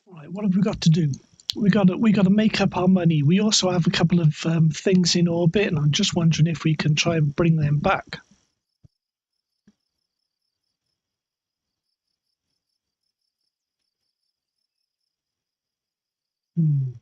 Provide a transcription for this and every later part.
Right, what have we got to do? We got to make up our money. We also have a couple of things in orbit, and I'm just wondering if we can try and bring them back. Hmm.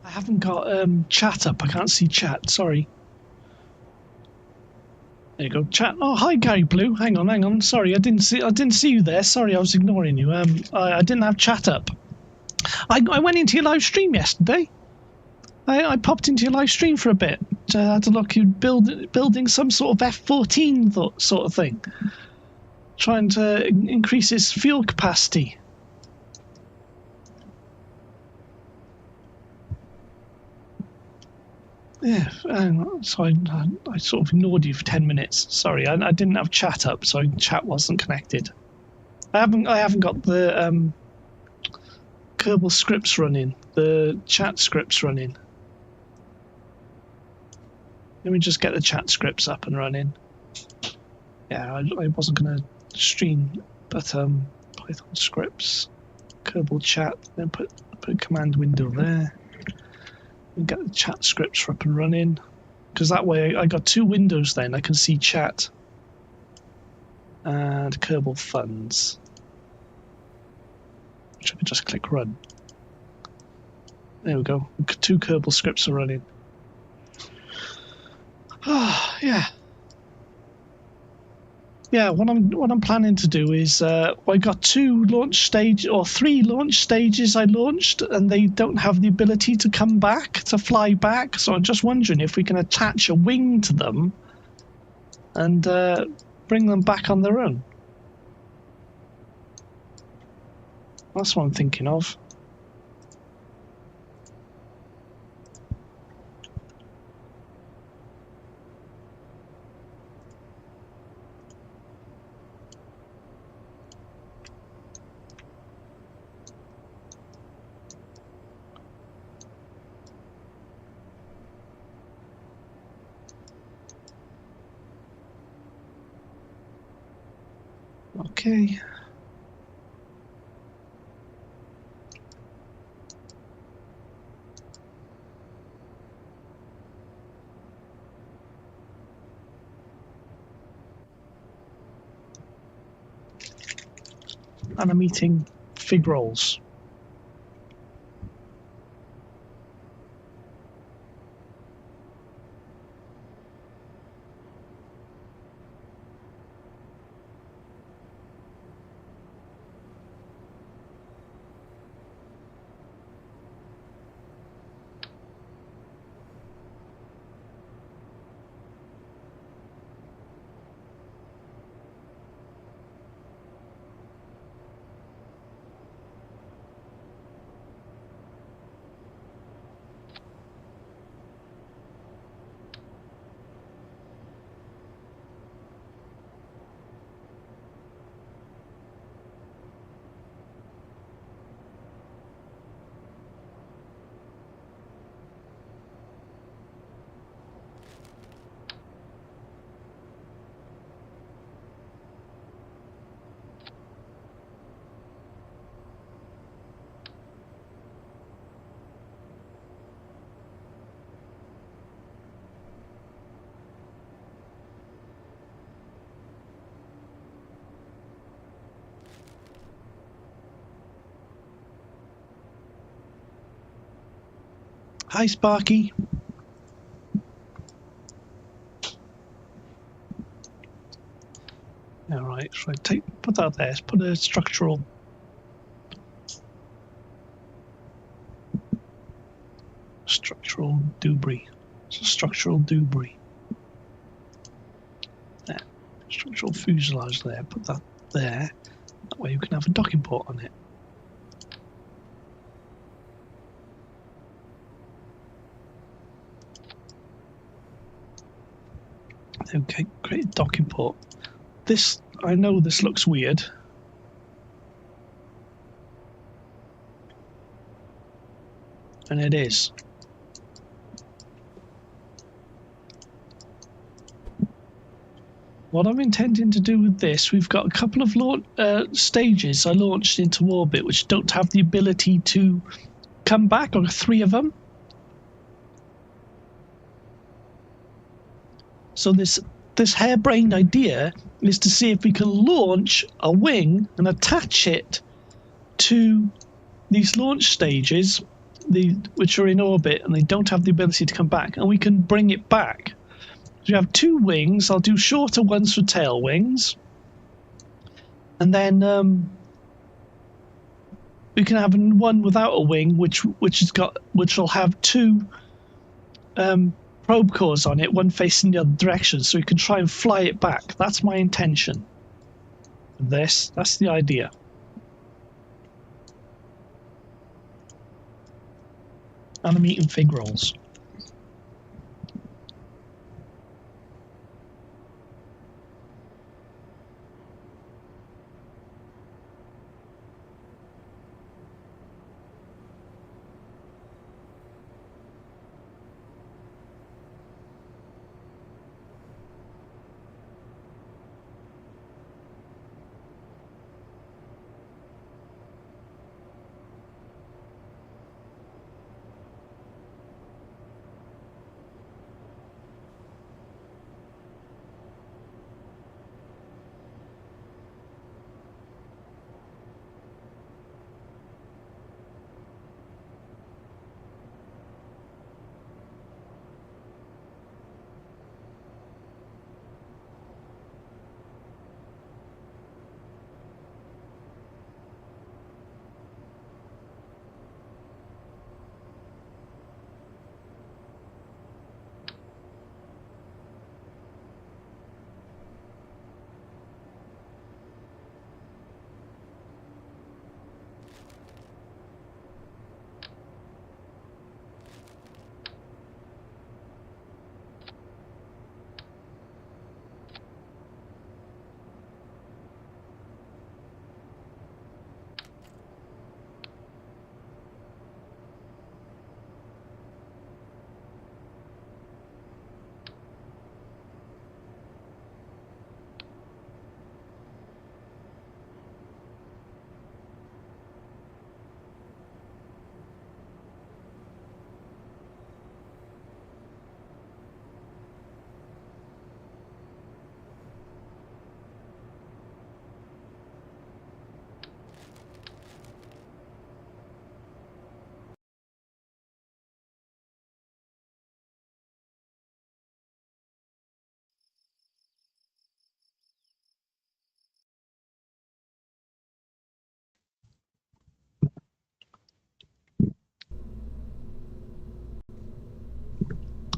I haven't got chat up. I can't see chat. Sorry. There you go. Chat. Oh, hi, Gary Blue. Hang on. Sorry, I didn't see you there. Sorry, I was ignoring you. I didn't have chat up. I went into your live stream yesterday. I popped into your live stream for a bit. Had a look. You building some sort of F-14 sort of thing, trying to increase its fuel capacity. Yeah, so I sort of ignored you for 10 minutes. Sorry, I didn't have chat up, so chat wasn't connected. I haven't got the Kerbal scripts running, the chat scripts running. Let me just get the chat scripts up and running. Yeah, I wasn't going to stream, but Python scripts, Kerbal chat, then put a command window there. And get the chat scripts up and running, because that way I got two windows then. I can see chat and Kerbal funds, which I can just click run. There we go. Two Kerbal scripts are running. Ah, yeah. Yeah, what I'm planning to do is I got three launch stages I launched, and they don't have the ability to come back, to fly back. So I'm just wondering if we can attach a wing to them and bring them back on their own. That's what I'm thinking of. Okay. And I'm eating fig rolls. Hi, Sparky. All right, so put that there. Let's put a structural debris. It's a structural debris. There, structural fuselage there. Put that there. That way you can have a docking port on it. Okay, create a docking port. This, I know this looks weird. And it is. What I'm intending to do with this, we've got a couple of stages I launched into orbit which don't have the ability to come back, or 3 of them. So this harebrained idea is to see if we can launch a wing and attach it to these launch stages which are in orbit and they don't have the ability to come back, and we can bring it back. So you have 2 wings. I'll do shorter ones for tail wings, and then we can have one without a wing, which will have 2 probe cores on it, one facing the other direction, so we can try and fly it back. That's my intention. That's the idea. And I'm eating fig rolls.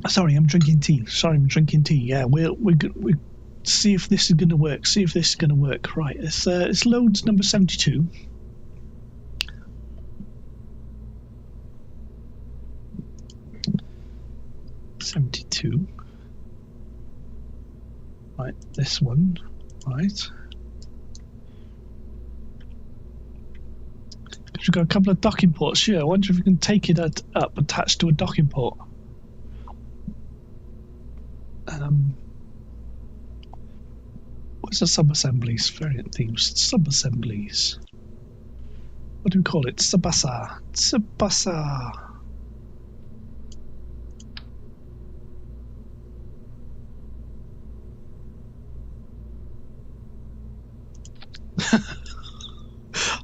Sorry, I'm drinking tea. Yeah, we'll see if this is going to work. Right, it's loads number 72. Right, this one. Right. We've got a couple of docking ports here. I wonder if we can take it up attached to a docking port. What's the sub-assemblies? Variant themes. Sub-assemblies. What do we call it? Sabasa.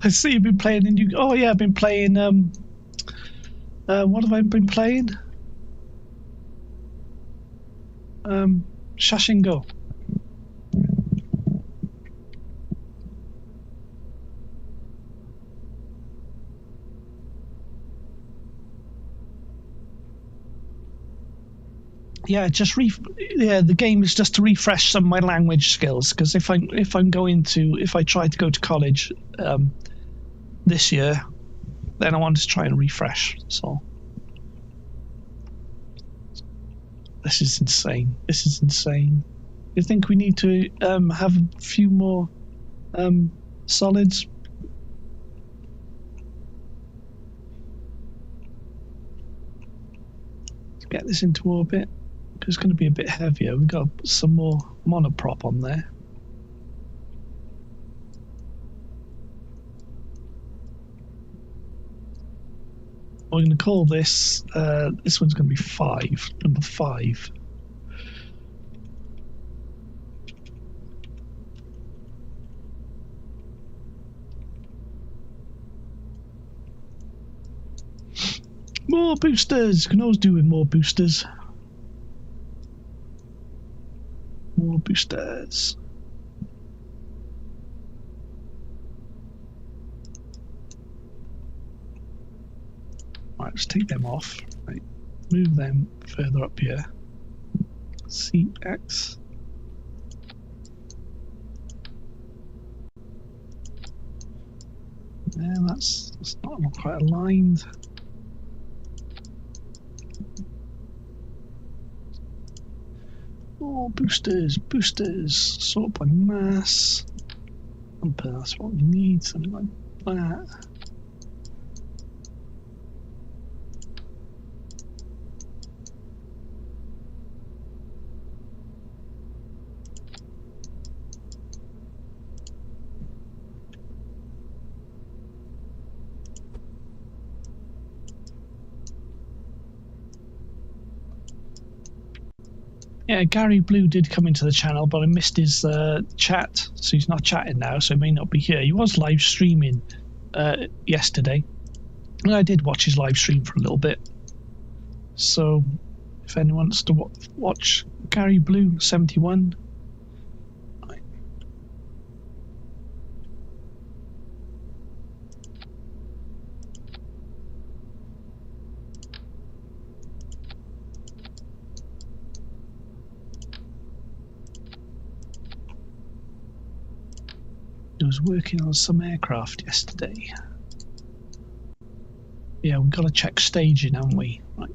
I see you've been playing in. Oh yeah, I've been playing. What have I been playing? Shashingo. Yeah, the game is just to refresh some of my language skills, because if I try to go to college this year, then I want to try and refresh. So this is insane. You think we need to have a few more solids? To get this into orbit. It's going to be a bit heavier. We've got some more monoprop on there. We're going to call this, this one's going to be number 5. More boosters! Can always do with more boosters. More boosters. Right, let's take them off. Right, move them further up here. CX. Yeah, that's not quite aligned. Oh, boosters, sort by mass. That's what we need, something like that. Yeah, Gary Blue did come into the channel, but I missed his chat, so he's not chatting now, so he may not be here. He was live streaming yesterday, and I did watch his live stream for a little bit. So, if anyone wants to watch Gary Blue 71, right. He was working on some aircraft yesterday. Yeah, we've got to check staging, haven't we? Right.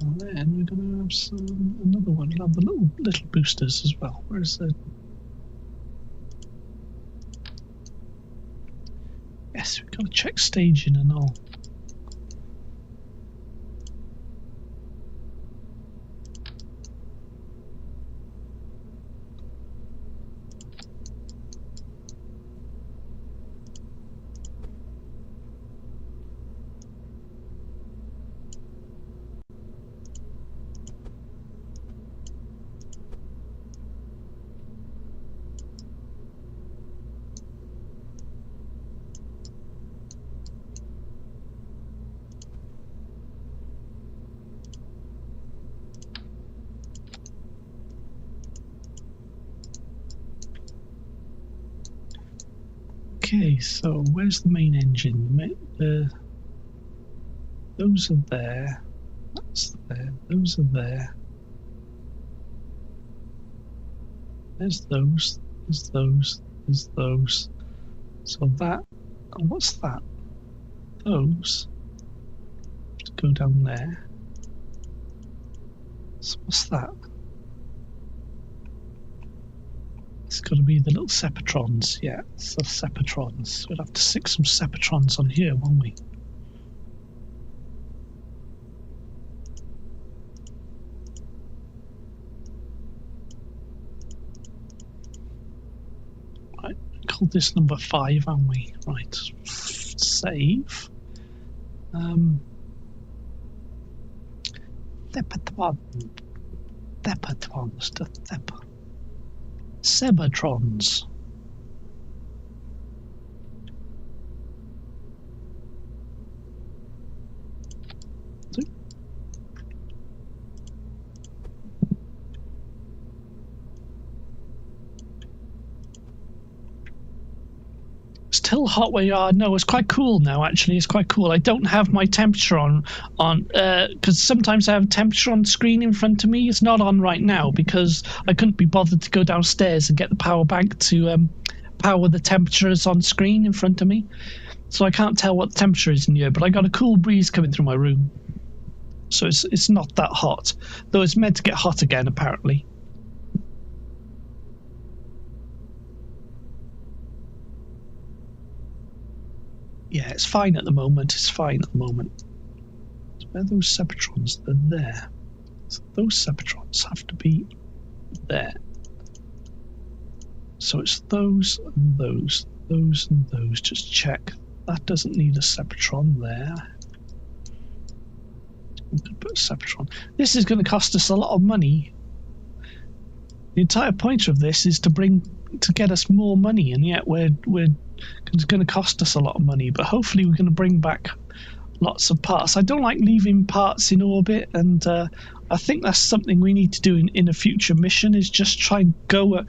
And then we're going to have another one. We'll have the little boosters as well. Where's the... Yes, we've got to check staging and all. Okay, so where's the main engine? Those are there. That's there. Those are there. There's those. There's those. There's those. So that. And what's that? Those. To go down there. So what's that? It's got to be the little Separatrons. Yeah, it's the Separatrons. We'll have to stick some Separatrons on here, won't we? Right, call this number 5, haven't we? Right, save. Sebatrons. Still hot where you are. No, it's quite cool now. Actually, it's quite cool. I don't have my temperature on because sometimes I have temperature on screen in front of me. It's not on right now because I couldn't be bothered to go downstairs and get the power bank to power the temperatures on screen in front of me. So I can't tell what the temperature is in here. But I got a cool breeze coming through my room, so it's not that hot. Though it's meant to get hot again apparently. Yeah, it's fine at the moment. It's fine at the moment. So where are those Separatrons? They're there. So those Separatrons have to be there. So it's those and those, those and those. Just check. That doesn't need a Separatron there. We could put a Separatron. This is going to cost us a lot of money. The entire point of this is to bring to get us more money, and yet it's going to cost us a lot of money. But hopefully we're going to bring back lots of parts. I don't like leaving parts in orbit, and I think that's something we need to do in a future mission, is just try and go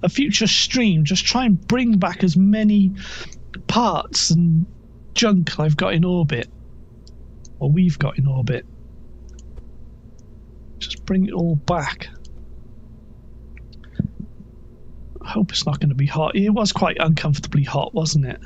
a future stream, just try and bring back as many parts and junk I've got in orbit, or we've got in orbit. Just bring it all back. I hope it's not going to be hot. It was quite uncomfortably hot, wasn't it?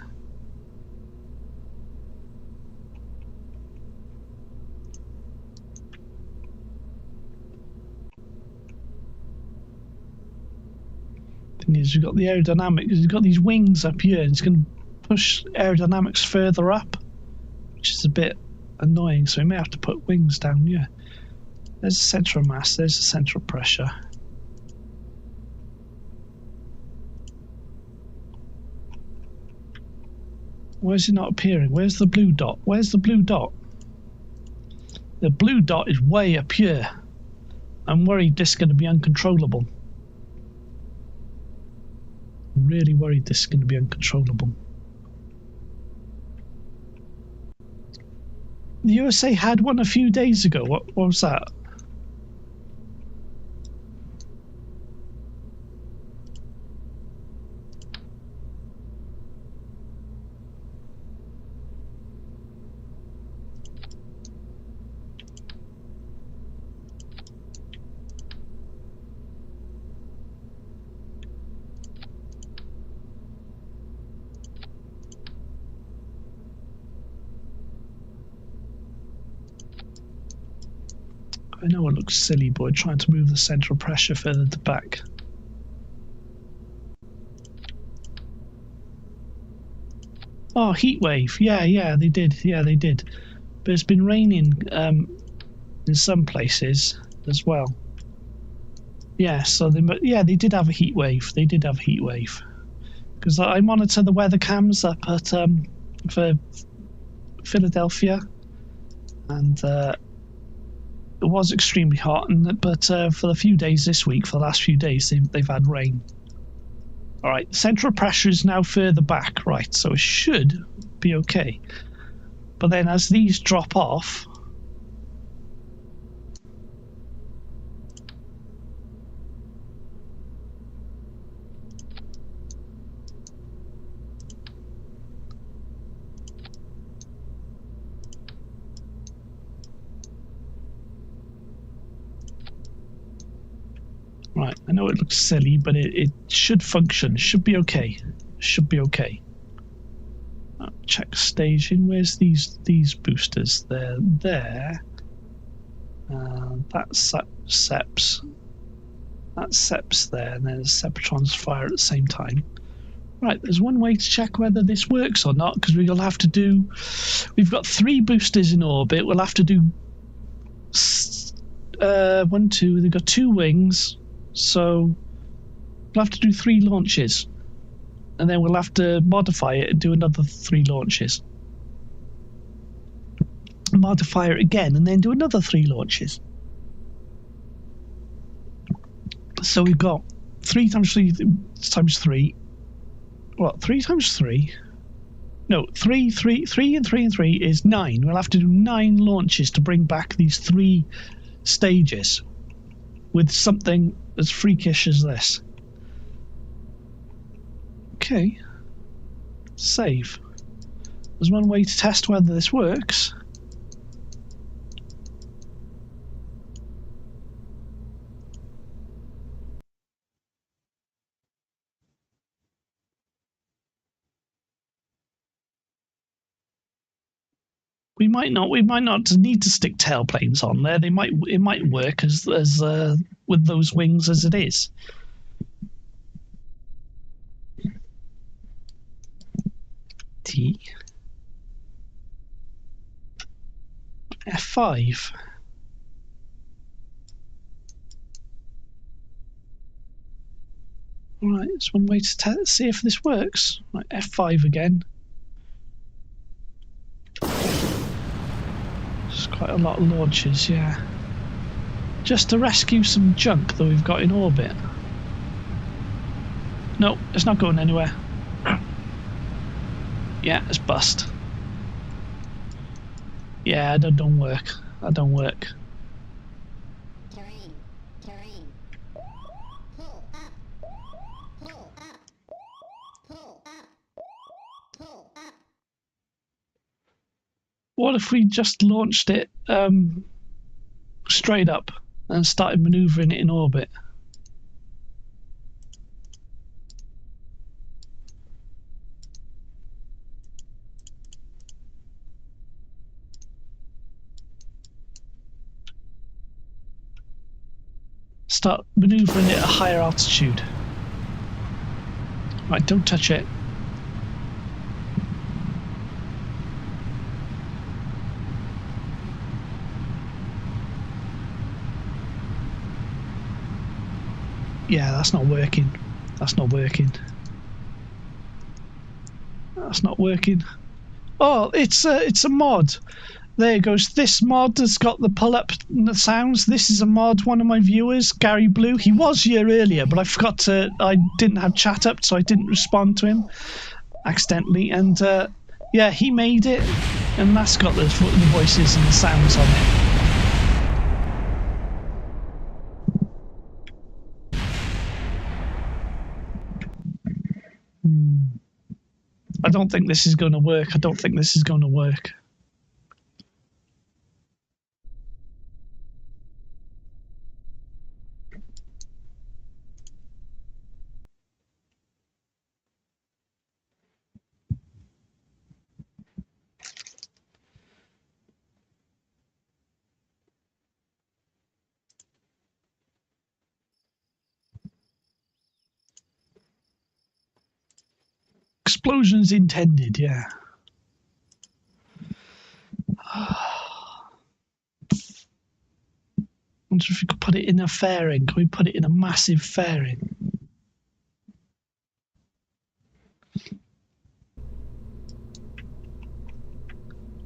Thing is, you've got the aerodynamics, you've got these wings up here, and it's going to push aerodynamics further up, which is a bit annoying, so we may have to put wings down here. There's the centre of mass, there's the centre of pressure. Why is it not appearing? Where's the blue dot? Where's the blue dot? The blue dot is way up here. I'm worried this is going to be uncontrollable. I'm really worried this is going to be uncontrollable. The USA had one a few days ago. What was that? I know it looks silly, boy, trying to move the central pressure further to back. Oh, heat wave. Yeah, they did. Yeah, they did. But it's been raining in some places as well. Yeah, so they did have a heat wave. They did have a heat wave. Because I monitor the weather cams up at for Philadelphia, and it was extremely hot, but for the few days this week, for the last few days, they've had rain. All right, central pressure is now further back, right, so it should be okay. But then as these drop off, right, I know it looks silly, but it should function. Should be okay. Should be okay. Check staging. Where's these boosters? They're there. That's SEPs. That's SEPs there, and then the Septrons fire at the same time. Right, there's one way to check whether this works or not, because we'll have to do... We've got 3 boosters in orbit. We'll have to do... 1, 2... They've got 2 wings... So we'll have to do 3 launches, and then we'll have to modify it and do another 3 launches. Modify it again, and then do another 3 launches. So we've got 3 times 3 times 3. What? 3 times 3? No, 3 and 3 and 3 is 9. We'll have to do 9 launches to bring back these 3 stages with something as freakish as this. Okay. Save. There's one way to test whether this works. We might not need to stick tailplanes on there. It might work as with those wings as it is. T F5. Right, it's one way to see if this works. Right, F5 again. It's quite a lot of launches, yeah. Just to rescue some junk that we've got in orbit. No, it's not going anywhere. Yeah, it's bust. Yeah, that don't work. That don't work. Terrain. Terrain. Pull up. Pull up. Pull up. Pull up. What if we just launched it straight up and started maneuvering it in orbit? Start maneuvering it at a higher altitude. Right, don't touch it. Yeah, that's not working. That's not working. That's not working. Oh, it's a mod. There it goes. This mod has got the pull-up sounds. This is a mod. One of my viewers, Gary Blue, he was here earlier, but I didn't have chat up, so I didn't respond to him accidentally. And yeah, he made it, and that's got the voices and the sounds on it. I don't think this is going to work. I don't think this is going to work. Explosions intended, yeah. Wonder if we could put it in a fairing. Can we put it in a massive fairing?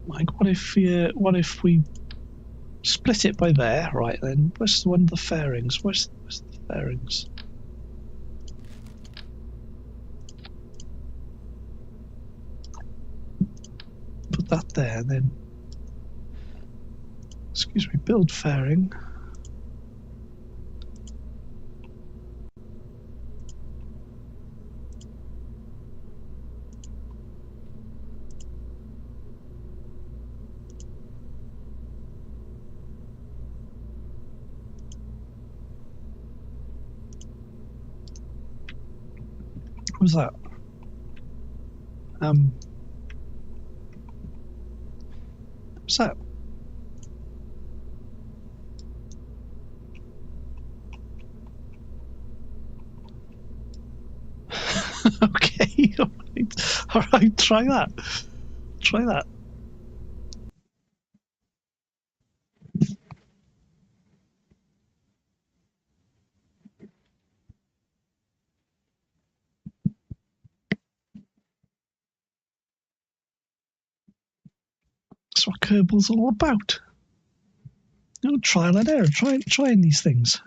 Like, what if we split it by there? Right then, where's one of the fairings? Where's the fairings? Put that there, then. Excuse me, build fairing. What's that? What's that? Okay, all right, try that. Try that. That's what Kerbal's all about. No trial and error. Trying these things.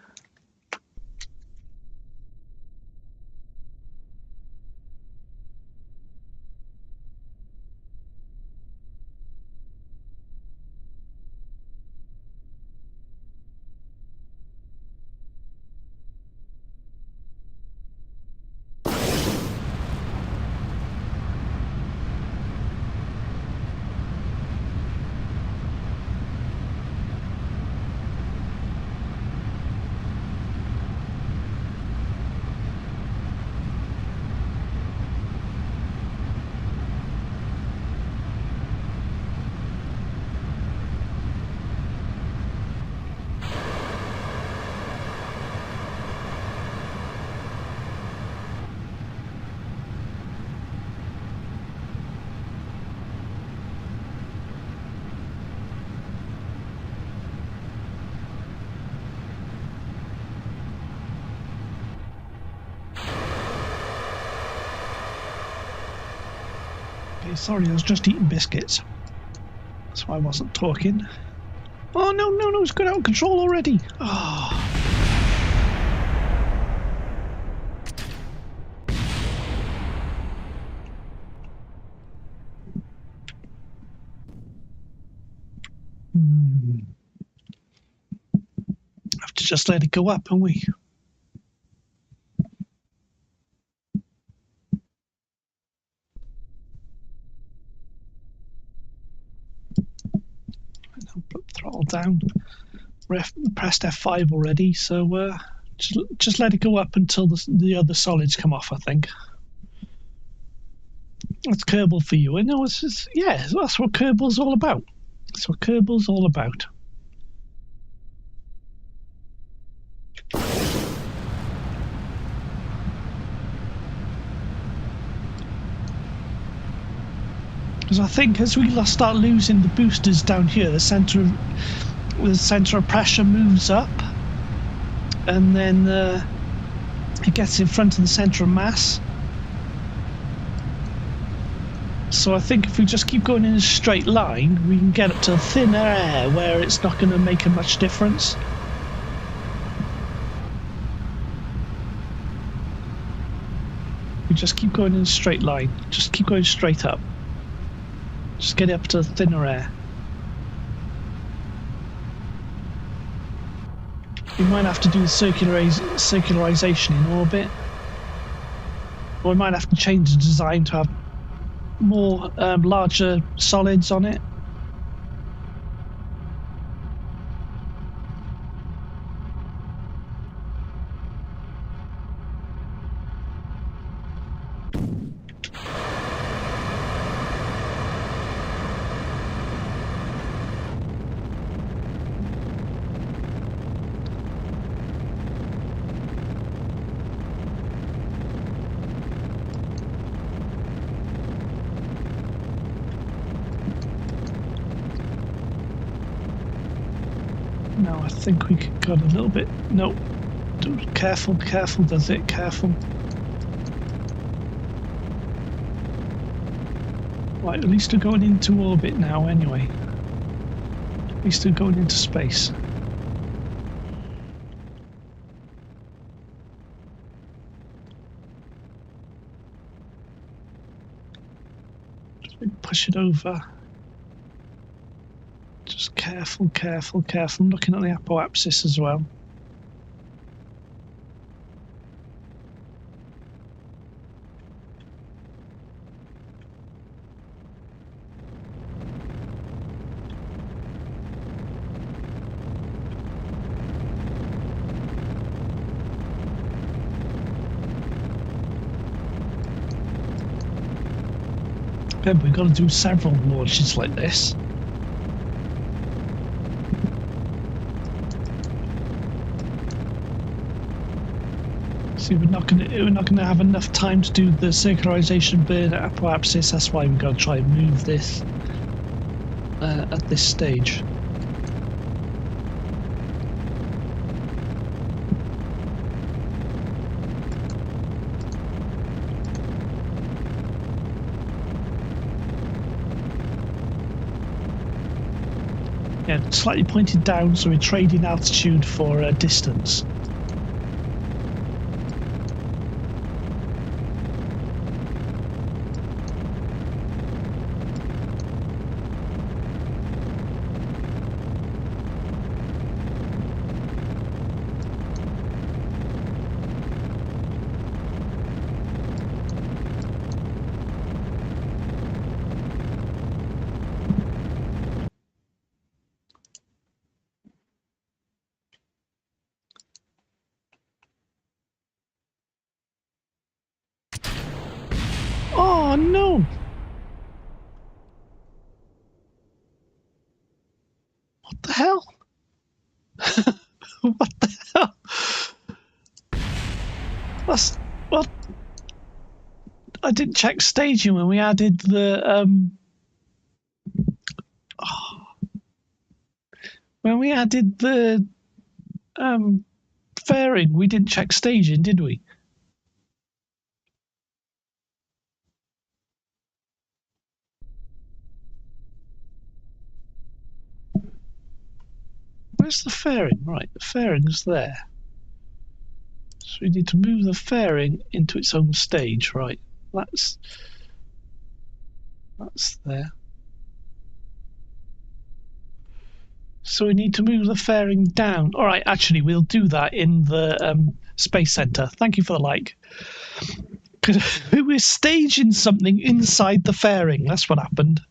Okay, sorry, I was just eating biscuits. That's why I wasn't talking. Oh, no, it's got out of control already. Oh. just let it go up, haven't we? Put throttle down. Pressed F5 already, so just let it go up until the other solids come off, I think. That's Kerbal for you. I know it's just, yeah, that's what Kerbal's all about. That's what Kerbal's all about. Because I think as we start losing the boosters down here, the center of pressure moves up, and then it gets in front of the center of mass. So I think if we just keep going in a straight line, we can get up to thinner air where it's not going to make a much difference. We just keep going in a straight line. Just keep going straight up. Just get up to thinner air. We might have to do the circularization in orbit. Or we might have to change the design to have more larger solids on it. No, I think we got a little bit. No, careful, does it? Careful. Right, at least we're going into orbit now anyway. At least we're going into space. Just push it over. Just careful. I'm looking at the apoapsis as well. Remember, we've got to do several launches like this. See, we're not going to have enough time to do the circularization burn at apoapsis. That's why we've got to try and move this at this stage. Yeah, slightly pointed down, so we're trading altitude for distance. Oh no! What the hell? What the hell? That's what? I didn't check staging when we added the when we added the fairing. We didn't check staging, did we? Where's the fairing? Right, the fairing's there. So we need to move the fairing into its own stage, right? That's there. So we need to move the fairing down. All right, actually, we'll do that in the Space Center. Thank you for the like. Because we're staging something inside the fairing. That's what happened.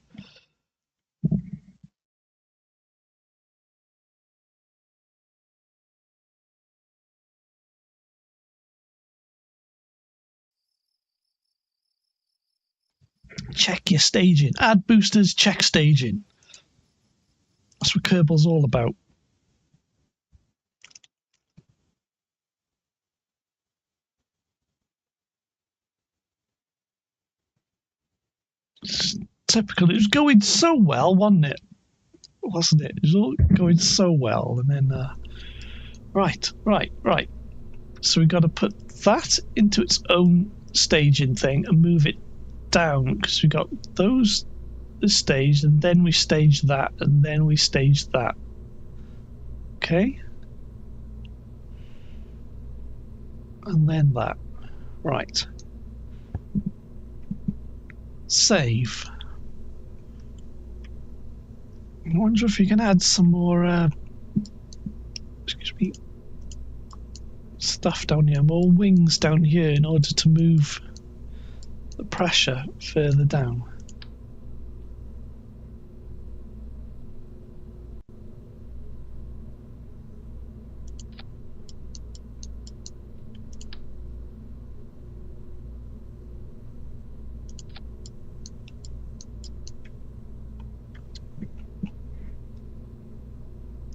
Check your staging. Add boosters, check staging. That's what Kerbal's all about. It's typical. It was going so well, wasn't it? Wasn't it? It was all going so well. And then, right. So we've got to put that into its own staging thing and move it down, because we got those staged, and then we stage that, and then we stage that. Okay. And then that. Right. Save. I wonder if you can add some more excuse me, stuff down here, more wings down here, in order to move the pressure further down.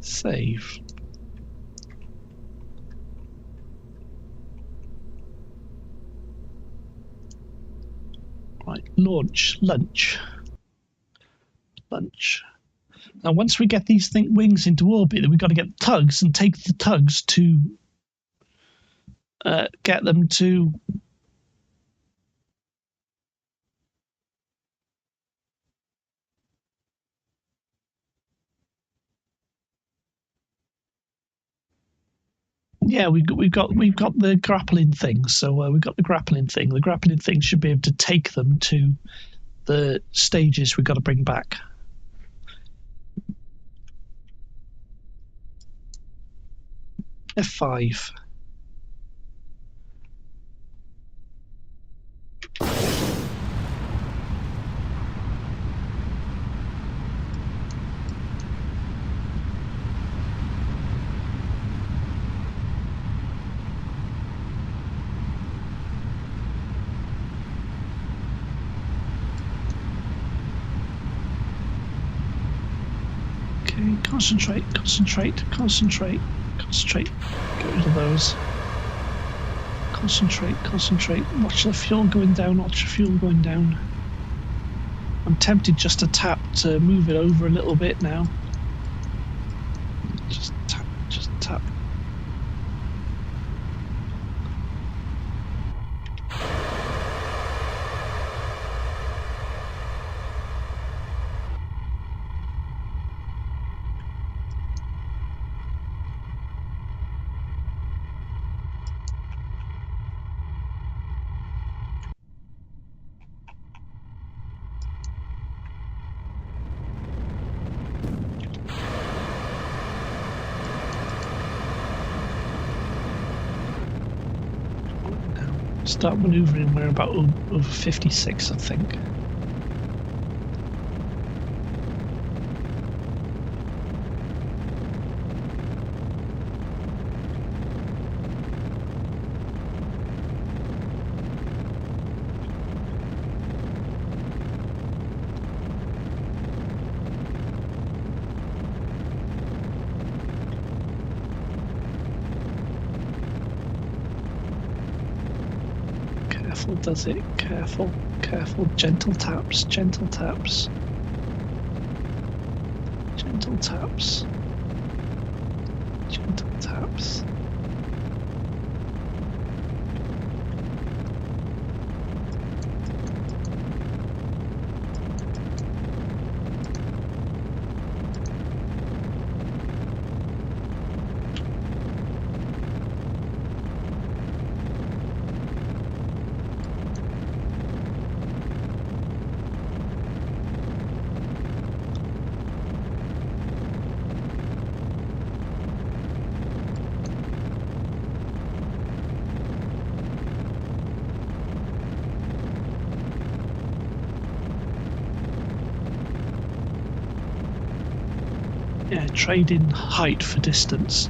Save. Right, lunch. Now, once we get these wings into orbit, then we've got to get tugs and take the tugs to get them to yeah, we've got the grappling thing. So we've got the grappling thing. The grappling thing should be able to take them to the stages we've got to bring back. F5. Okay, concentrate. Get rid of those. Concentrate. Watch the fuel going down. I'm tempted just to tap to move it over a little bit now. Just tap. Start manoeuvring. We're about over 56, I think. Careful, does it? Careful. Gentle taps. Yeah, trade in height for distance.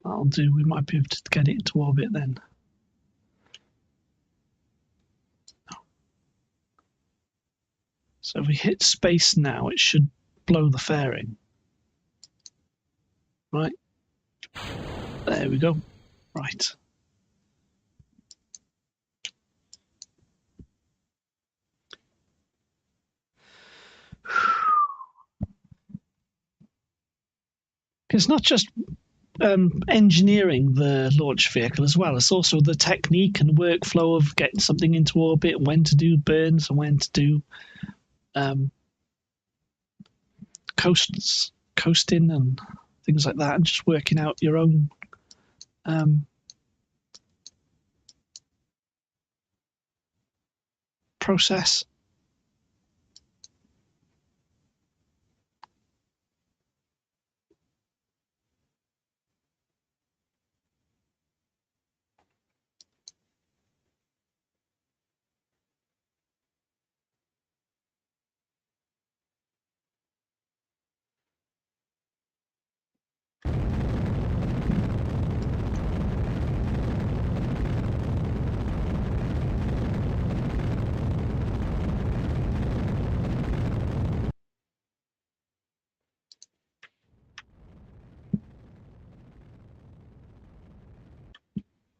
That'll do. We might be able to get it into orbit then. So if we hit space now, it should blow the fairing. Right. There we go. Right. It's not just engineering the launch vehicle as well. It's also the technique and workflow of getting something into orbit, when to do burns and when to do coasting and things like that, and just working out your own process.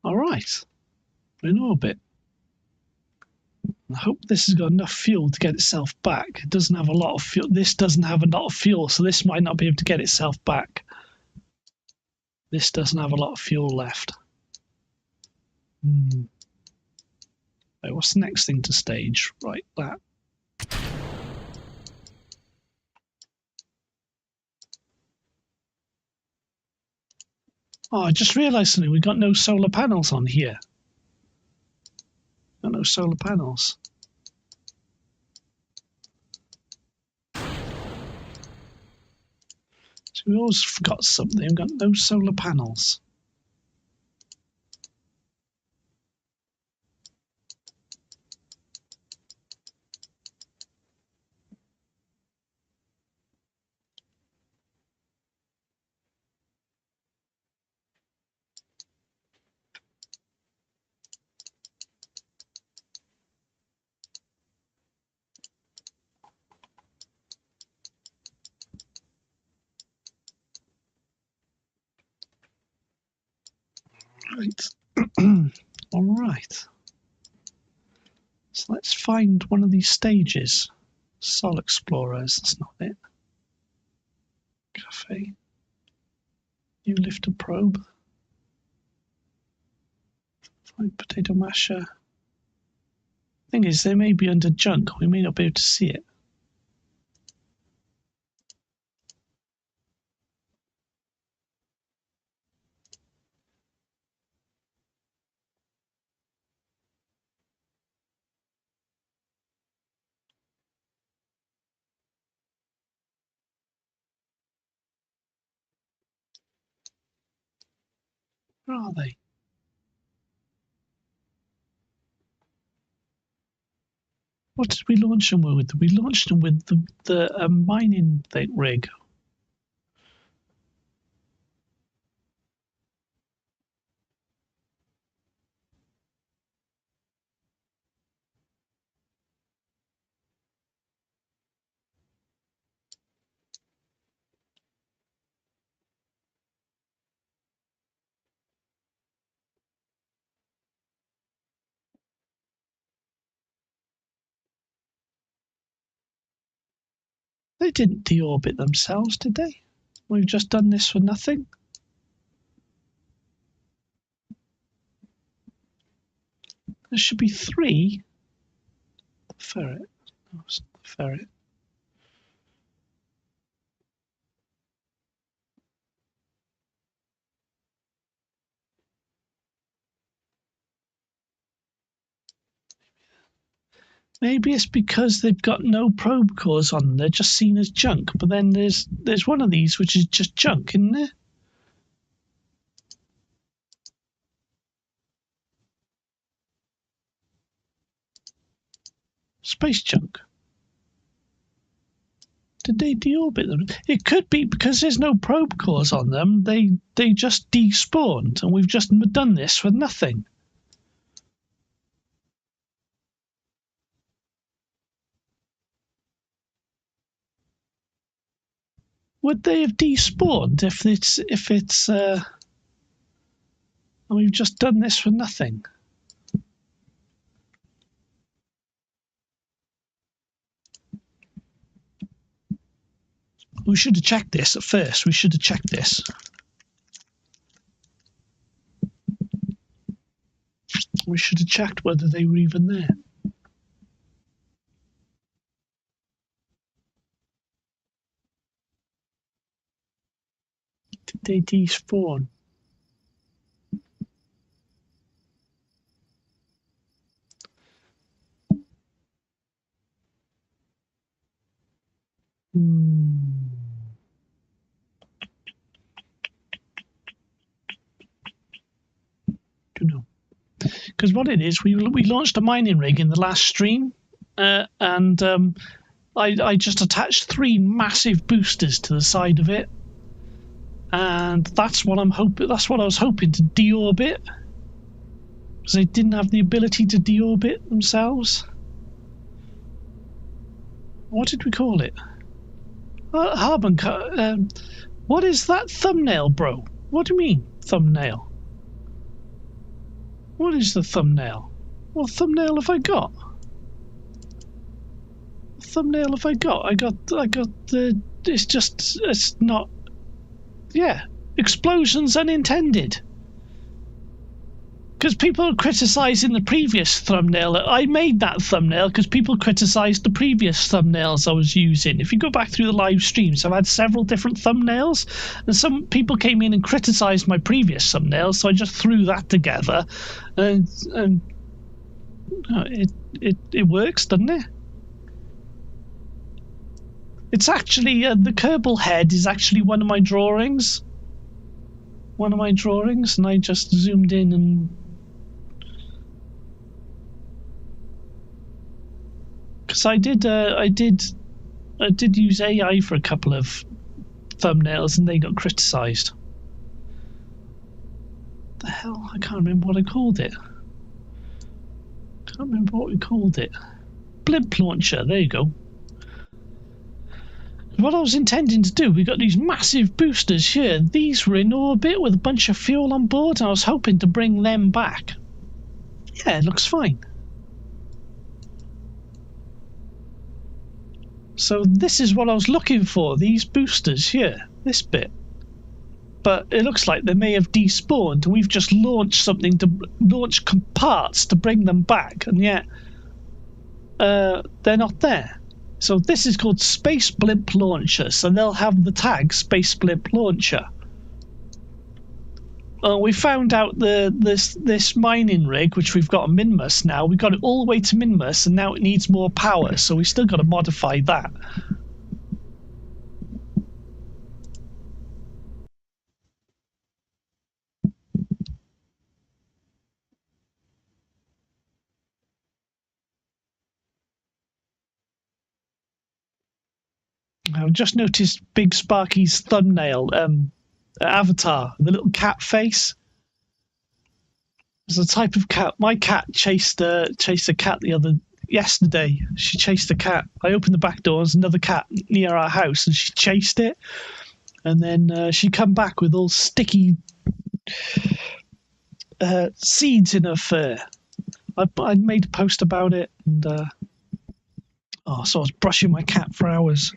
All right, we're in orbit. I hope this has got enough fuel to get itself back. It doesn't have a lot of fuel. This doesn't have a lot of fuel, so this might not be able to get itself back. This doesn't have a lot of fuel left. Right, what's the next thing to stage? Right, that. Oh, I just realised something. We've got no solar panels on here. Got no solar panels. So we always forgot something. We've got no solar panels. Right. All right. So let's find one of these stages. Sol Explorers, that's not it. Cafe. New lifter probe. Find potato masher. Thing is, they may be under junk. We may not be able to see it. Where are they? What did we launch them with? We launched them with the mining rig. They didn't deorbit themselves, did they? We've just done this for nothing. There should be 3. The ferret. Oh, it's not the ferret. Maybe it's because they've got no probe cores on them. They're just seen as junk. But then there's one of these which is just junk, isn't there? Space junk. Did they deorbit them? It could be because there's no probe cores on them. They just despawned, and we've just done this for nothing. Would they have despawned if it's and we've just done this for nothing? We should have checked this at first. We should have checked this. We should have checked whether they were even there. Did they despawn? Don't know. Because what it is, we launched a mining rig in the last stream, and I just attached 3 massive boosters to the side of it, and that's what I'm hoping. That's what I was hoping to deorbit, because they didn't have the ability to deorbit themselves. What did we call it? Harbon. What is that thumbnail, bro? What do you mean thumbnail? What is the thumbnail? What thumbnail have I got? What thumbnail have I got? I got the. It's not. Yeah, explosions unintended. Because people are criticising the previous thumbnail. I made that thumbnail because people criticised the previous thumbnails I was using. If you go back through the live streams, I've had several different thumbnails, and some people came in and criticised my previous thumbnail, so I just threw that together, and it works, doesn't it? It's actually the Kerbal head is actually one of my drawings. And I just zoomed in and. Because I did use AI for a couple of thumbnails and they got criticised. The hell, I can't remember what I called it. Can't remember what we called it. Blimp launcher. There you go. What I was intending to do, we got these massive boosters here. These were in orbit with a bunch of fuel on board, and I was hoping to bring them back. Yeah, it looks fine. So this is what I was looking for, these boosters here, this bit. But it looks like they may have despawned, and we've just launched something to launch parts to bring them back, and yet they're not there. So this is called Space Blimp Launcher, so they'll have the tag Space Blimp Launcher. We found out this mining rig, which we've got a Minmus now, we got it all the way to Minmus, and now it needs more power, so we still got to modify that. I've just noticed Big Sparky's thumbnail, avatar, the little cat face. It's a type of cat. My cat chased a cat yesterday. She chased a cat. I opened the back door. There's another cat near our house, and she chased it. And then she come back with all sticky seeds in her fur. I made a post about it, and so I was brushing my cat for hours,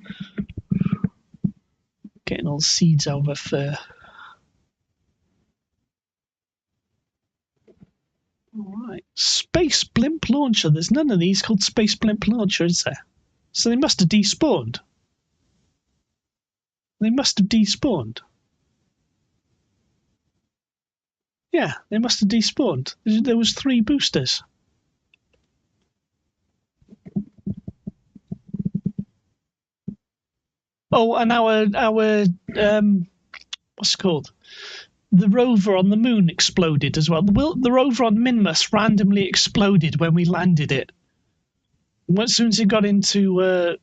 getting all the seeds out of her fur. Alright, Space Blimp Launcher. There's none of these called Space Blimp Launcher, is there? So they must have despawned. They must have despawned. Yeah, they must have despawned. There was 3 boosters. Oh, and our what's it called? The rover on the moon exploded as well. The rover on Minmus randomly exploded when we landed it. As soon as it got into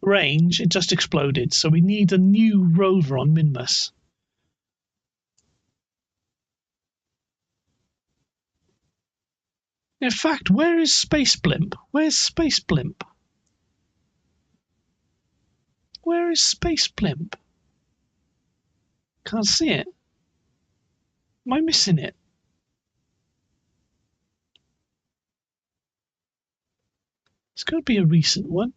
range, it just exploded. So we need a new rover on Minmus. In fact, where is Space Blimp? Where's Space Blimp? Where is Space Blimp? Can't see it. Am I missing it? It's got to be a recent one.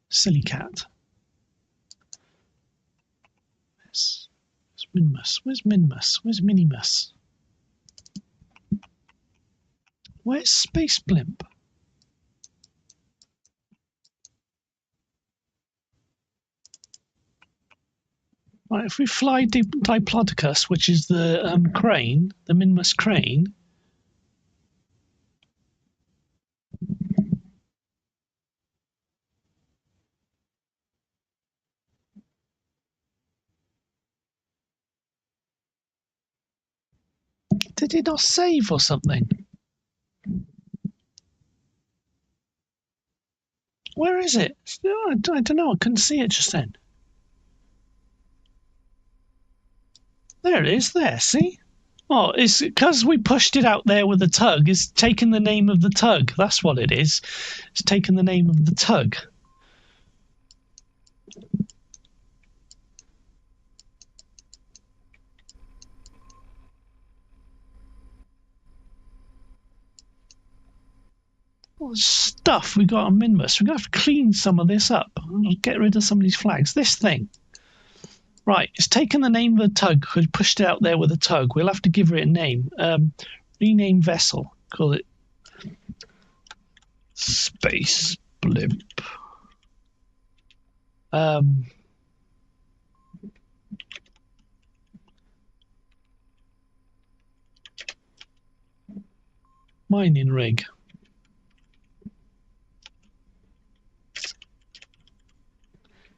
Silly cat. Where's Minmus? Where's Minmus? Where's Minimus? Where's Space Blimp? Right, if we fly Diplodocus, which is the crane, the Minmus crane. Did it not save or something? Where is it? I don't know. I couldn't see it just then. There it is. There, see? Oh, it's because we pushed it out there with a tug. It's taken the name of the tug. That's what it is. It's taken the name of the tug. All the stuff we got on Minmus. We're going to have to clean some of this up. Get rid of some of these flags. This thing. Right, it's taken the name of the tug because we pushed it out there with a tug. We'll have to give it a name. Rename vessel. Call it Space Blimp. Mining rig.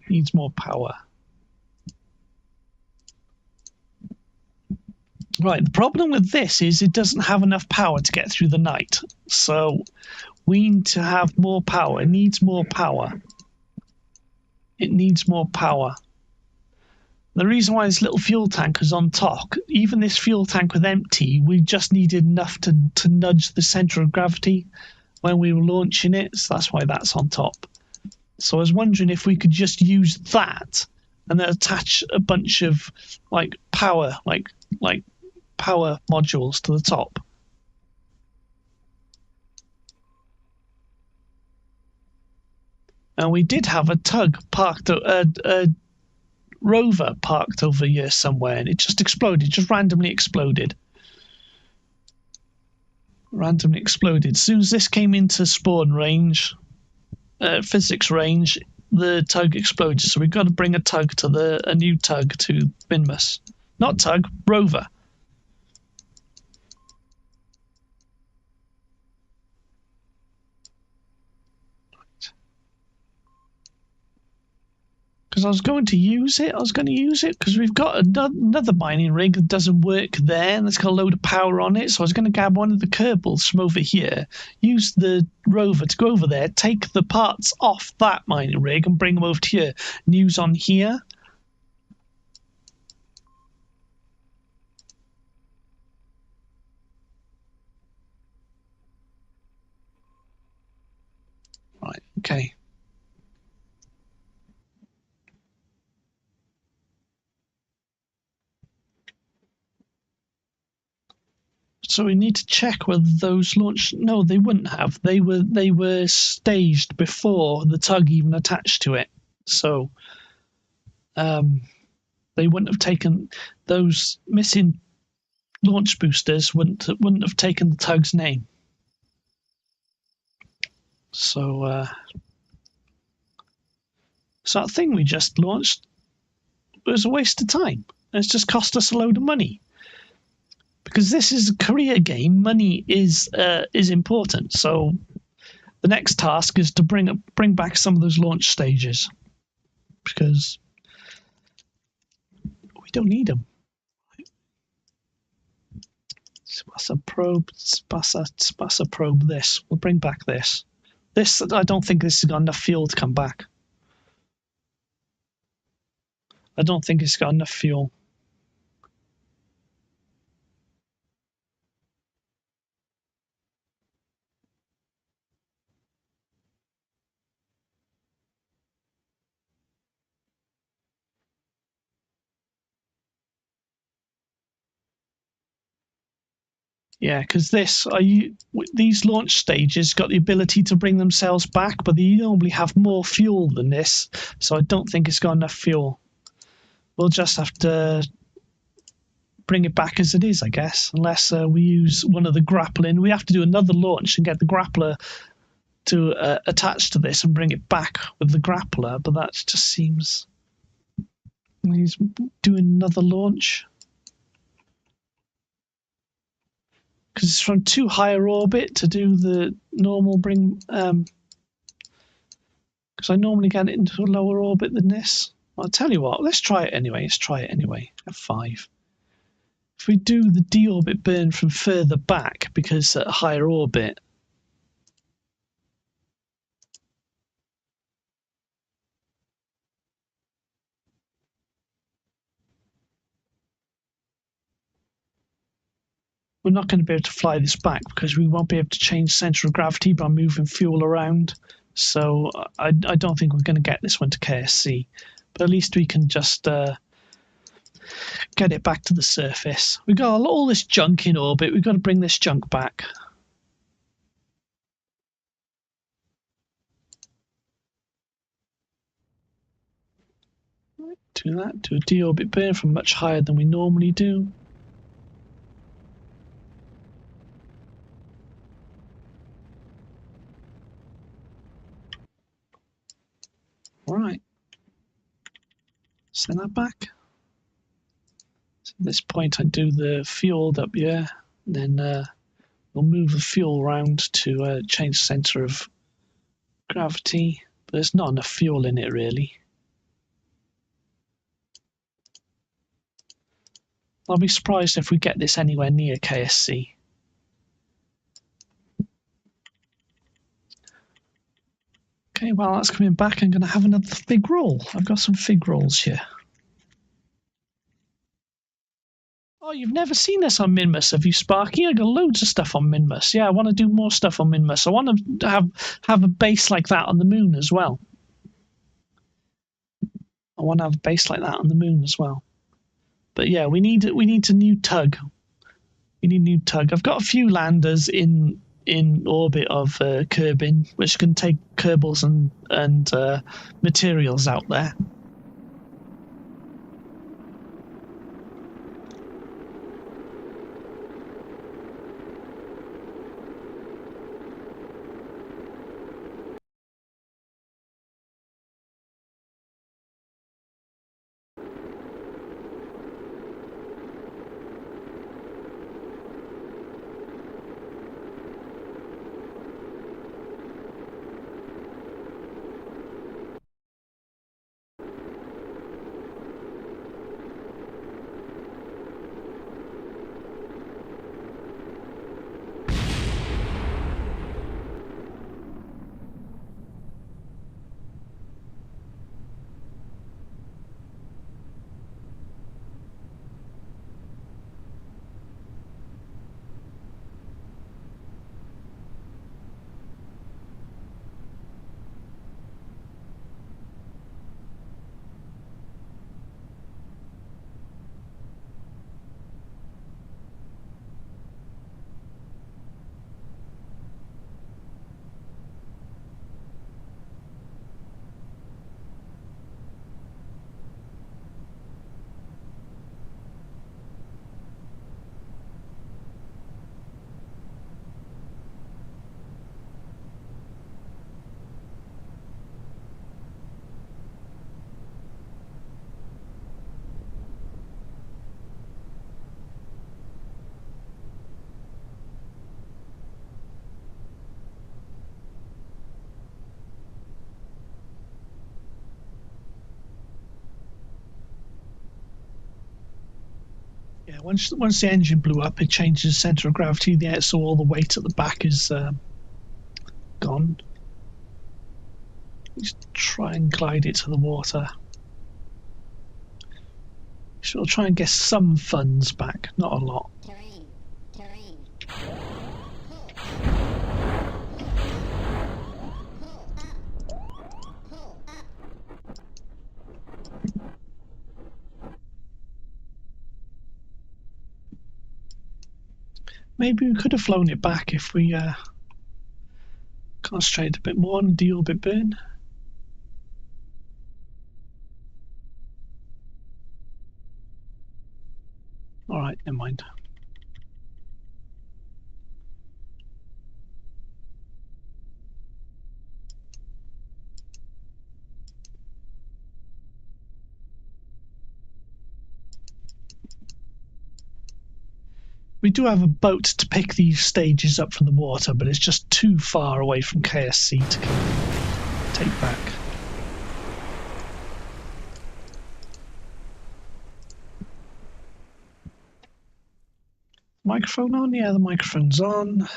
Needs more power. Right, the problem with this is it doesn't have enough power to get through the night. So we need to have more power. It needs more power. It needs more power. The reason why this little fuel tank is on top, even this fuel tank was empty, we just needed enough to nudge the center of gravity when we were launching it. So that's why that's on top. So I was wondering if we could just use that and then attach a bunch of power power modules to the top. And we did have a tug parked, a rover parked over here somewhere, and it just exploded, just randomly exploded. Randomly exploded. As soon as this came into spawn range, physics range, the tug exploded. So we've got to bring a new tug to Minmus. Not tug, rover. Because I was going to use it. Because we've got another mining rig that doesn't work there, and it's got a load of power on it. So I was going to grab one of the Kerbals from over here, use the rover to go over there, take the parts off that mining rig and bring them over to here, and use on here. Right, okay. So we need to check whether those launched. No, they wouldn't have. They were staged before the tug even attached to it. So they wouldn't have taken those missing launch boosters. Wouldn't have taken the tug's name. So that thing we just launched was a waste of time. It's just cost us a load of money. Because this is a career game, money is important. So the next task is to bring back some of those launch stages, because we don't need them. Spasa probe this. We'll bring back this. This, I don't think this has got enough fuel to come back. I don't think it's got enough fuel. Yeah, because these launch stages got the ability to bring themselves back, but they normally have more fuel than this, so I don't think it's got enough fuel. We'll just have to bring it back as it is, I guess, unless we use one of the grappling. We have to do another launch and get the grappler to attach to this and bring it back with the grappler, but that just seems... He's doing another launch. Because it's from too higher orbit to do the normal bring... Because I normally get it into a lower orbit than this. I'll tell you what, let's try it anyway. F5. If we do the deorbit burn from further back, because at a higher orbit... We're not going to be able to fly this back because we won't be able to change center of gravity by moving fuel around. So I don't think we're going to get this one to KSC. But at least we can just get it back to the surface. We've got all this junk in orbit. We've got to bring this junk back. Do that. Do a deorbit burn from much higher than we normally do. Right. Send that back. So at this point, I do the fuel up here. Then we'll move the fuel around to change center of gravity. But there's not enough fuel in it, really. I'll be surprised if we get this anywhere near KSC. Okay, while that's coming back, I'm going to have another fig roll. I've got some fig rolls here. Oh, you've never seen this on Minmus, have you, Sparky? I got loads of stuff on Minmus. Yeah, I want to do more stuff on Minmus. I want to have a base like that on the moon as well. I want to have a base like that on the moon as well. But yeah, we need a new tug. We need a new tug. I've got a few landers in orbit of Kerbin, which can take Kerbals and materials out there. Yeah, once the engine blew up, it changes the centre of gravity there, so all the weight at the back is gone. Let's try and glide it to the water. So we'll try and get some funds back, not a lot. Terrain. Terrain. Pull up. Maybe we could have flown it back if we concentrated a bit more and deal a bit burn. Alright, never mind. We do have a boat to pick these stages up from the water, but it's just too far away from KSC to take back. Microphone on? Yeah, the microphone's on.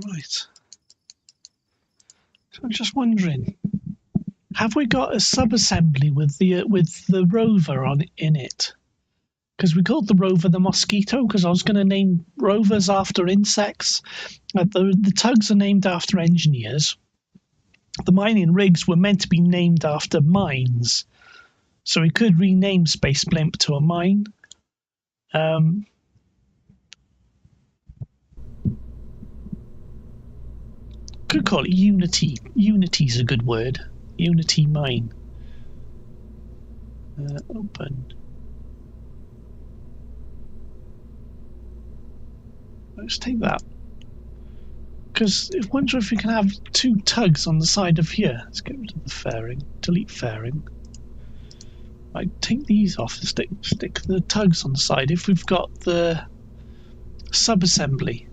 Right. So I'm just wondering, have we got a sub-assembly with the rover in it? Because we called the rover the Mosquito, because I was going to name rovers after insects. The tugs are named after engineers. The mining rigs were meant to be named after mines, so we could rename Space Blimp to a mine. Could call it Unity. Unity's a good word. Unity mine. Open. Let's take that. Because I wonder if we can have two tugs on the side of here. Let's get rid of the fairing. Delete fairing. Right, take these off. Stick the tugs on the side. If we've got the sub-assembly.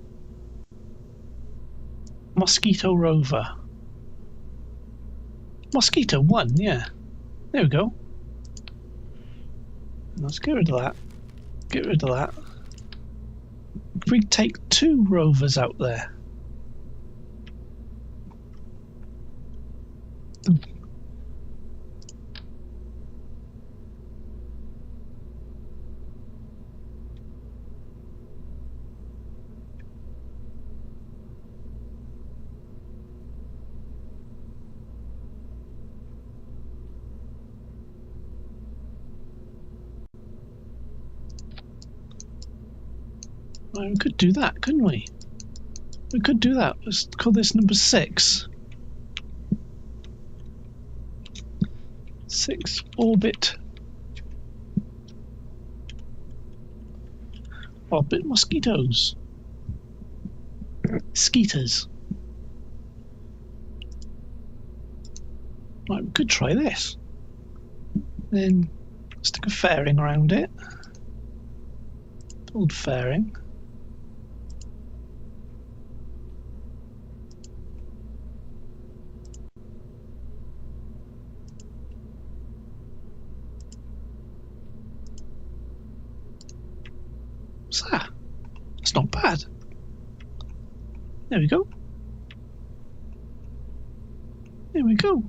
Mosquito rover. Mosquito 1, yeah. There we go. Let's get rid of that. Get rid of that. If we take two rovers out there. Well, we could do that, couldn't we? We could do that. Let's call this number 6. 6 orbit mosquitoes. Skeeters. Right, we could try this. Then stick a fairing around it. Build fairing. What's that? That's not bad. There we go. There we go.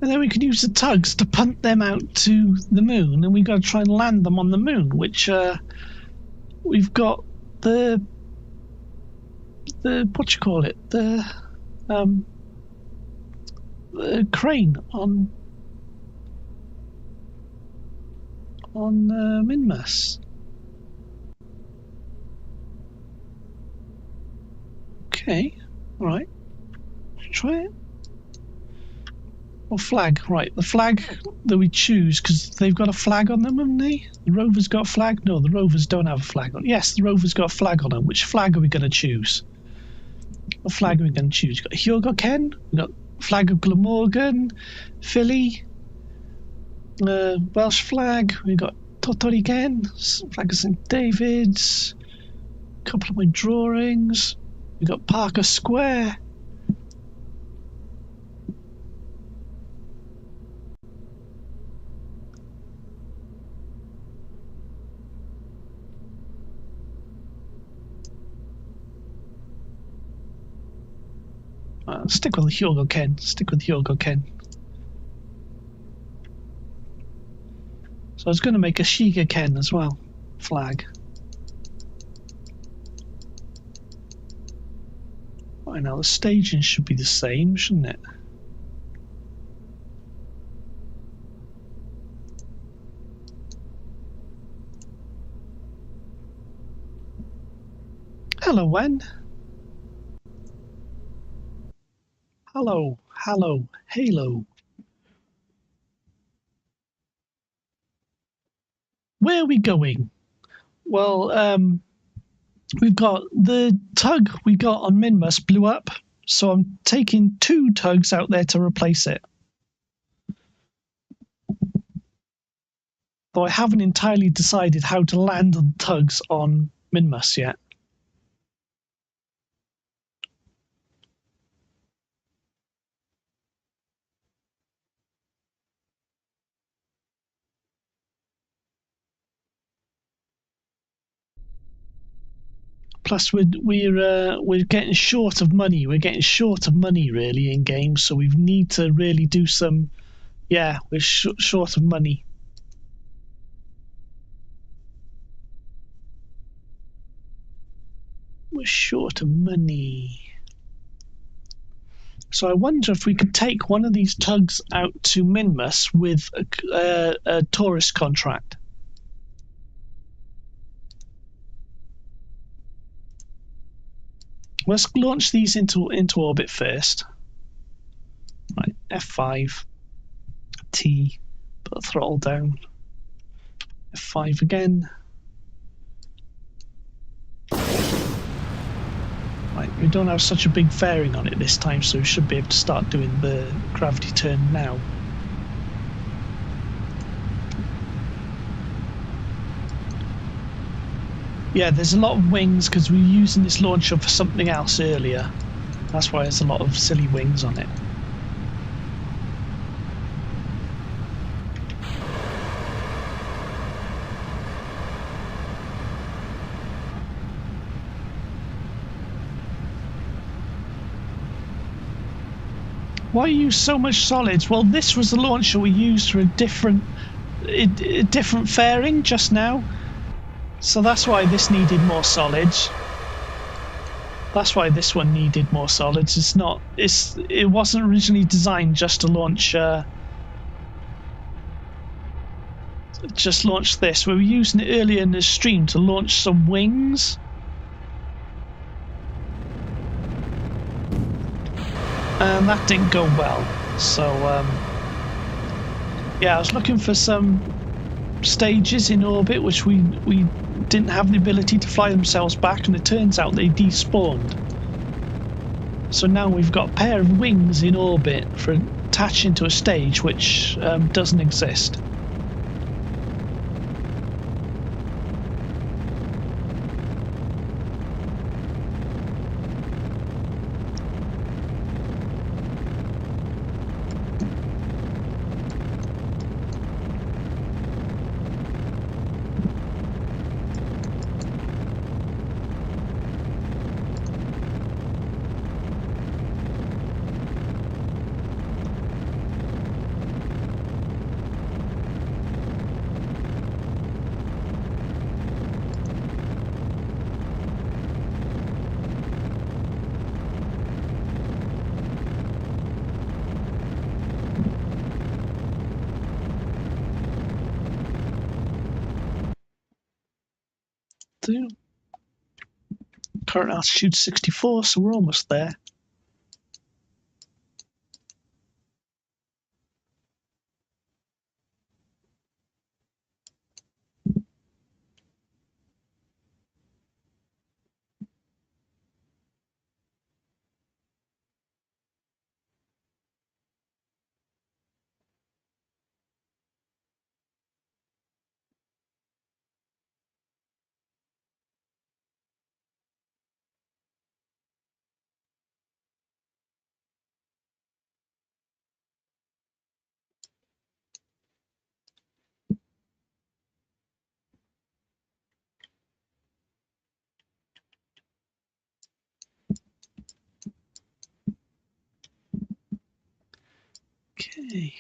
And then we can use the tugs to punt them out to the moon, and we've got to try and land them on the moon, which we've got the what you call it, the crane on Minmas. Okay, all right, try it. What flag? Right, the flag that we choose, because they've got a flag on them, haven't they? The Rover's got a flag? No, the Rovers don't have a flag on. Yes, the Rover's got a flag on them. Which flag are we going to choose? What flag are we going to choose? We've got Hugo Ken, we've got flag of Glamorgan, Philly, Welsh flag, we've got Totori Ken, flag of St David's, a couple of my drawings, we've got Parker Square. Stick with Hugo Ken. Stick with Hugo Ken. So I was going to make a Shiga Ken as well. Flag. Right, now the staging should be the same, shouldn't it? Hello, Wen. Hello, hello, halo. Where are we going? Well, we've got the tug we got on Minmus blew up, so I'm taking 2 tugs out there to replace it. Though I haven't entirely decided how to land the tugs on Minmus yet. Plus, we're getting short of money. We're getting short of money really in games, so we need to really do some. Yeah, we're short of money. We're short of money. So I wonder if we could take one of these tugs out to Minmus with a tourist contract. Let's launch these into orbit first. Right, F5, T, put the throttle down. F5 again. Right, we don't have such a big fairing on it this time, so we should be able to start doing the gravity turn now. Yeah, there's a lot of wings because we were using this launcher for something else earlier. That's why there's a lot of silly wings on it. Why use so much solids? Well, this was the launcher we used for a different fairing just now. So that's why this needed more solids. That's why this one needed more solids. It wasn't originally designed just to launch just launch this. We were using it earlier in the stream to launch some wings. And that didn't go well. So yeah, I was looking for some stages in orbit which we didn't have the ability to fly themselves back, and it turns out they despawned. So now we've got a pair of wings in orbit for attaching to a stage which doesn't exist. Current altitude 64, so we're almost there. Okay.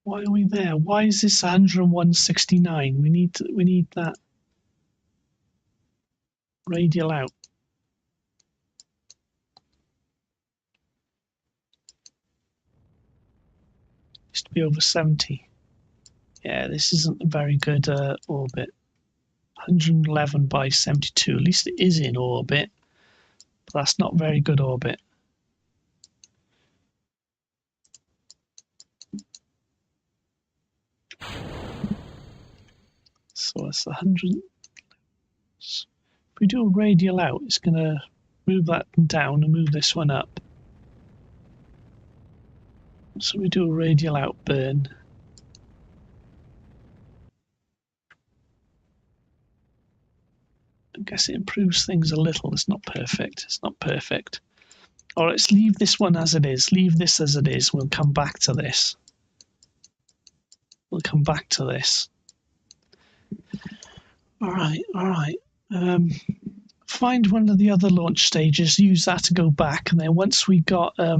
Why are we there? Why is this 101.69? We need that radial out. Used to be over 70. Yeah, this isn't a very good orbit. 111 by 72. At least it is in orbit, but that's not very good orbit. So it's 100. If we do a radial out, it's going to move that down and move this one up. So we do a radial out burn. I guess it improves things a little. It's not perfect. It's not perfect. All right, let's leave this one as it is. Leave this as it is. We'll come back to this. We'll come back to this. All right, all right. Find one of the other launch stages, use that to go back, and then once we got now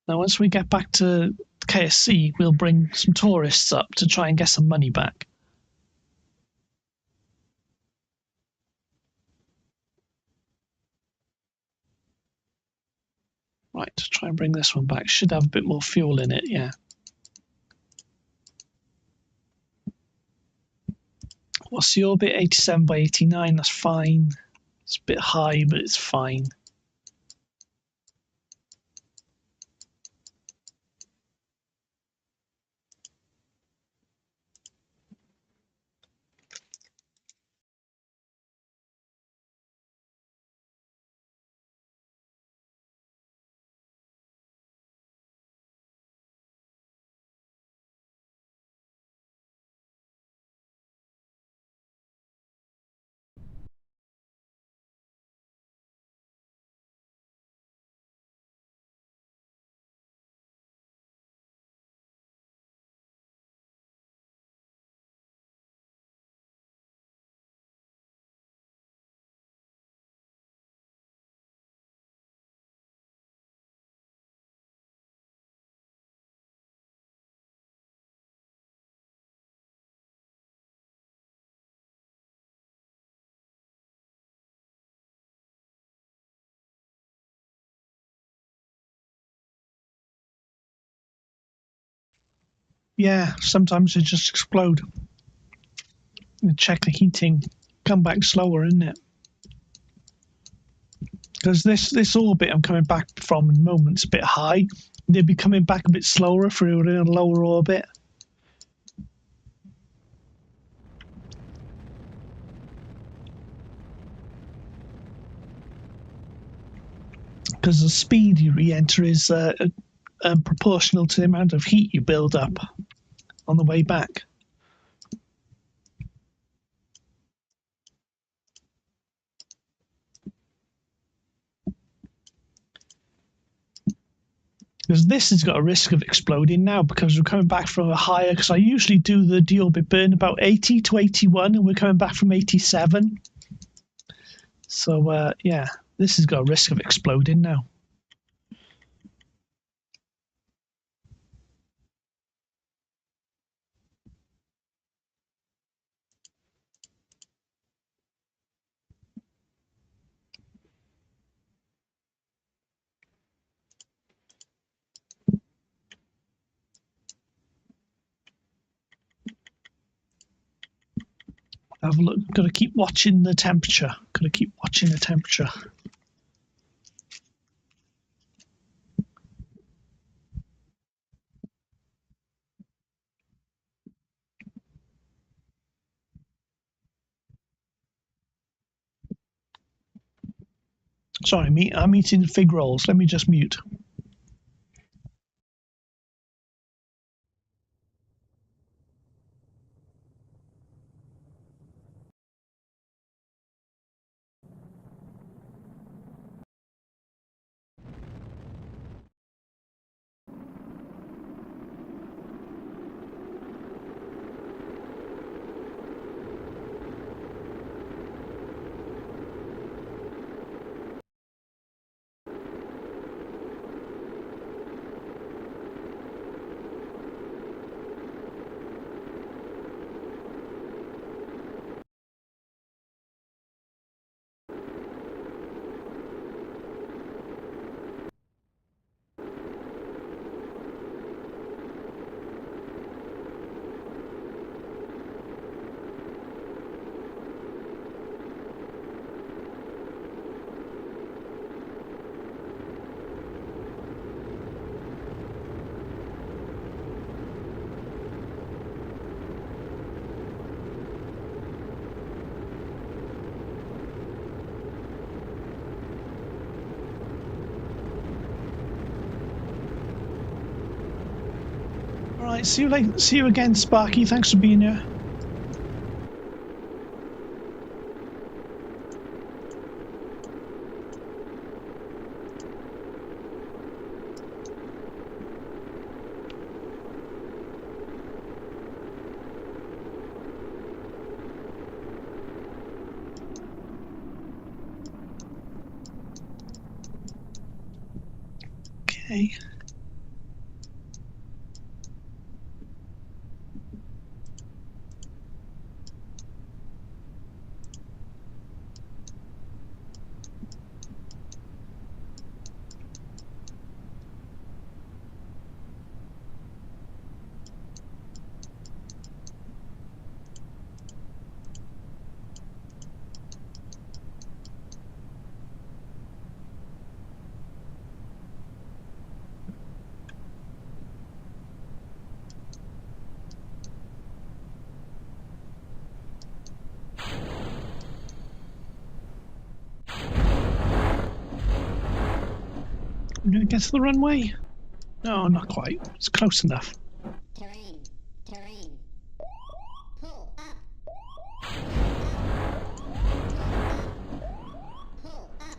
once we get back to KSC, we'll bring some tourists up to try and get some money back. Right, to try and bring this one back. Should have a bit more fuel in it, yeah. What's the orbit? 87 by 89, that's fine. It's a bit high, but it's fine. Yeah, sometimes they just explode. Check the heating. Come back slower, isn't it? Because this orbit I'm coming back from at the moment's a bit high. They'd be coming back a bit slower if we were in a lower orbit. Because the speed you re-enter is proportional to the amount of heat you build up on the way back. Because this has got a risk of exploding now because we're coming back from a higher, because I usually do the deorbit burn about 80 to 81 and we're coming back from 87. So yeah, this has got a risk of exploding now. Have a look. Got to keep watching the temperature. Got to keep watching the temperature. Sorry, I'm eating fig rolls. Let me just mute. All right. See you later. See you again, Sparky. Thanks for being here. Okay. I'm going to get to the runway. No, not quite. It's close enough. Terrain. Terrain. Pull up. Pull up.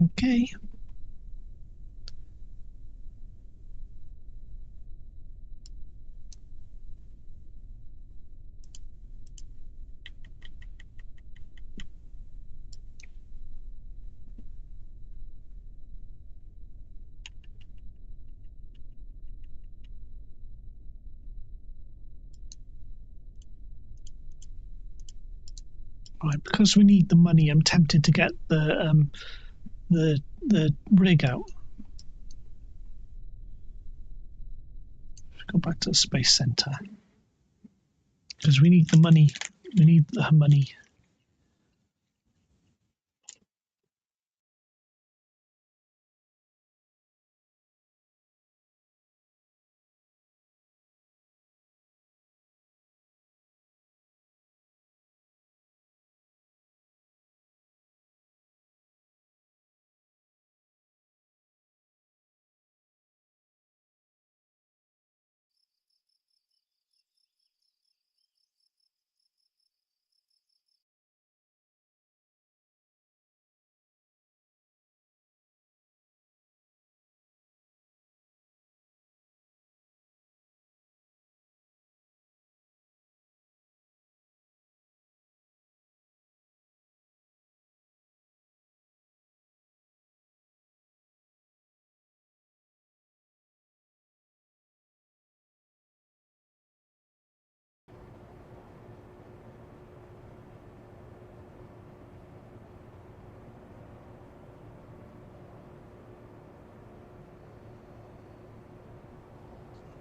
Okay. Right, because we need the money, I'm tempted to get the rig out. Go back to the space center because we need the money. We need the money.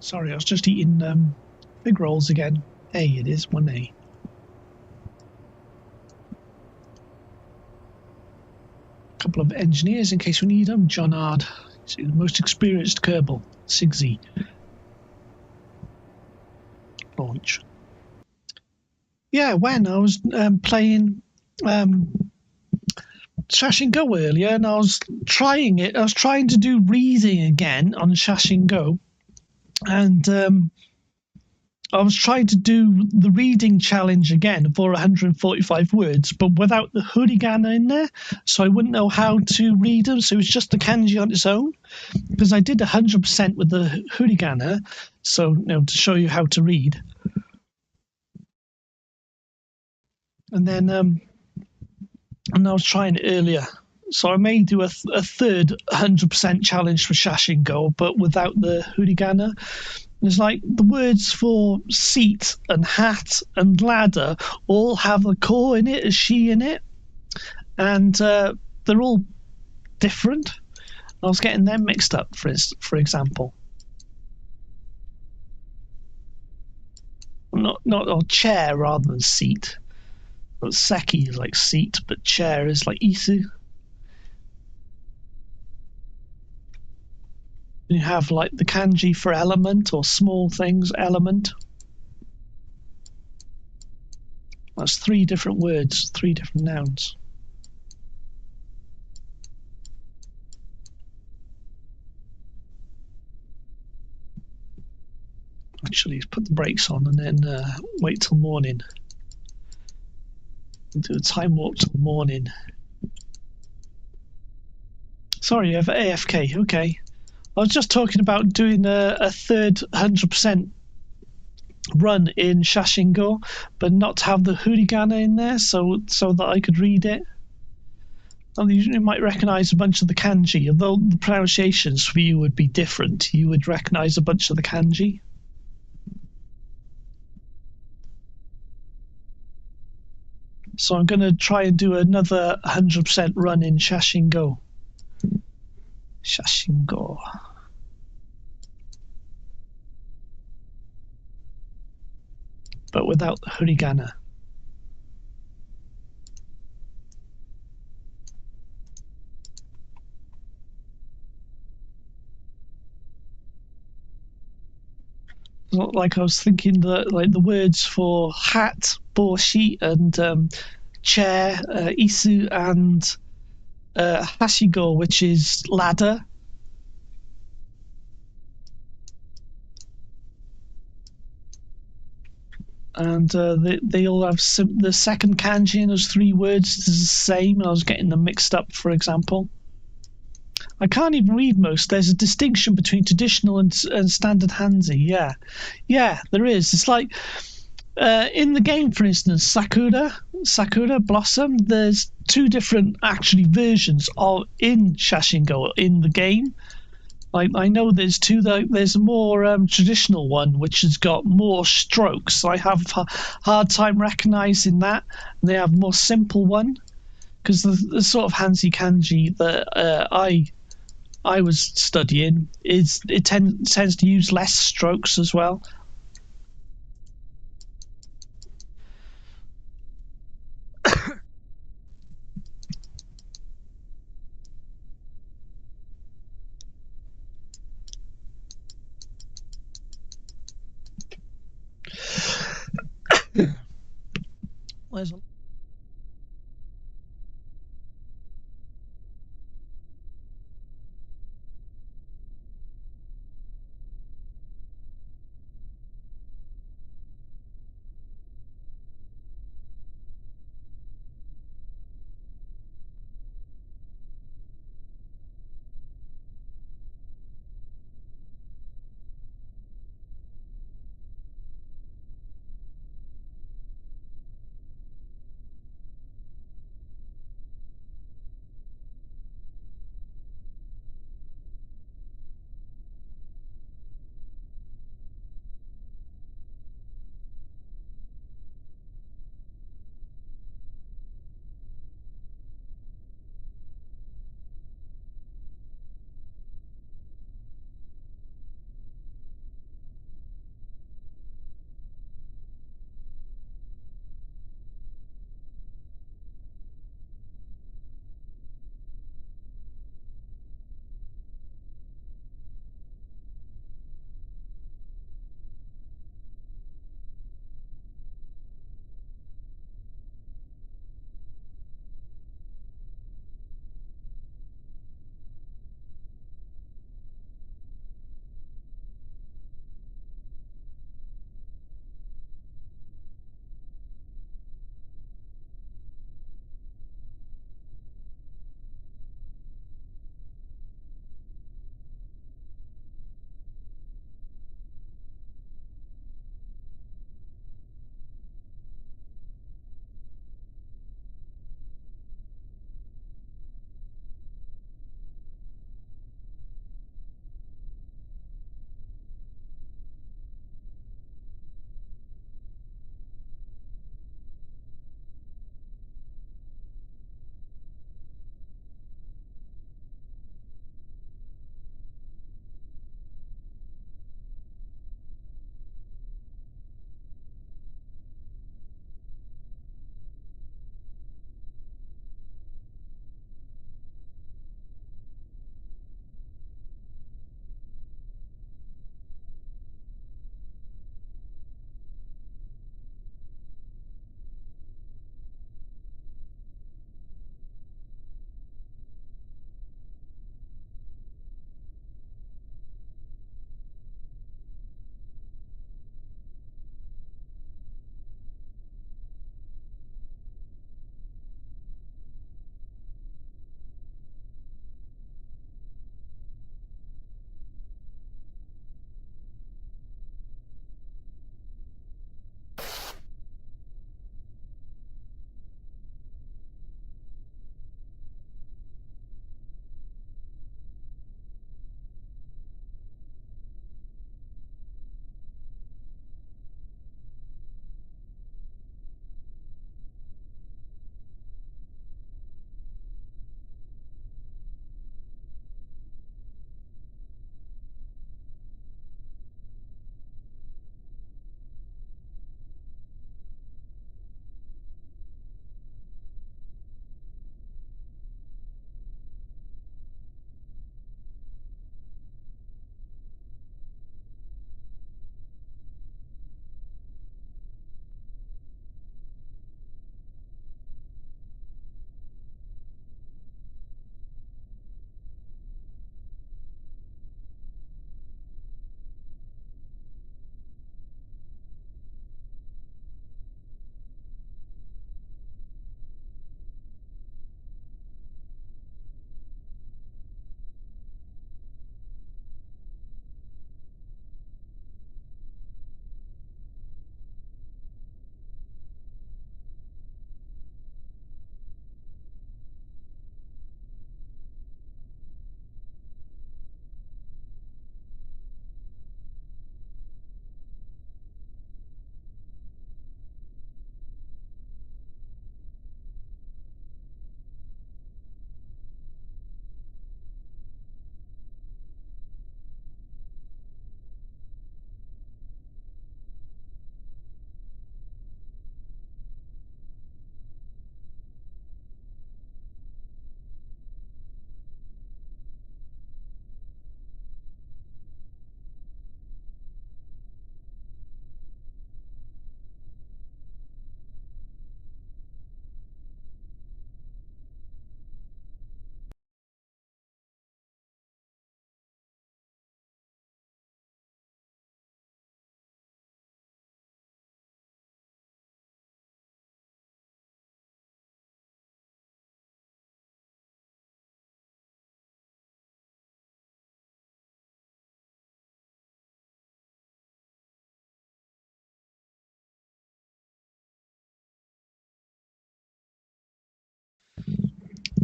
Sorry, I was just eating fig rolls again. A, it is 1A. Couple of engineers in case we need them. John Ard, he's the most experienced Kerbal. Sigsy. Launch. Yeah, when I was playing Shash and Go earlier, and I was trying it. I was trying to do reading again on Shash and Go, and I was trying to do the reading challenge again for 145 words, but without the hiragana in there, so I wouldn't know how to read them. So it was just the kanji on its own, because I did 100% with the hiragana, so to show you how to read. And then, and I was trying it earlier, so I may do a third 100% challenge for Shash and Go, but without the hiragana. It's like the words for seat and hat and ladder all have a ko in it, a she in it, and they're all different. I was getting them mixed up, for example. Not or chair rather than seat. But seki is like seat, but chair is like isu. You have like the kanji for element or small things, element. That's 3 different words, 3 different nouns. Actually, put the brakes on and then wait till morning. Do a time warp till morning. Sorry, you have AFK. Okay. I was just talking about doing a third 100% run in Shashingo, but not to have the hiragana in there, so that I could read it. And you might recognise a bunch of the kanji, although the pronunciations for you would be different. You would recognise a bunch of the kanji. So I'm going to try and do another 100% run in Shashingo. Shashingo. But without the hiragana. Like I was thinking that like the words for hat, boshi, and chair, isu, and hashigo, which is ladder. And they all have the second kanji in those 3 words is the same. I was getting them mixed up, for example. I can't even read most. There's a distinction between traditional and standard Hanzi. Yeah, there is. It's like in the game, for instance, Sakura Blossom. There's 2 different actually versions of in Shashingo in the game. I know there's 2. There's a more traditional one which has got more strokes. I have a hard time recognizing that. They have a more simple one because the sort of Hanzi kanji that I was studying tends to use less strokes as well. Where's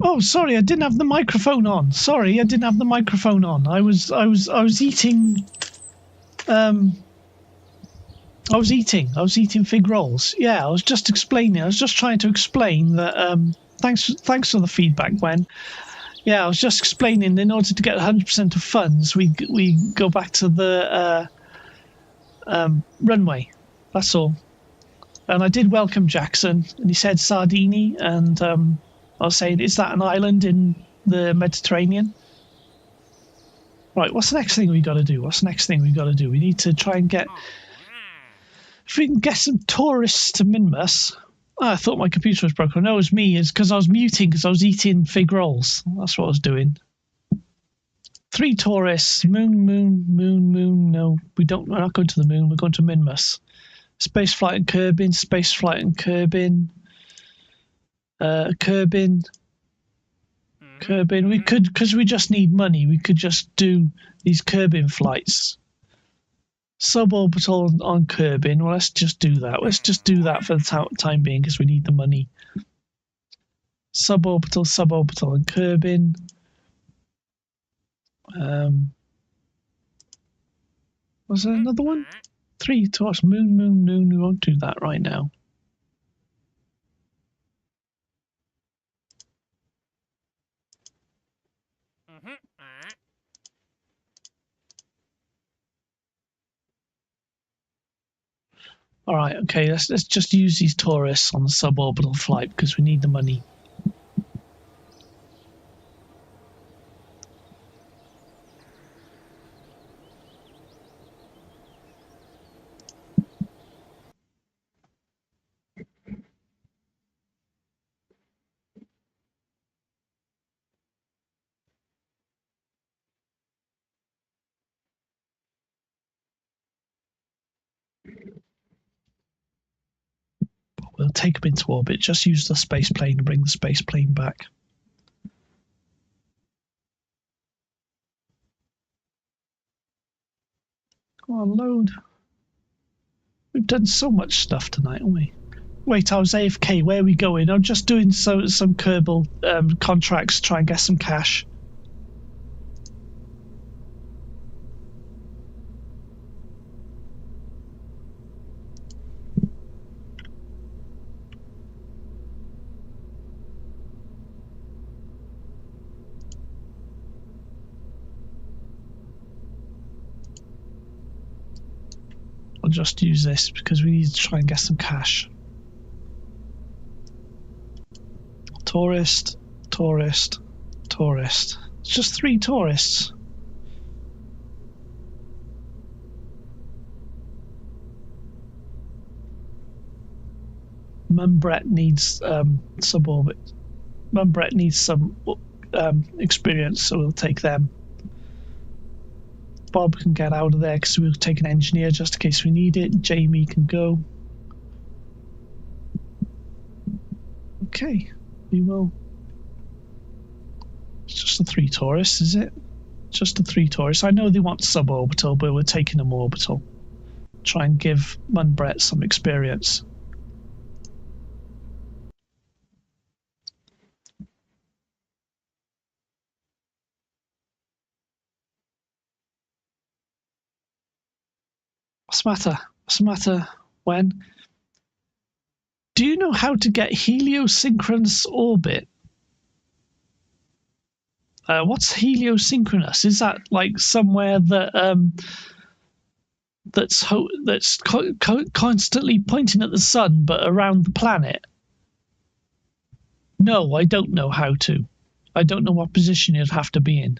Oh, sorry, I didn't have the microphone on. Sorry, I didn't have the microphone on. I was eating. I was eating fig rolls. Yeah, I was just explaining. I was just trying to explain that. Thanks for the feedback, Gwen. Yeah, I was just explaining. In order to get 100% of funds, we go back to the runway. That's all. And I did welcome Jackson, and he said Sardini, and I was saying, is that an island in the Mediterranean? Right, what's the next thing we got to do? We need to try and get... If we can get some tourists to Minmus... Oh, I thought my computer was broken. No, it was me. It's because I was muting because I was eating fig rolls. That's what I was doing. 3 tourists. Moon. No, we're not going to the moon. We're going to Minmus. Space flight and Kerbin. Kerbin. We could, because we just need money, we could just do these Kerbin flights. Suborbital on Kerbin. Well, let's just do that. Let's just do that for the time being because we need the money. Suborbital on Kerbin. Was there another one? 3 towards moon. We won't do that right now. All right, okay. Let's just use these tourists on the suborbital flight because we need the money. We'll take them into orbit. Just use the space plane and bring the space plane back. Come on, load. We've done so much stuff tonight, haven't we? Wait, I was AFK. Where are we going? I'm just doing some Kerbal contracts, try and get some cash. I'll just use this because we need to try and get some cash. Tourist. It's just 3 tourists. Mumbrett needs suborbit. Mumbrett needs some experience, so we'll take them. Bob can get out of there because we'll take an engineer just in case we need it. Jamie can go. Okay, we will. It's just the 3 tourists, is it? Just the 3 tourists. I know they want suborbital, but we're taking them orbital. Try and give Munbrett some experience. What's the matter, Wen? Do you know how to get heliosynchronous orbit? What's heliosynchronous? Is that like somewhere that that's constantly pointing at the sun but around the planet? No, I don't know how to. I don't know what position you'd have to be in.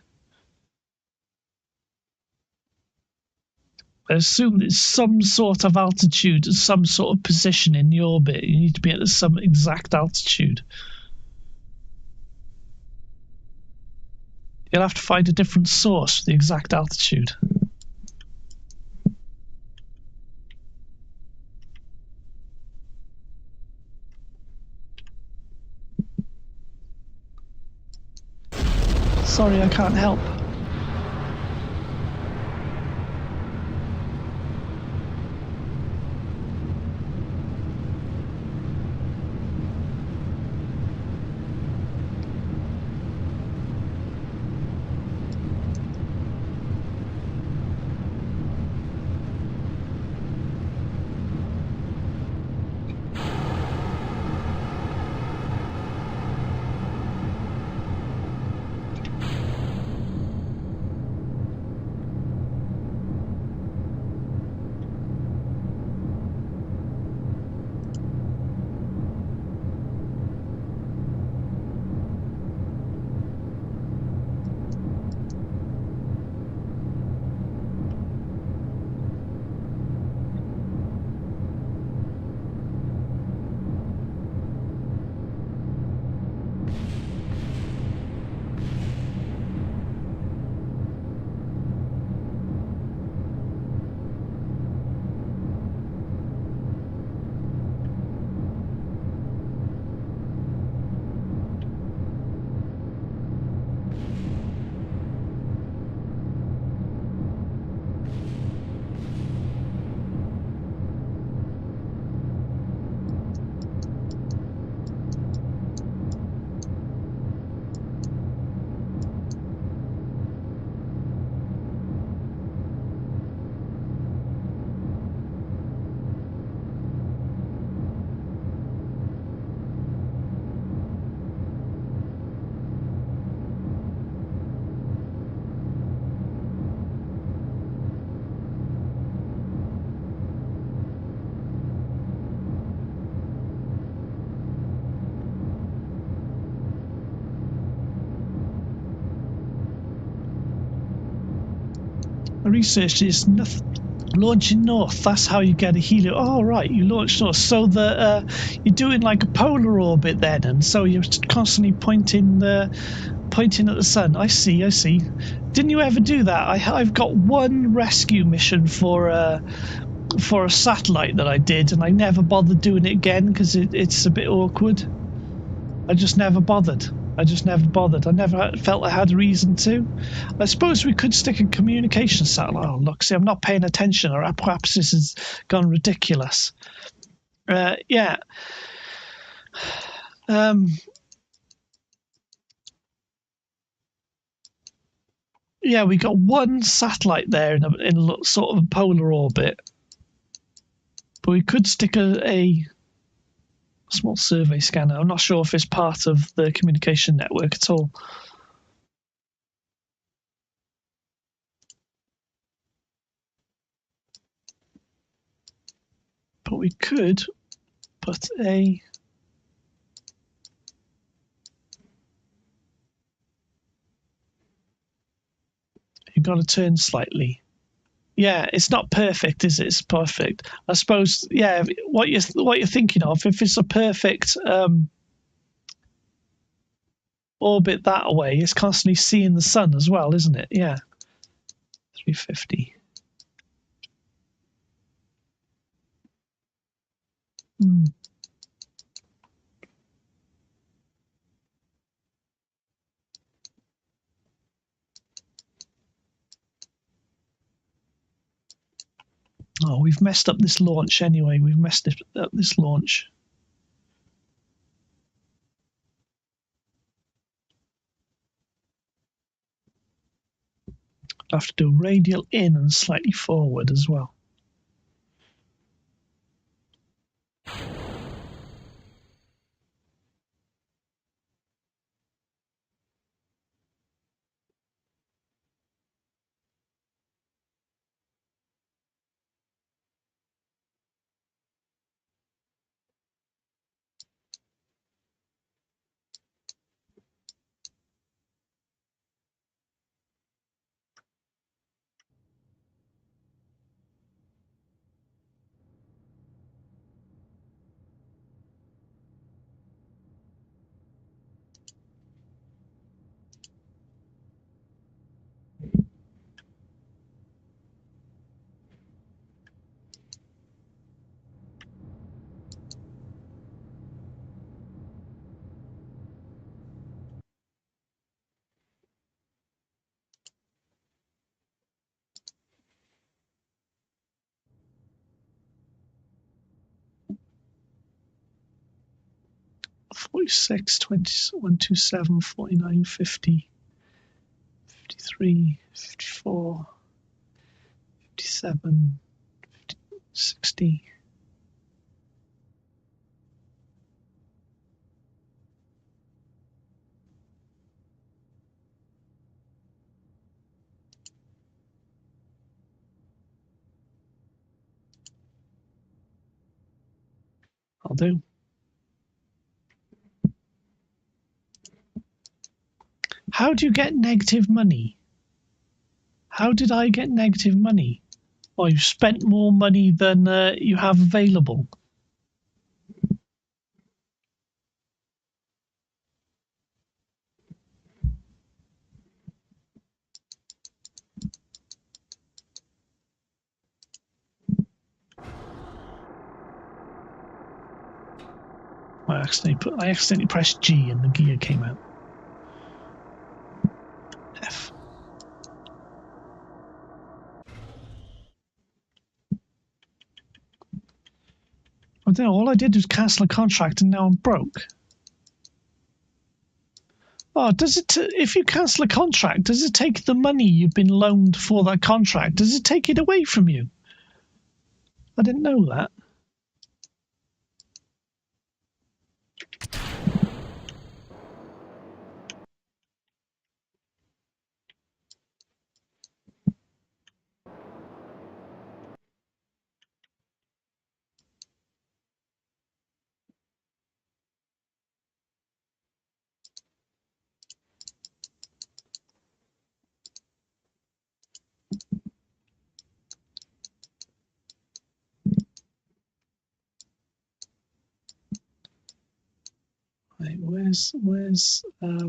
I assume it's some sort of altitude, some sort of position in the orbit. You need to be at some exact altitude. You'll have to find a different source for the exact altitude. Sorry, I can't help. I researched this. Launching north. That's how you get a helio. Oh right, you launch north. So you're doing like a polar orbit then, and so you're constantly pointing at the sun. I see. Didn't you ever do that? I've got one rescue mission for a satellite that I did, and I never bothered doing it again because it's a bit awkward. I just never bothered. I never felt I had a reason to. I suppose we could stick a communication satellite. Oh, look, see, I'm not paying attention, or perhaps this has gone ridiculous. Yeah. Yeah, we got one satellite there in a sort of a polar orbit. But we could stick a small survey scanner. I'm not sure if it's part of the communication network at all. But we could put a... You've got to turn slightly. Yeah, it's not perfect, is it? It's perfect. I suppose, yeah, what you're thinking of, if it's a perfect orbit that way, it's constantly seeing the sun as well, isn't it? Yeah. 350. Oh, we've messed up this launch anyway. We've messed up this launch. I'll have to do radial in and slightly forward as well. Forty-six, 127, 49, 50, 53, 54, 57, 60. I'll do. How do you get negative money? How did I get negative money? Oh, you spent more money than you have available. I accidentally pressed G and the gear came out. F. I don't know. All I did was cancel a contract, and now I'm broke. Oh, does it? If you cancel a contract, does it take the money you've been loaned for that contract? Does it take it away from you? I didn't know that. Where's what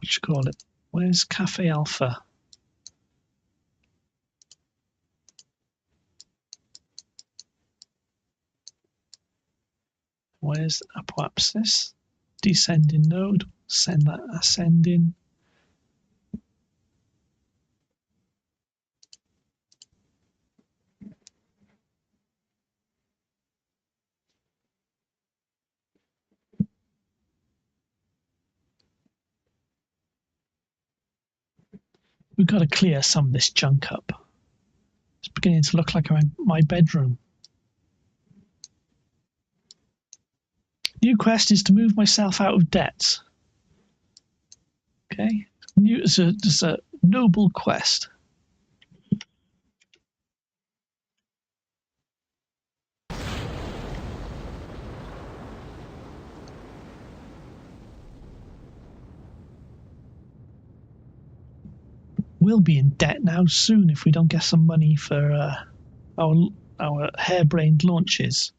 you call it? Where's Cafe Alpha? Where's apoapsis? Descending node. Send that ascending. We've got to clear some of this junk up. It's beginning to look like my bedroom. New quest is to move myself out of debt. Okay, it's a noble quest. We'll be in debt now soon if we don't get some money for our harebrained launches.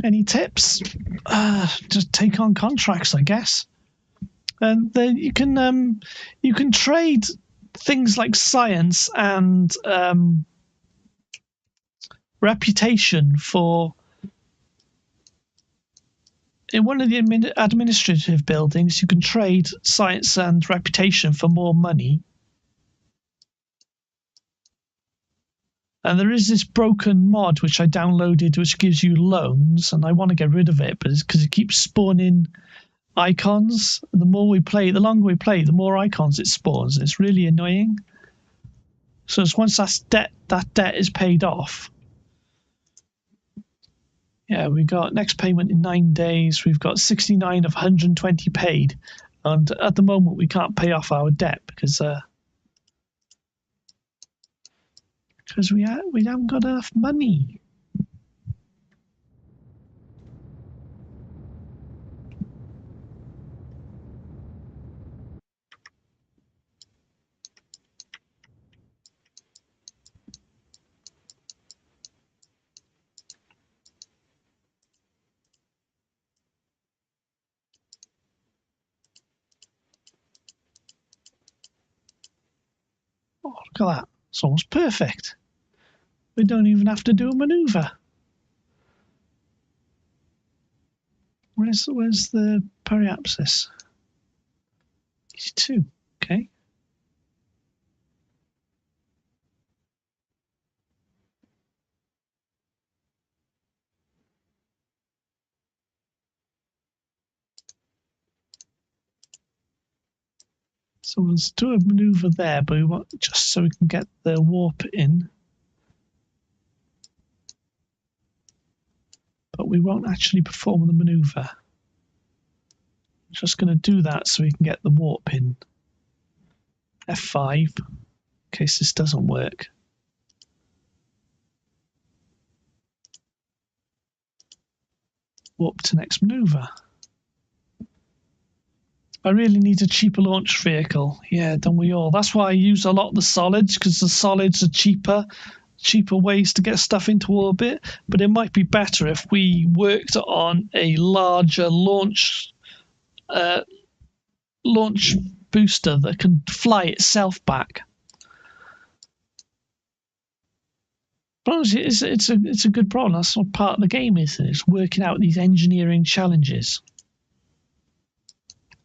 Any tips? Just take on contracts, I guess. And then you can trade things like science and reputation for. In one of the administrative buildings, you can trade science and reputation for more money. And there is this broken mod which I downloaded, which gives you loans, and I want to get rid of it, but it's because it keeps spawning icons. The more we play, the longer we play, the more icons it spawns. It's really annoying. So it's once that debt is paid off. Yeah, we got next payment in 9 days. We've got 69 of 120 paid, and at the moment we can't pay off our debt because we haven't got enough money. Oh, look at that. It's almost perfect. We don't even have to do a maneuver. Where's the periapsis? 2. Okay. So let's do a maneuver there, but we want just so we can get the warp in. But we won't actually perform the maneuver. Just going to do that so we can get the warp in. F5, in case this doesn't work. Warp to next maneuver. I really need a cheaper launch vehicle. Yeah, don't we all? That's why I use a lot of the solids, because the solids are cheaper ways to get stuff into orbit. But it might be better if we worked on a larger launch booster that can fly itself back. But honestly, it's a good problem. That's what part of the game is. It's working out these engineering challenges.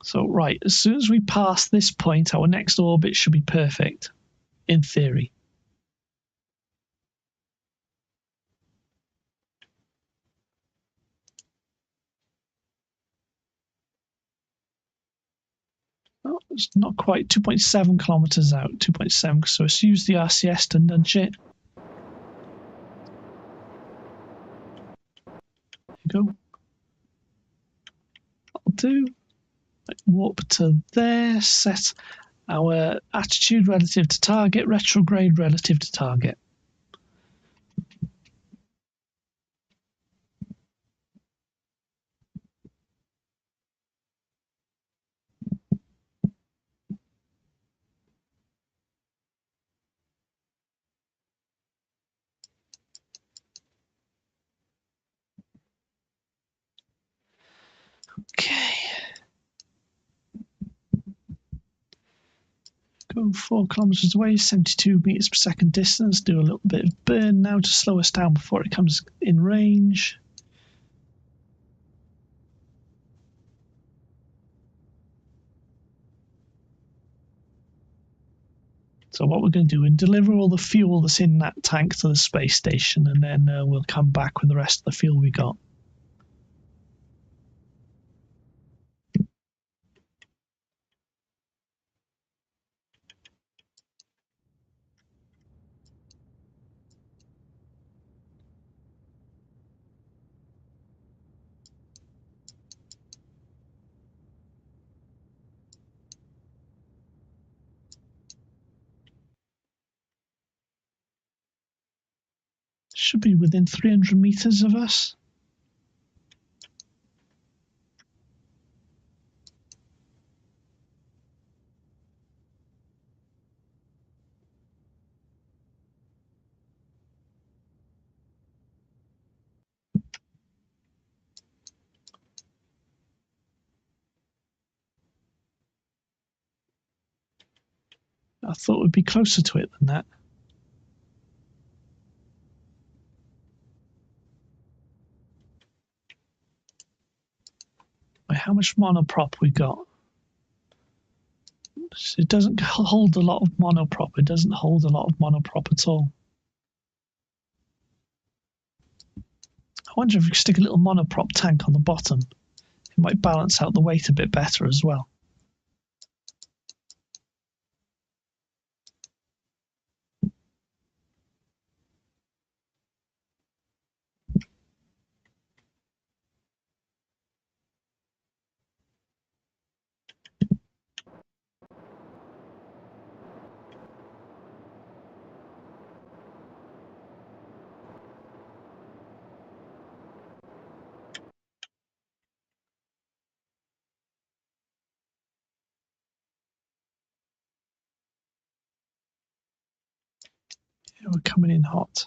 So, right, as soon as we pass this point, our next orbit should be perfect, in theory. Oh, it's not quite 2.7 kilometers out, 2.7, so let's use the RCS to nudge it. There you go. That'll do. Warp to there, set our attitude relative to target, retrograde relative to target. Okay. Go 4 kilometers away, 72 meters per second distance. Do a little bit of burn now to slow us down before it comes in range. So what we're going to do is deliver all the fuel that's in that tank to the space station, and then we'll come back with the rest of the fuel we got. Should be within 300 meters of us. I thought we'd be closer to it than that. Wait, how much monoprop we got? It doesn't hold a lot of monoprop. It doesn't hold a lot of monoprop at all. I wonder if we could stick a little monoprop tank on the bottom. It might balance out the weight a bit better as well. Yeah, we're coming in hot.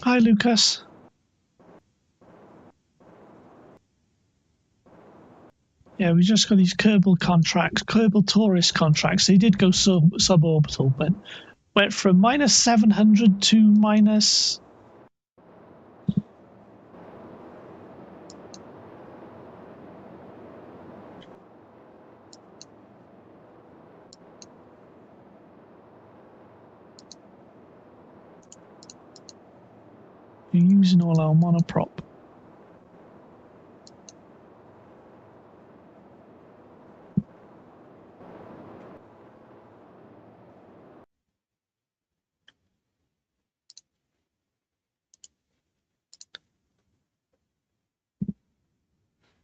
Hi, Lucas. Yeah, we just got these Kerbal contracts, Kerbal tourist contracts. They did go suborbital, but went from minus 700 to minus... We're using all our monoprop.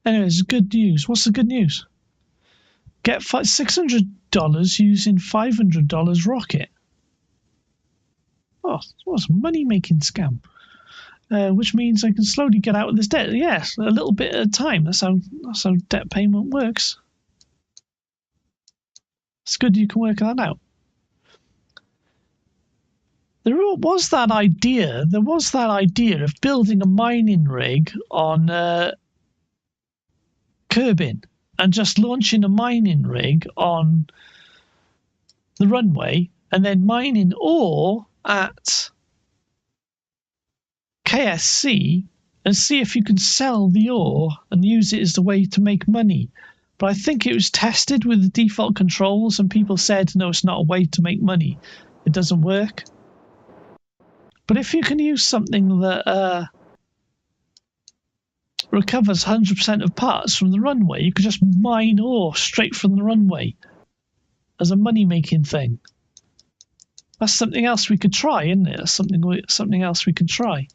Anyways, good news. What's the good news? Get $600 using $500 rocket. Oh, what's a money-making scam? Which means I can slowly get out of this debt. Yes, a little bit at a time. That's how debt payment works. It's good you can work that out. There was that idea. There was that idea of building a mining rig on Kerbin and just launching a mining rig on the runway and then mining ore at KSC and see if you can sell the ore and use it as a way to make money. But I think it was tested with the default controls and people said, no, it's not a way to make money. It doesn't work. But if you can use something that recovers 100% of parts from the runway. You could just mine ore straight from the runway as a money-making thing. That's something else we could try, isn't it? That's something else we could try.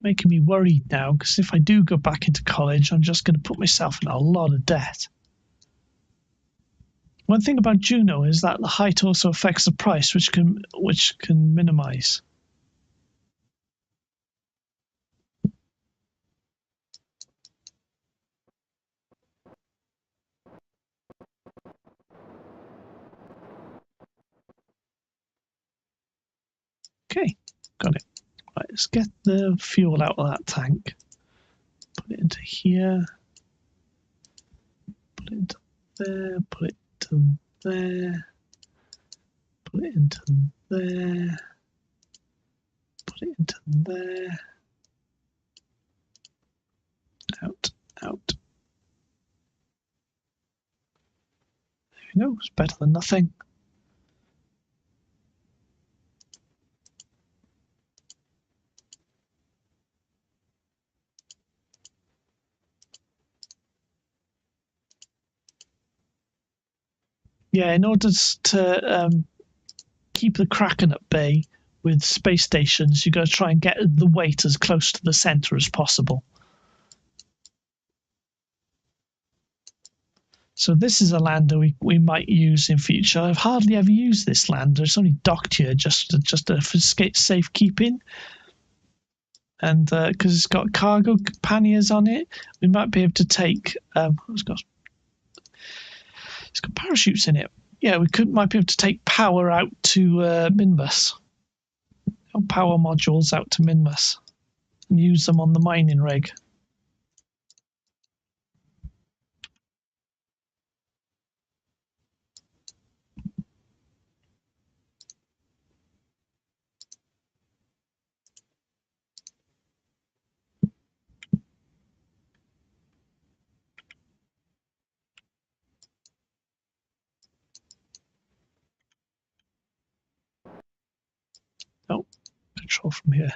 Making me worried now, because if I do go back into college, I'm just going to put myself in a lot of debt. One thing about Juno is that the height also affects the price, which can minimize. Okay, got it. Right, let's get the fuel out of that tank. Put it into here. Put it into there. Put it into there. Put it into there. Put it into there. Out, out. There we go. It's better than nothing. Yeah, in order to keep the Kraken at bay with space stations, you've got to try and get the weight as close to the center as possible. So this is a lander we might use in future. I've hardly ever used this lander. It's only docked here just for safekeeping. And because it's got cargo panniers on it, we might be able to take... it's got parachutes in it. Yeah, might be able to take power out to Minmus. Power modules out to Minmus. And use them on the mining rig. Oh, control from here.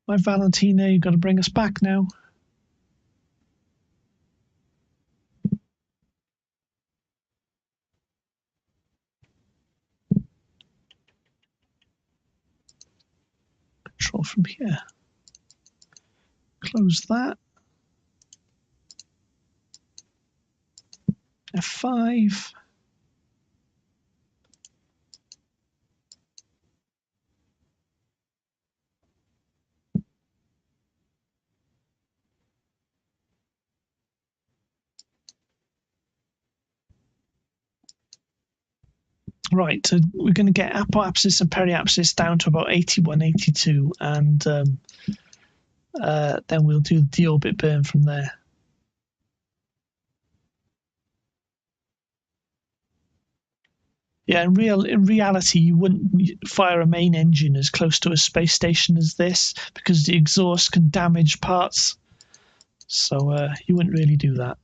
My Valentina, you've got to bring us back now. Control from here. Close that. F5. Right, so we're going to get apoapsis and periapsis down to about 81, 82, and then we'll do the deorbit burn from there. Yeah, in reality, you wouldn't fire a main engine as close to a space station as this because the exhaust can damage parts. So you wouldn't really do that.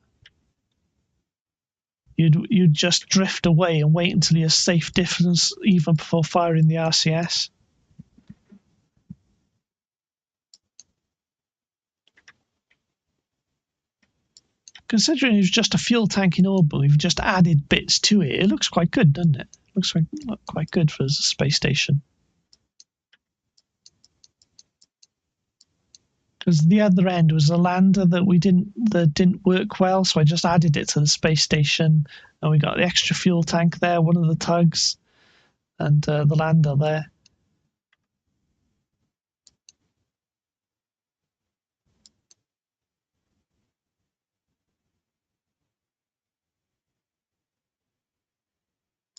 You'd just drift away and wait until you're safe distance even before firing the RCS. Considering it's just a fuel tank in orbit, we've just added bits to it. It looks quite good, doesn't it? Looks like not quite good for a space station. Because the other end was a lander that didn't work well, so I just added it to the space station, and we got the extra fuel tank there, one of the tugs, and the lander there.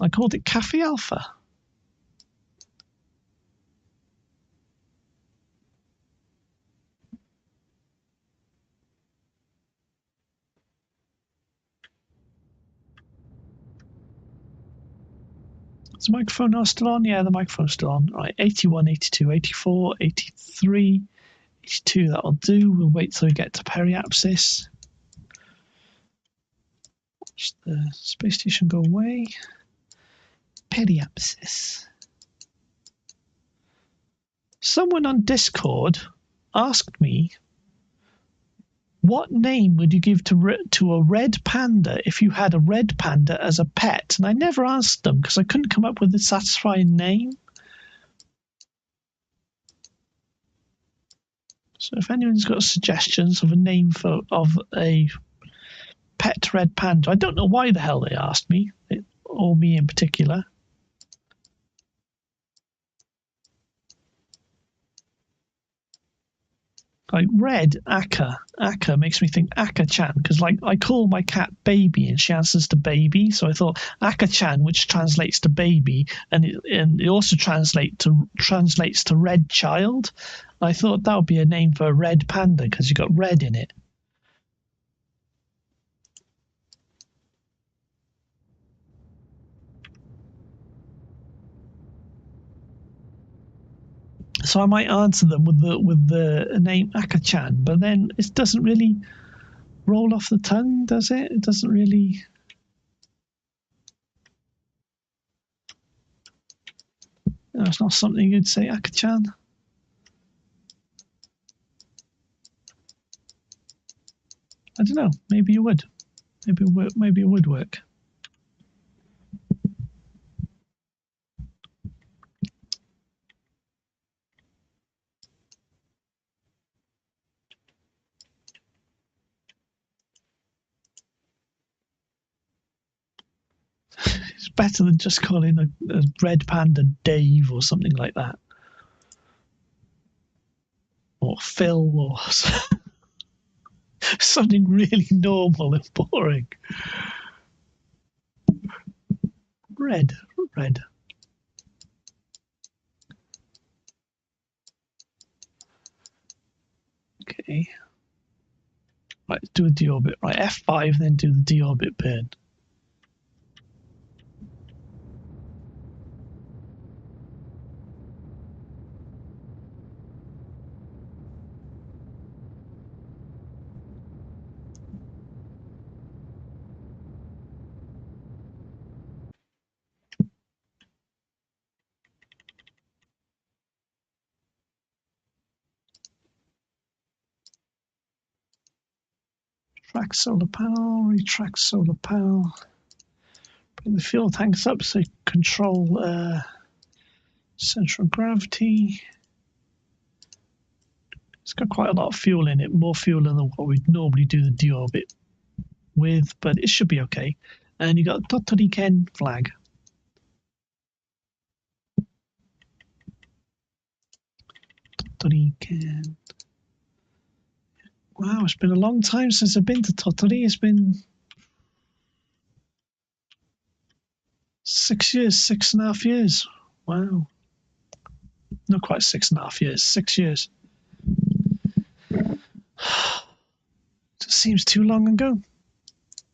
I called it Cafe Alpha. Is the microphone now still on? Yeah, the microphone's still on. Right, 81, 82, 84, 83, 82, that'll do. We'll wait till we get to periapsis. Watch the space station go away. Periapsis. Someone on Discord asked me, what name would you give to a red panda if you had a red panda as a pet? And I never asked them because I couldn't come up with a satisfying name. So if anyone's got suggestions of a name of a pet red panda, I don't know why the hell they asked me, or me in particular. Like red, Akka makes me think Akka-chan, because like I call my cat Baby and she answers to Baby, so I thought Akka-chan, which translates to baby, and it also translates to red child. I thought that would be a name for a red panda because you got red in it. So I might answer them with the name Akka-chan, but then it doesn't really roll off the tongue, does it? It doesn't really. No, it's not something you'd say, Akka-chan. I don't know. Maybe you would. Maybe it would work. It's better than just calling a red panda Dave or something like that. Or Phil or something really normal and boring. Red. Okay. Right, do a deorbit. Right, F5, then do the deorbit burn. Retract solar panel, retract solar panel. Bring the fuel tanks up so you control central gravity. It's got quite a lot of fuel in it, more fuel than what we'd normally do the deorbit with, but it should be okay. And you got Totoriken flag. Totoriken. Wow, it's been a long time since I've been to Totori. It's been 6 years, 6.5 years. Wow. Not quite 6.5 years, 6 years. Just seems too long ago.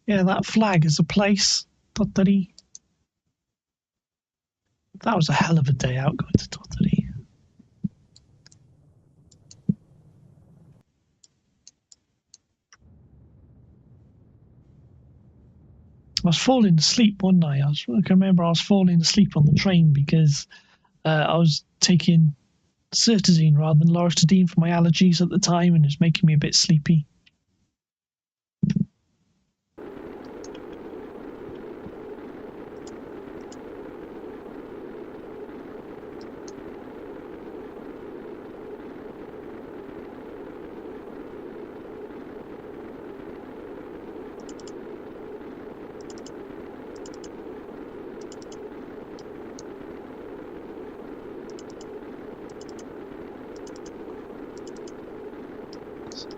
Yeah, that flag is a place. Totori. That was a hell of a day out going to Totori. I was falling asleep one night. I can remember I was falling asleep on the train because I was taking Cetazine rather than Loratadine for my allergies at the time, and it was making me a bit sleepy.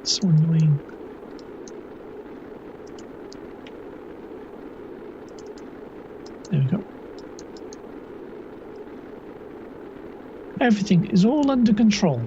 So annoying. There we go. Everything is all under control.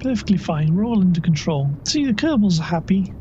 Perfectly fine. We're all under control. See, the Kerbals are happy.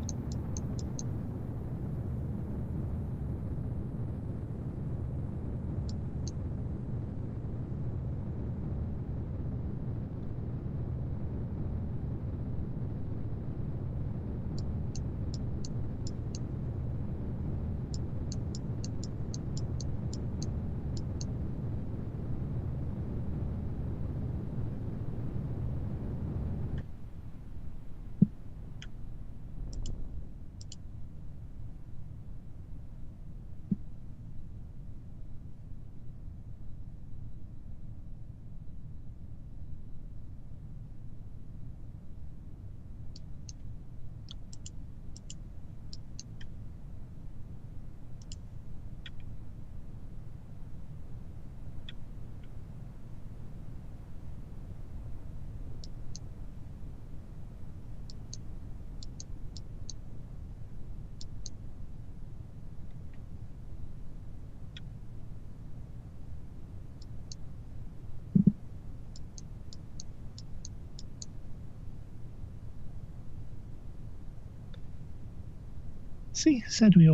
See, said we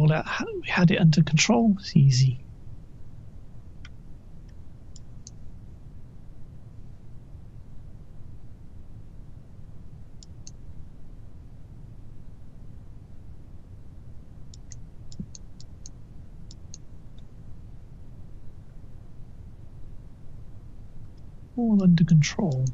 had it under control. It's easy. All under control.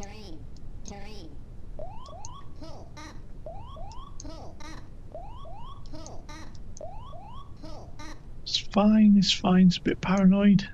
Terrain. Terrain. Pull up. Pull up. Pull up. Pull up. It's fine. It's fine. It's a bit paranoid.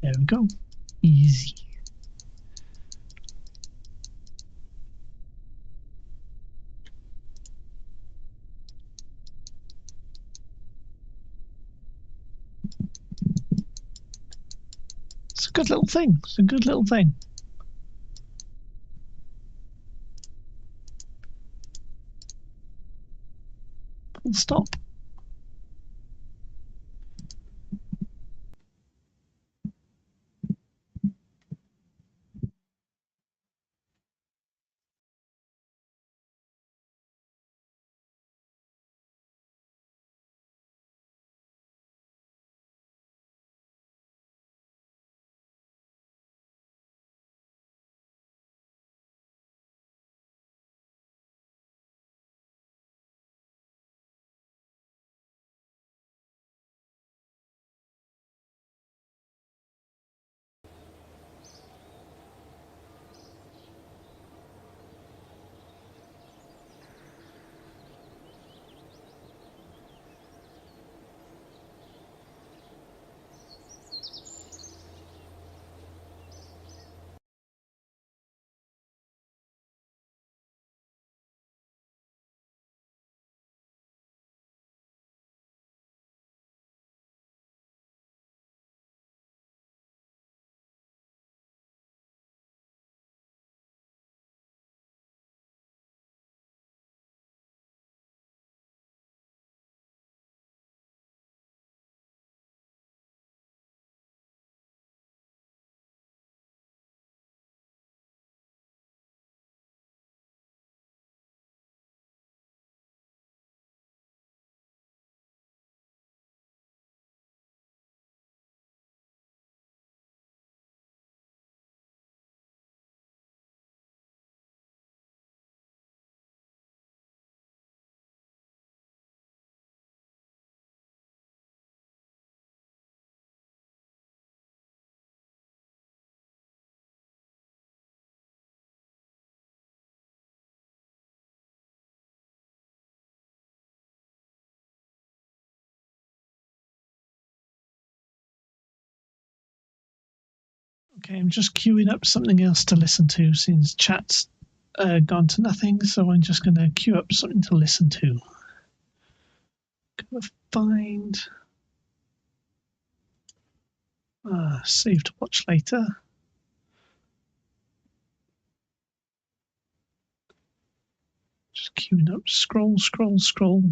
There we go. Easy. It's a good little thing. It's a good little thing. Full stop. Okay, I'm just queuing up something else to listen to since chat's gone to nothing, so I'm just going to queue up something to listen to. Gotta find save to watch later. Just queuing up. Scroll, scroll, scroll.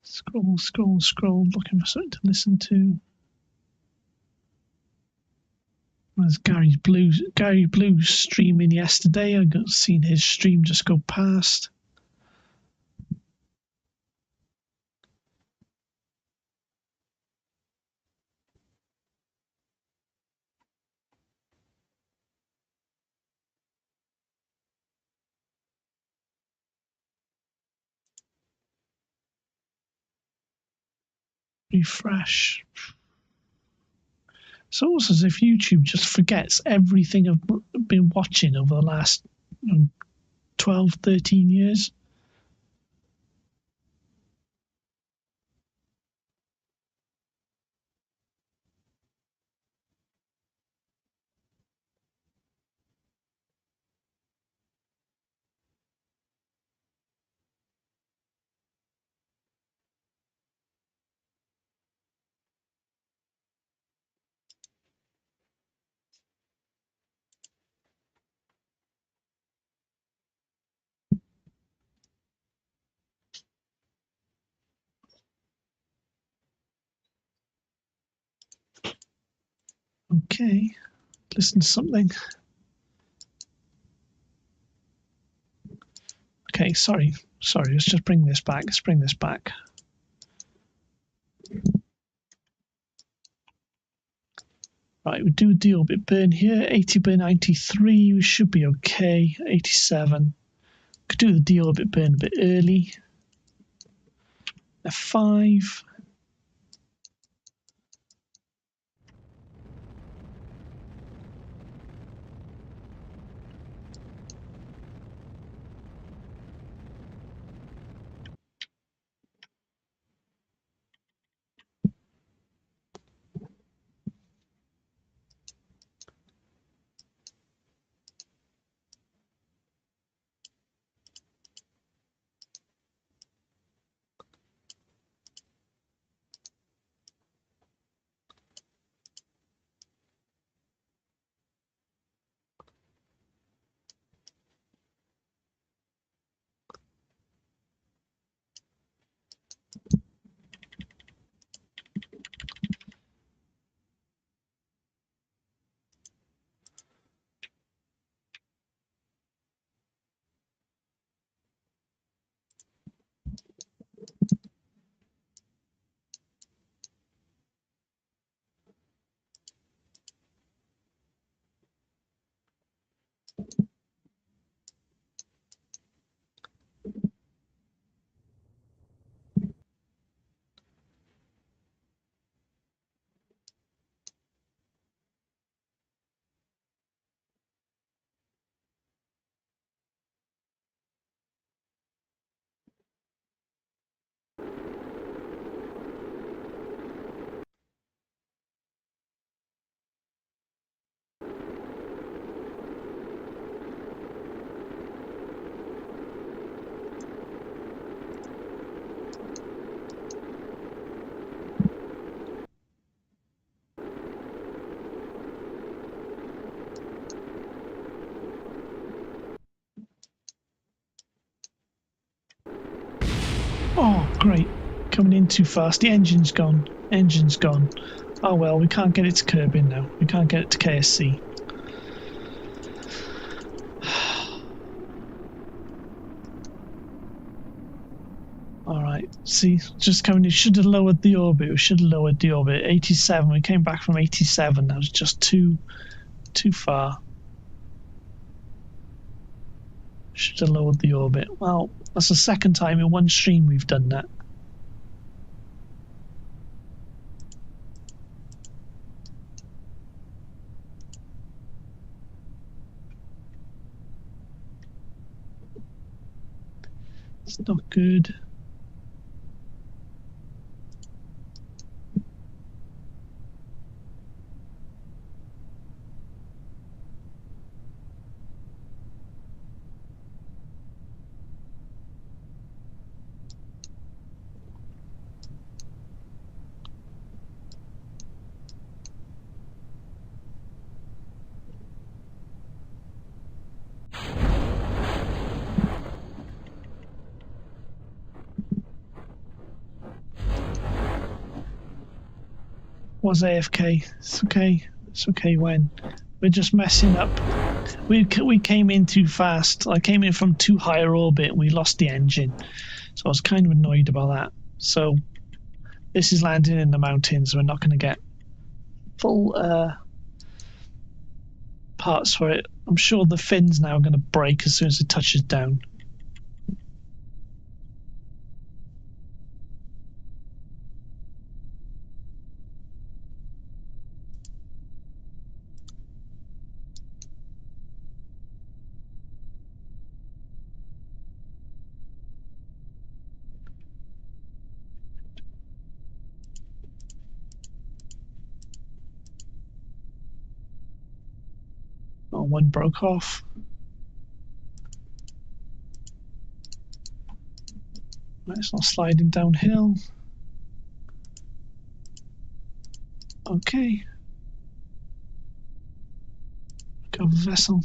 Scroll, scroll, scroll. Looking for something to listen to. There's Gary Blue streaming yesterday. I got seen his stream just go past. Refresh. It's almost as if YouTube just forgets everything I've been watching over the last 12, 13 years. Okay, listen to something. Okay, sorry, let's just bring this back. Let's bring this back. Right, we do a deorbit burn here. 80 by 93, we should be okay. 87. Could do the deorbit burn a bit early. F5. Oh, great. Coming in too fast. The engine's gone. Engine's gone. Oh well, we can't get it to Kerbin now. We can't get it to KSC. Alright, see, just coming in. Should have lowered the orbit. We should have lowered the orbit. 87. We came back from 87. That was just too far. Should have lowered the orbit. Well, that's the second time in one stream we've done that. It's not good. Was AFK. It's okay. It's okay when. We're just messing up. We came in too fast. I came in from too high a orbit and we lost the engine. So I was kind of annoyed about that. So this is landing in the mountains. We're not going to get full parts for it. I'm sure the fins now are going to break as soon as it touches down. Oh, one broke off. It's not sliding downhill. Okay. Cover vessel.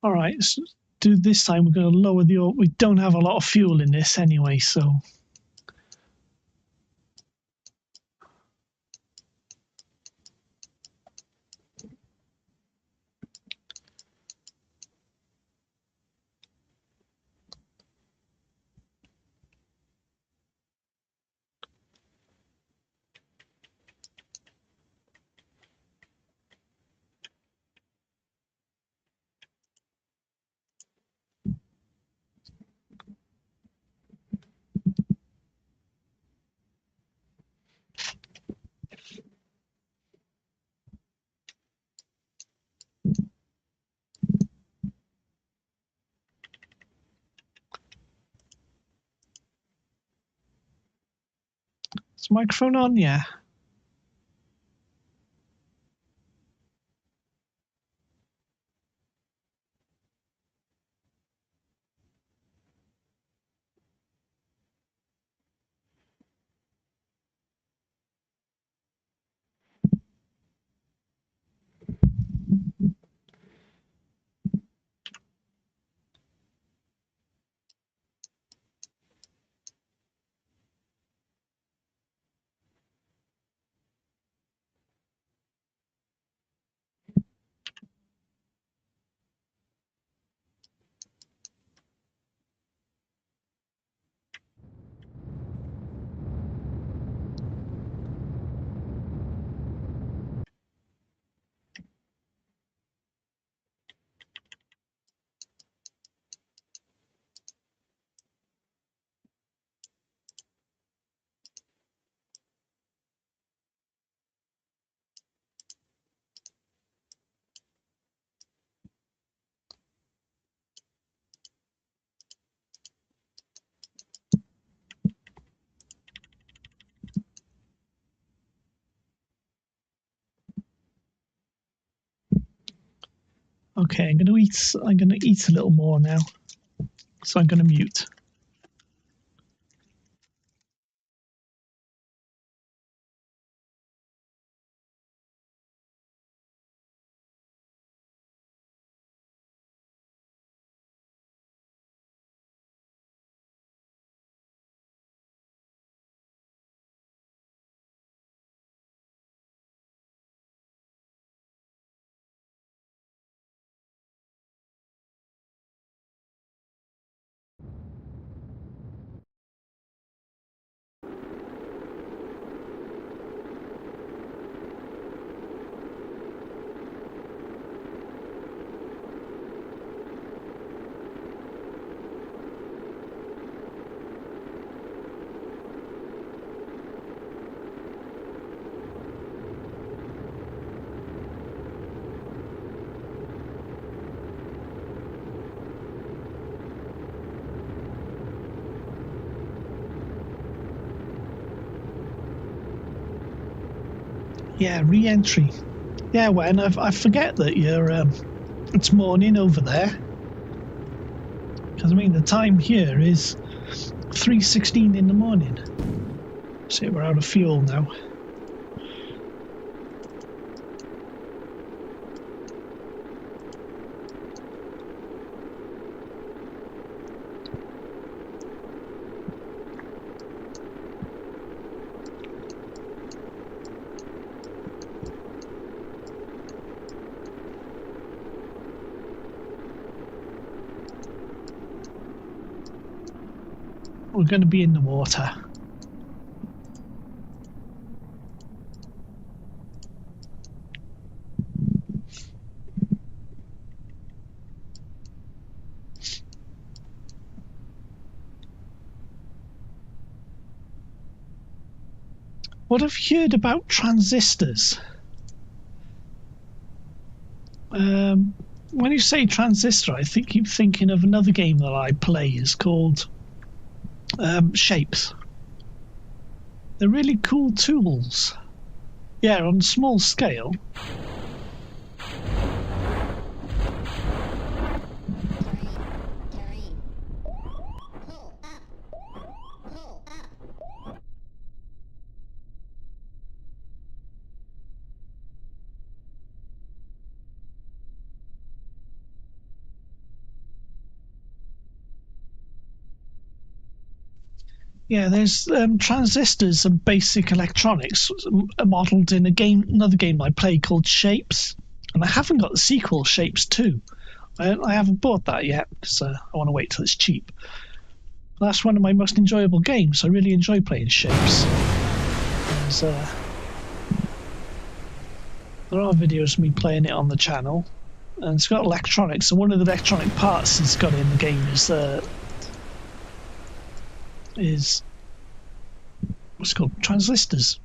All right, so do this time we're going to lower the. We don't have a lot of fuel in this anyway, so is the microphone on? Yeah. Okay, I'm gonna eat. I'm gonna eat a little more now, so I'm gonna mute. Yeah, re-entry. Yeah, when I forget that you're it's morning over there, because I mean the time here is 3:16 in the morning. So we're out of fuel now. We're going to be in the water. What have you heard about transistors? When you say transistor, I think you're thinking of another game that I play. Is called Shapes. They're really cool tools. Yeah, on a small scale. Terrain. Pull up. Pull up. Yeah, there's transistors and basic electronics modelled in another game I play called Shapes, and I haven't got the sequel Shapes 2. I haven't bought that yet because I want to wait till it's cheap. That's one of my most enjoyable games. I really enjoy playing Shapes. There are videos of me playing it on the channel, and it's got electronics, and one of the electronic parts it's got in the game is what's it called, transistors.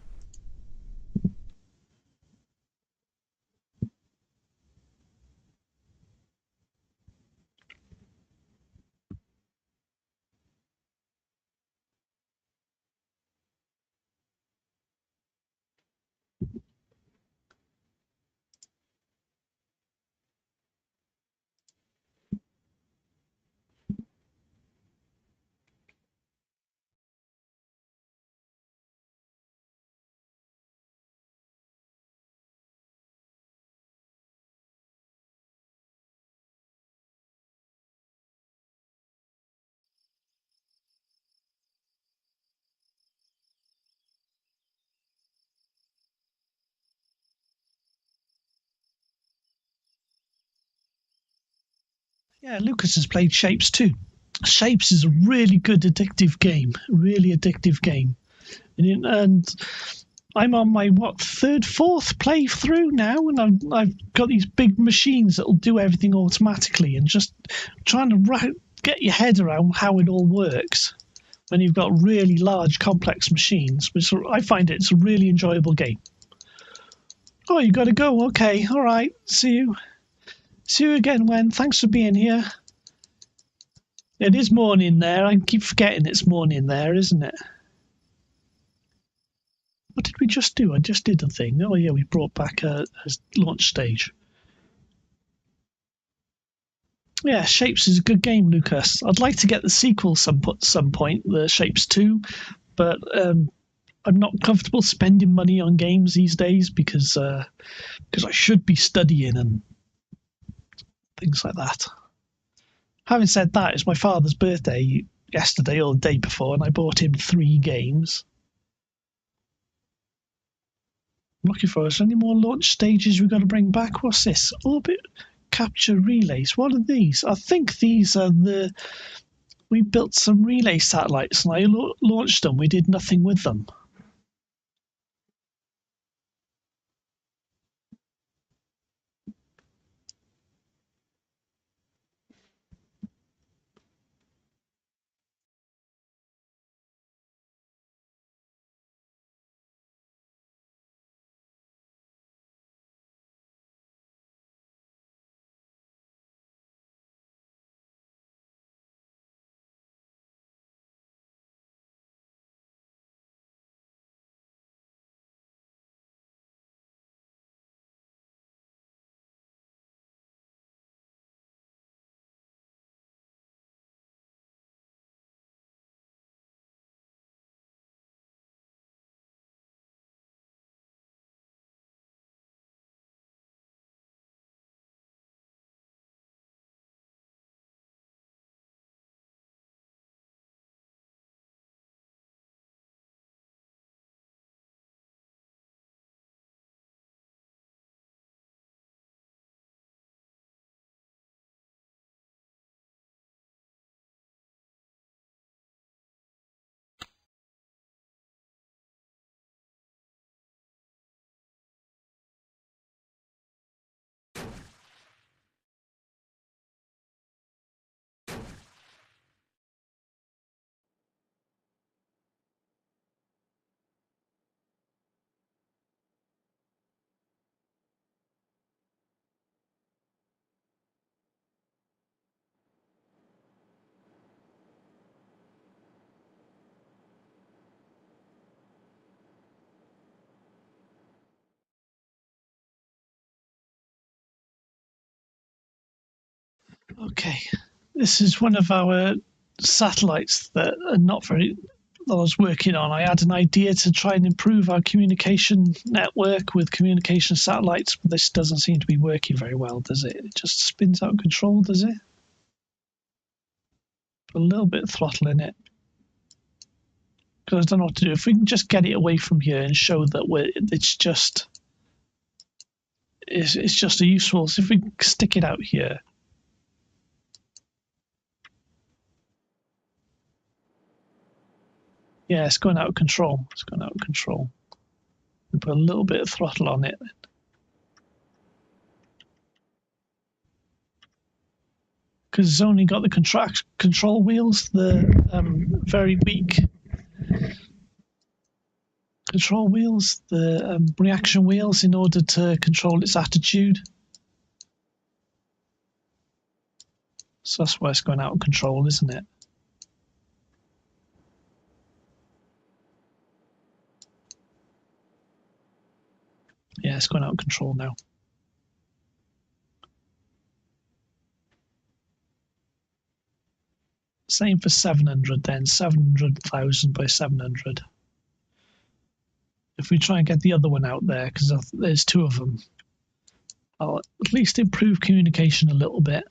Yeah, Lucas has played Shapes too. Shapes is a really good addictive game, really addictive game, and I'm on my fourth playthrough now, and I've got these big machines that'll do everything automatically, and just trying to get your head around how it all works when you've got really large, complex machines. Which I find it's a really enjoyable game. Oh, you got to go. Okay, all right. See you. See you again, Wen. Thanks for being here. It is morning there. I keep forgetting it's morning there, isn't it? What did we just do? I just did a thing. Oh, yeah, we brought back a launch stage. Yeah, Shapes is a good game, Lucas. I'd like to get the sequel some point, the Shapes 2, but I'm not comfortable spending money on games these days because I should be studying and things like that. Having said that, it's my father's birthday yesterday or the day before, and I bought him 3 games. I'm looking for, is there any more launch stages we've got to bring back? What's this? Orbit capture relays. What are these? I think these are we built some relay satellites and I launched them. We did nothing with them. Okay, this is one of our satellites that are not very that I was working on. I had an idea to try and improve our communication network with communication satellites, but this doesn't seem to be working very well, does it? It just spins out of control, does it? Put a little bit of throttle in it. Because I don't know what to do. If we can just get it away from here and show that it's just a useful. So if we stick it out here. Yeah, it's going out of control. It's going out of control. We put a little bit of throttle on it. Because it's only got the control wheels, the very weak control wheels, the reaction wheels in order to control its attitude. So that's why it's going out of control, isn't it? Yeah, it's going out of control now. Same for 700 then, 700,000 by 700. If we try and get the other one out there, because there's 2 of them, I'll at least improve communication a little bit.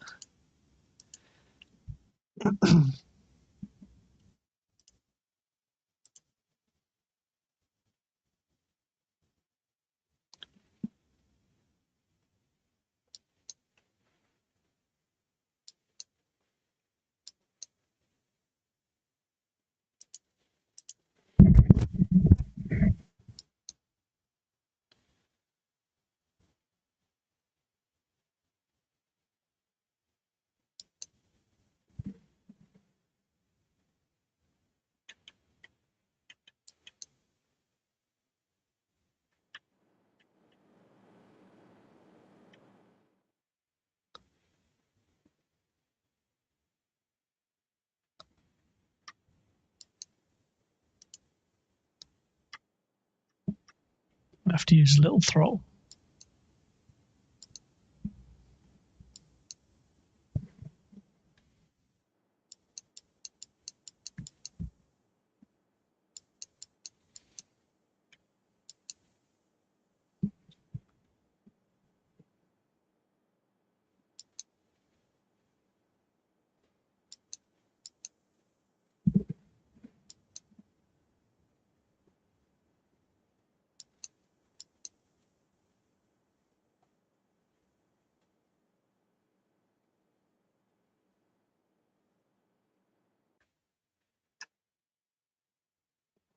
I have to use a little throttle.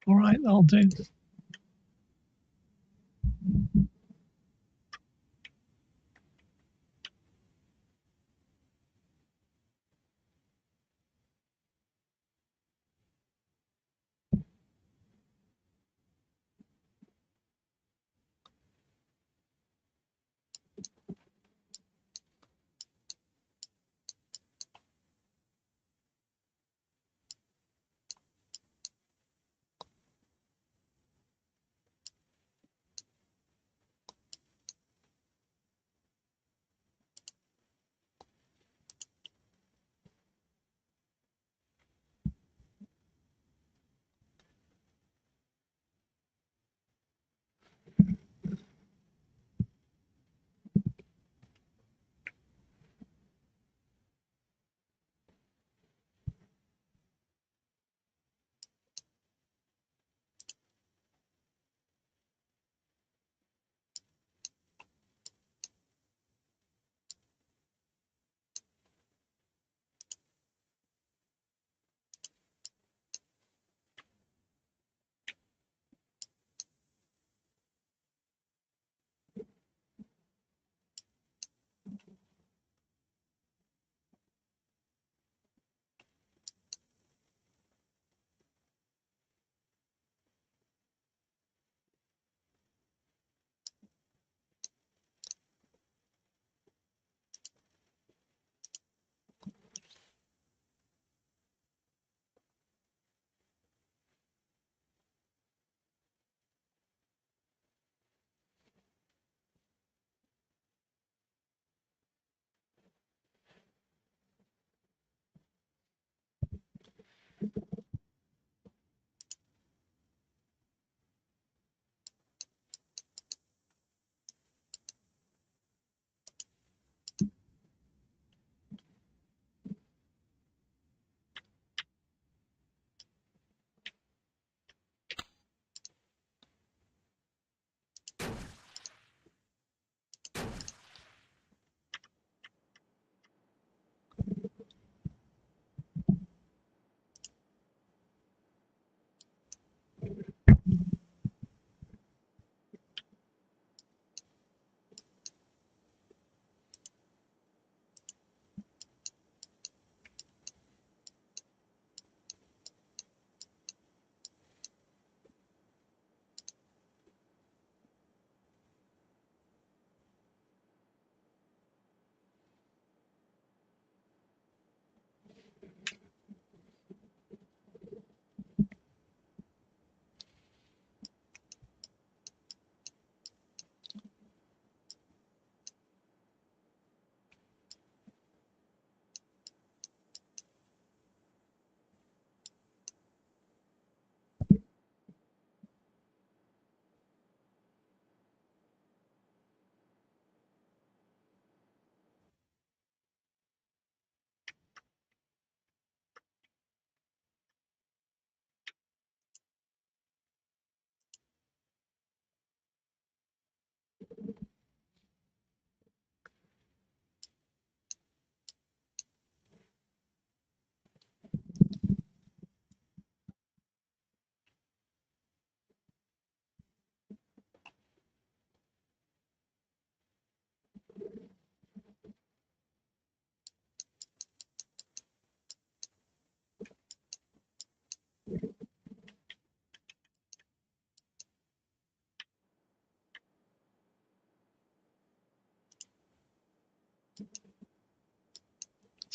All right, I'll do. Is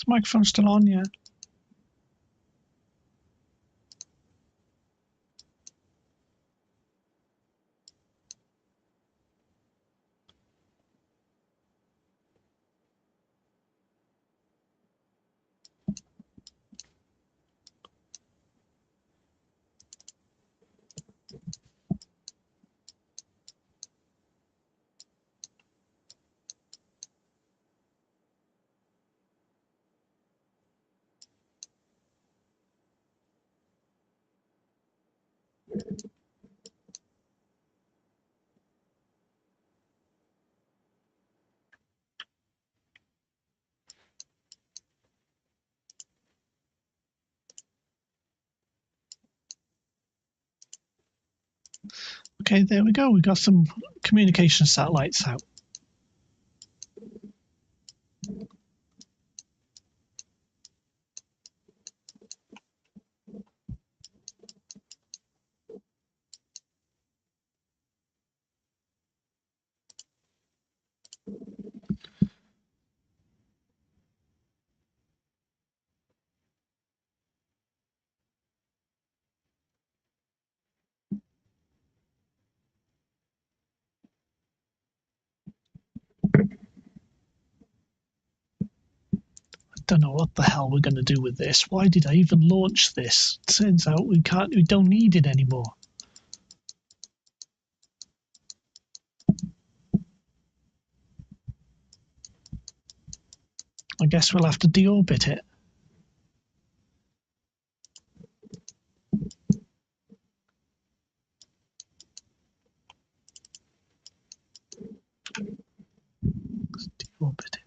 the microphone still on? Yeah. Okay, there we go. We got some communication satellites out. Don't know what the hell we're going to do with this. Why did I even launch this? Turns out we don't need it anymore. I guess we'll have to deorbit it. Let's deorbit it.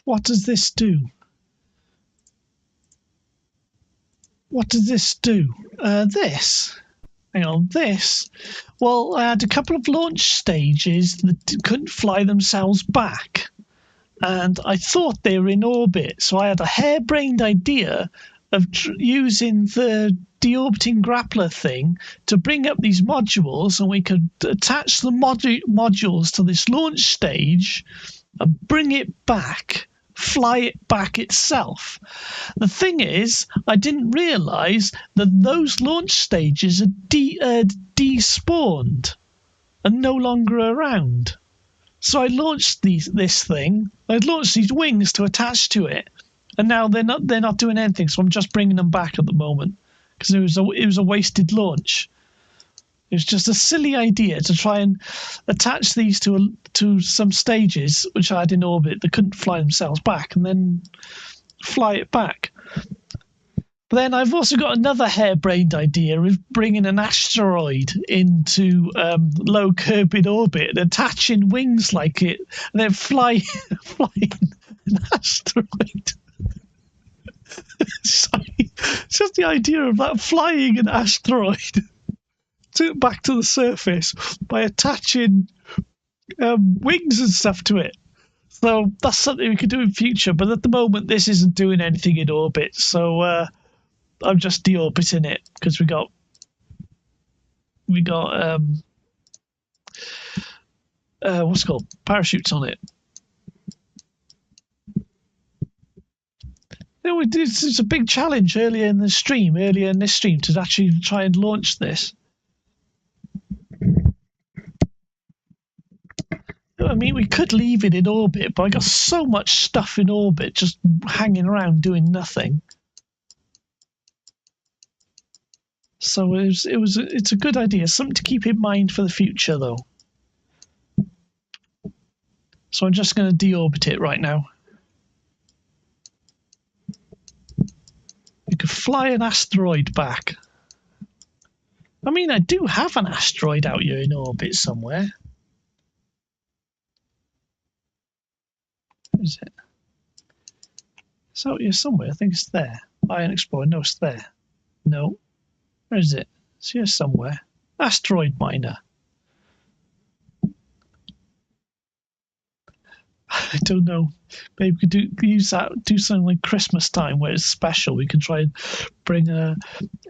What does this do? What does this do? This. Hang on, this. Well, I had a couple of launch stages that couldn't fly themselves back. And I thought they were in orbit. So I had a harebrained idea of using the deorbiting grappler thing to bring up these modules, and we could attach the modules to this launch stage and bring it back, fly it back itself. The thing is, I didn't realize that those launch stages are despawned and no longer around. So I launched this thing. I launched these wings to attach to it, and now they're not doing anything. So I'm just bringing them back at the moment because it was a wasted launch. It was just a silly idea to try and attach these to some stages which I had in orbit that couldn't fly themselves back, and then fly it back. But then I've also got another harebrained idea of bringing an asteroid into low Kerbin orbit and attaching wings like it, and then flying an asteroid. Sorry, just the idea of that, flying an asteroid back to the surface by attaching wings and stuff to it. So that's something we could do in future, but at the moment this isn't doing anything in orbit, so I'm just deorbiting it because we got what's it called, parachutes on it. It's a big challenge earlier in this stream to actually try and launch this. I mean, we could leave it in orbit, but I got so much stuff in orbit just hanging around doing nothing. So it's a good idea, something to keep in mind for the future, though. So I'm just going to deorbit it right now. We could fly an asteroid back. I mean, I do have an asteroid out here in orbit somewhere. Where is it? It's out here somewhere. I think it's there. Iron Explorer. No, it's there. No. Where is it? It's here somewhere. Asteroid miner. I don't know. Maybe we could use that, do something like Christmas time where it's special. We can try and bring a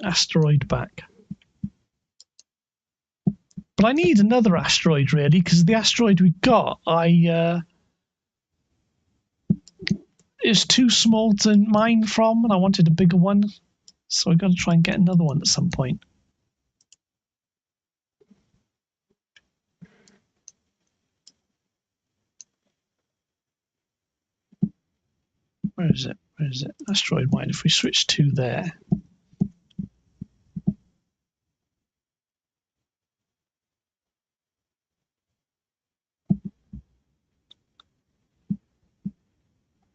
asteroid back. But I need another asteroid really, because the asteroid we got, is too small to mine from, and I wanted a bigger one. So I've got to try and get another one at some point. Where is it? Where is it? Asteroid mine. If we switch to there.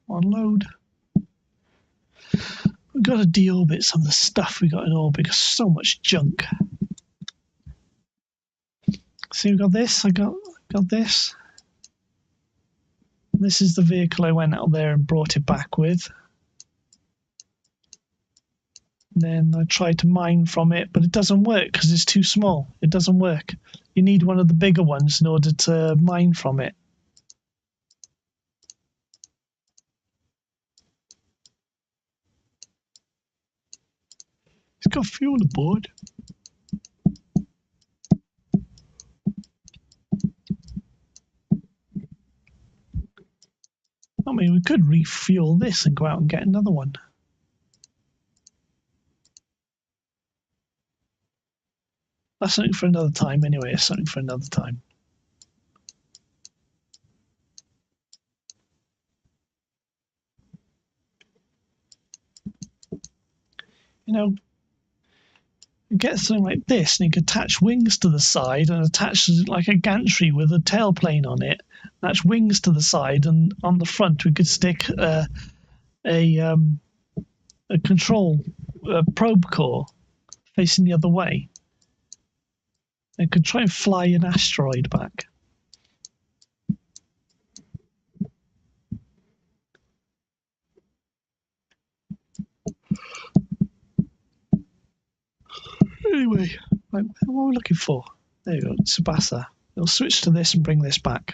Unload. We've got to deorbit some of the stuff we got in orbit because so much junk. See, we got this. I got this. This is the vehicle I went out there and brought it back with. Then I tried to mine from it, but it doesn't work because it's too small. It doesn't work. You need one of the bigger ones in order to mine from it. It's got fuel aboard. I mean, we could refuel this and go out and get another one. That's something for another time anyway. It's something for another time. You know, you get something like this and you can attach wings to the side and attach like a gantry with a tailplane on it. Attach wings to the side, and on the front we could stick a control probe core facing the other way. And could try and fly an asteroid back. Anyway, right, what are we looking for? There you go, Tsubasa. We'll switch to this and bring this back.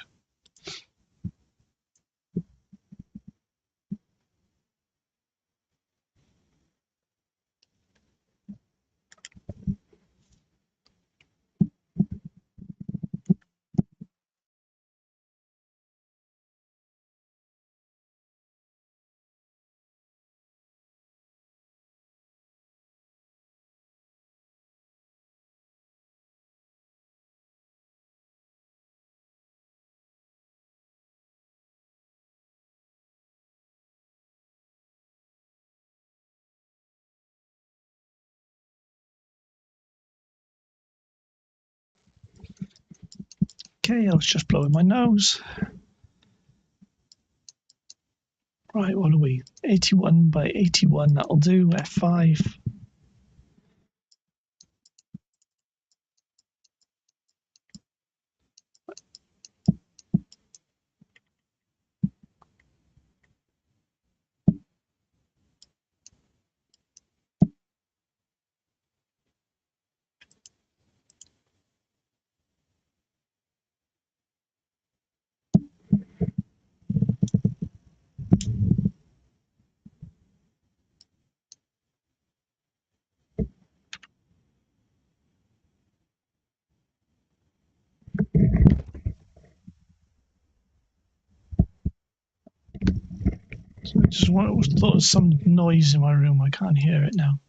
Okay, I was just blowing my nose. Right, what are we? 81 by 81, that'll do. F5. So I just thought there was some noise in my room. I can't hear it now.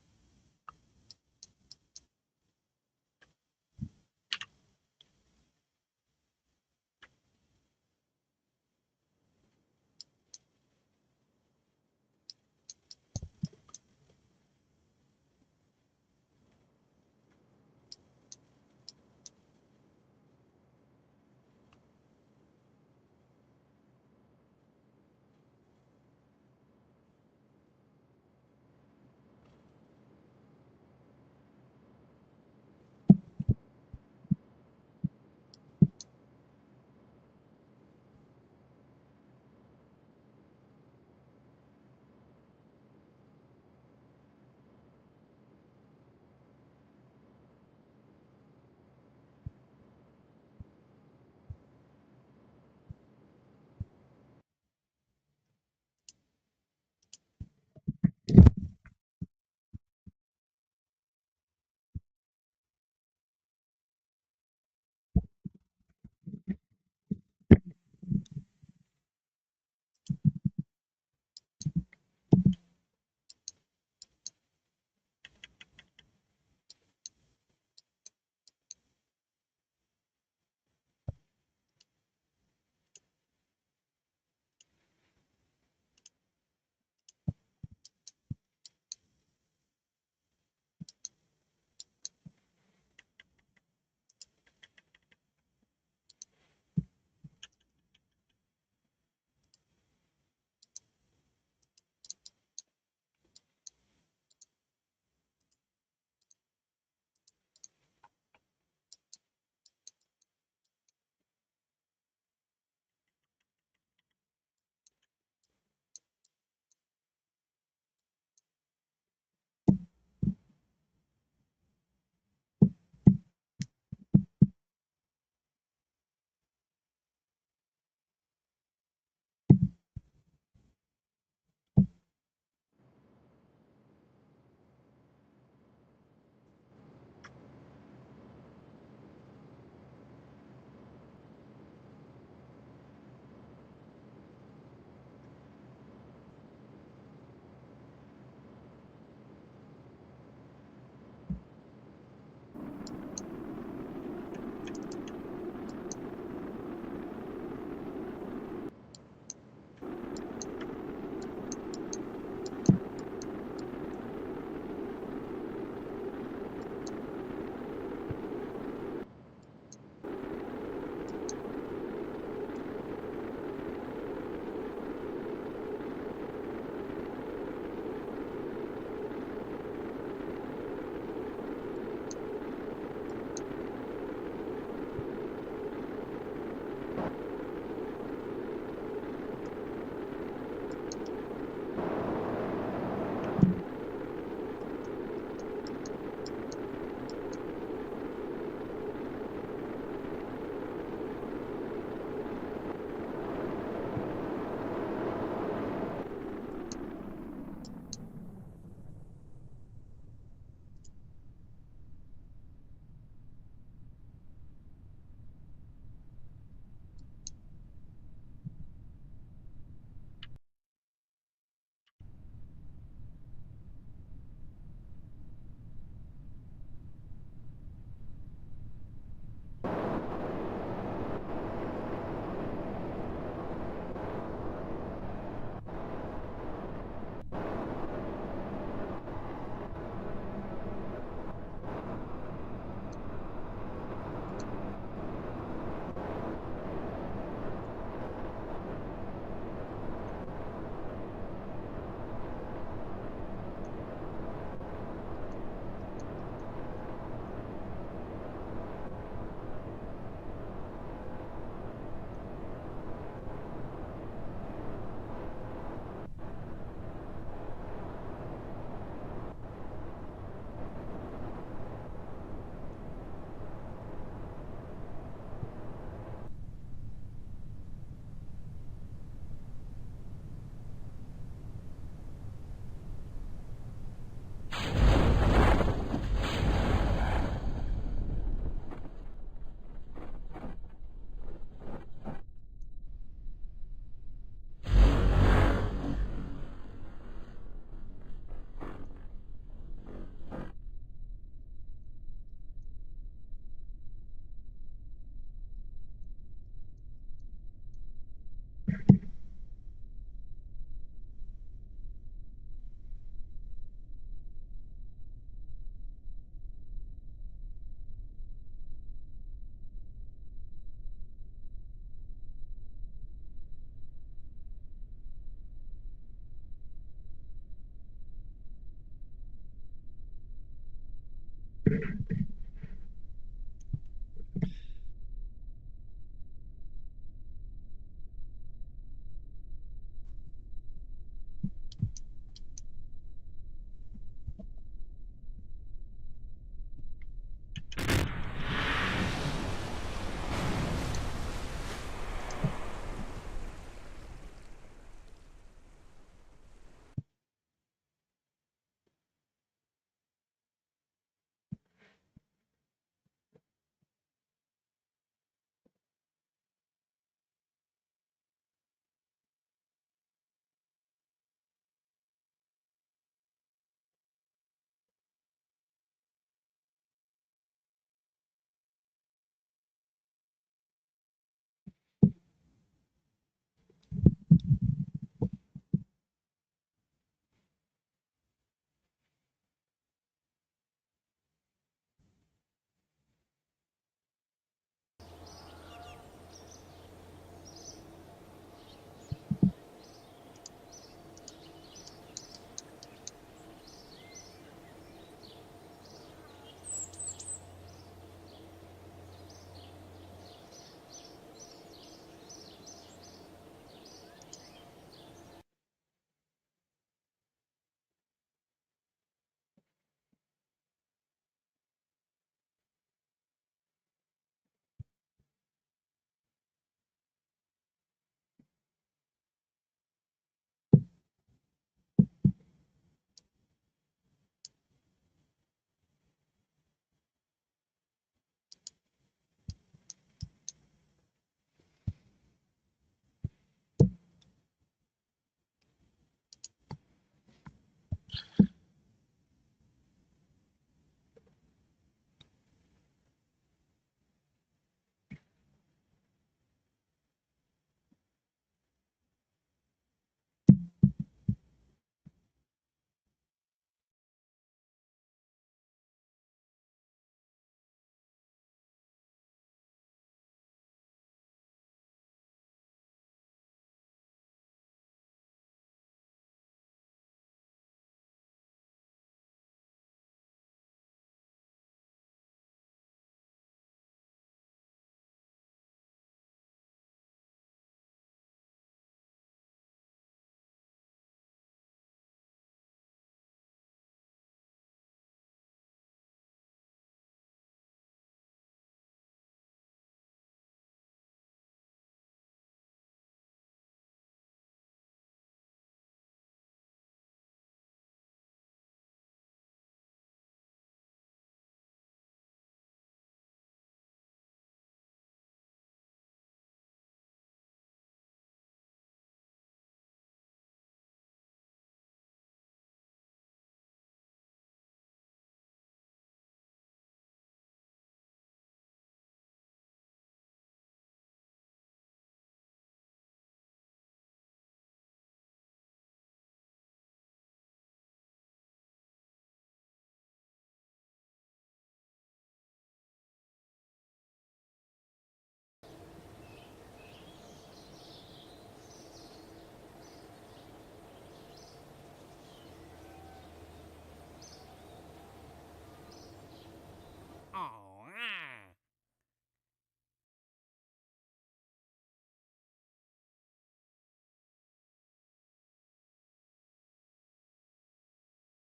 Oh, ah.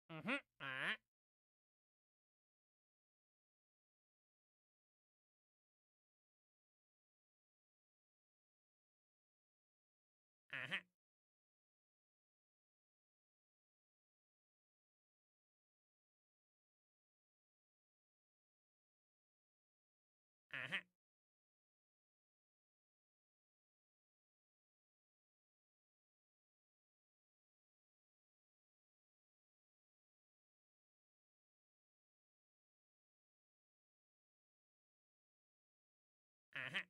Mhm. Uh-huh. Uh-huh. Uh-huh.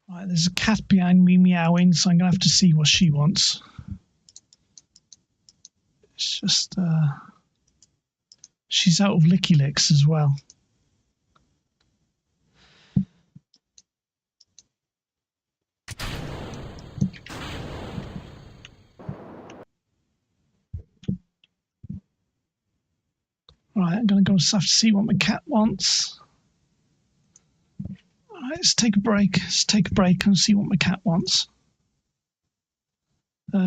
Right, there's a cat behind me meowing, so I'm going to have to see what she wants. It's just, she's out of Licky Licks as well. Right, I'm going to go have to see what my cat wants. Right, let's take a break. Let's take a break and see what my cat wants.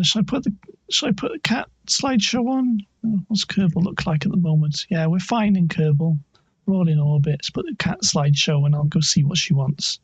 Should I put the cat slideshow on? What's Kerbal look like at the moment? Yeah, we're fine in Kerbal. We're all in orbit. Let's put the cat slideshow and I'll go see what she wants.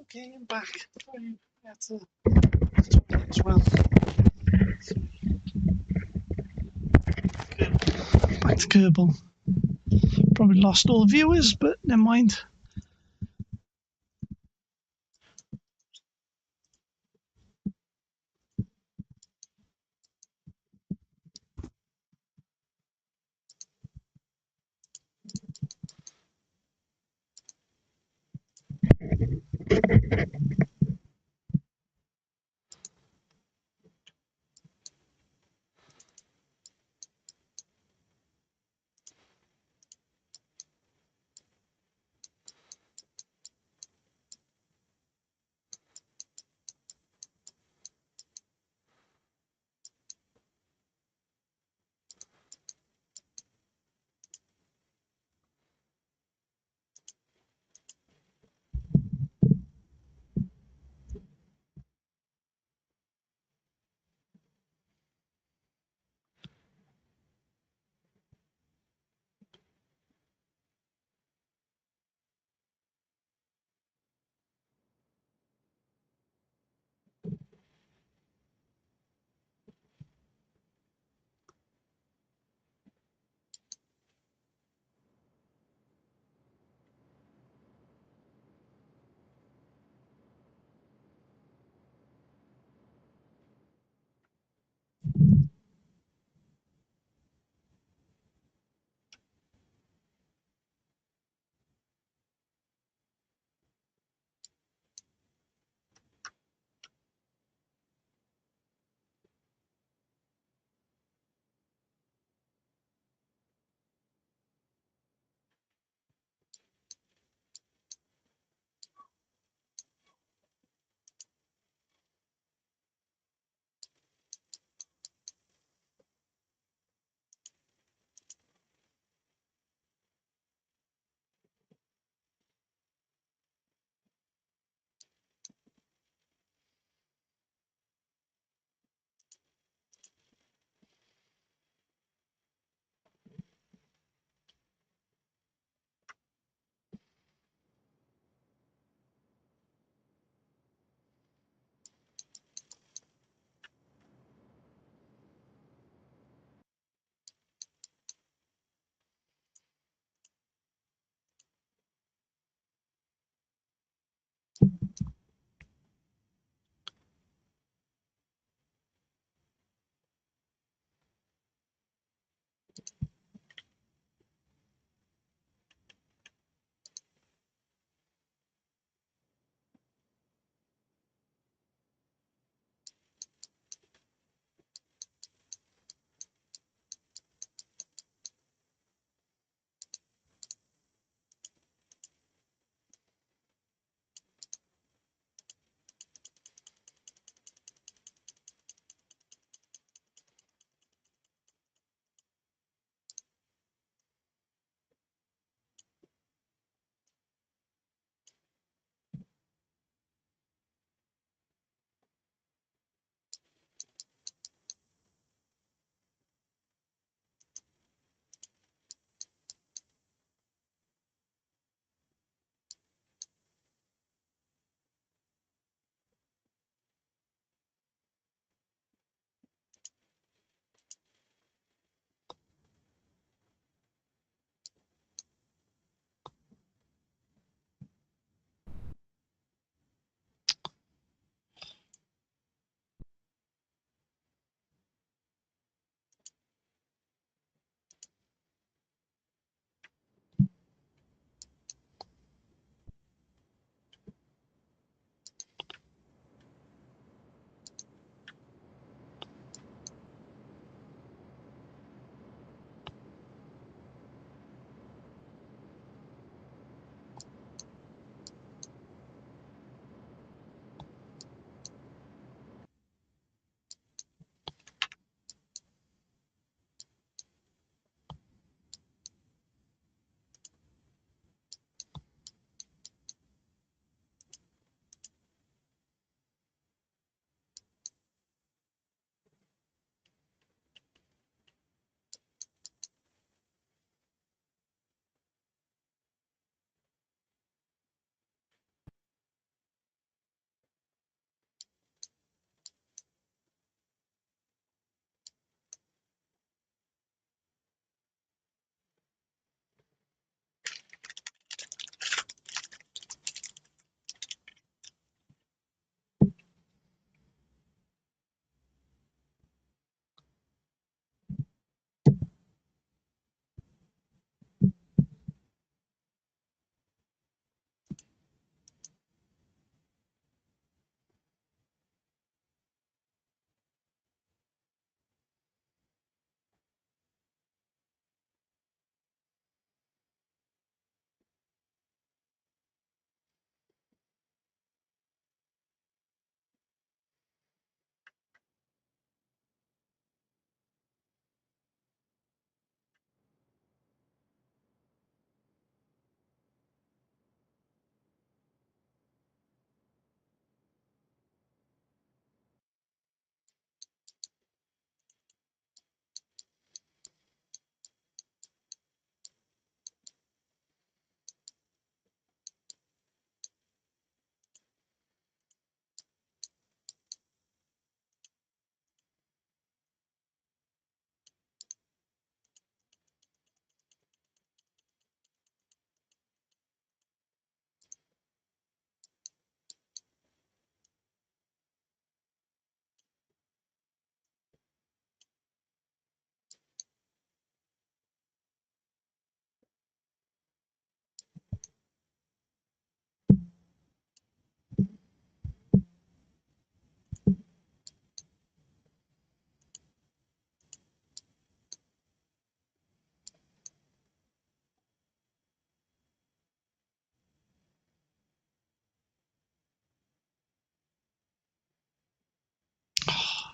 Okay, I'm back. Sorry, I had to as well. Back to Kerbal. Probably lost all viewers, but never mind.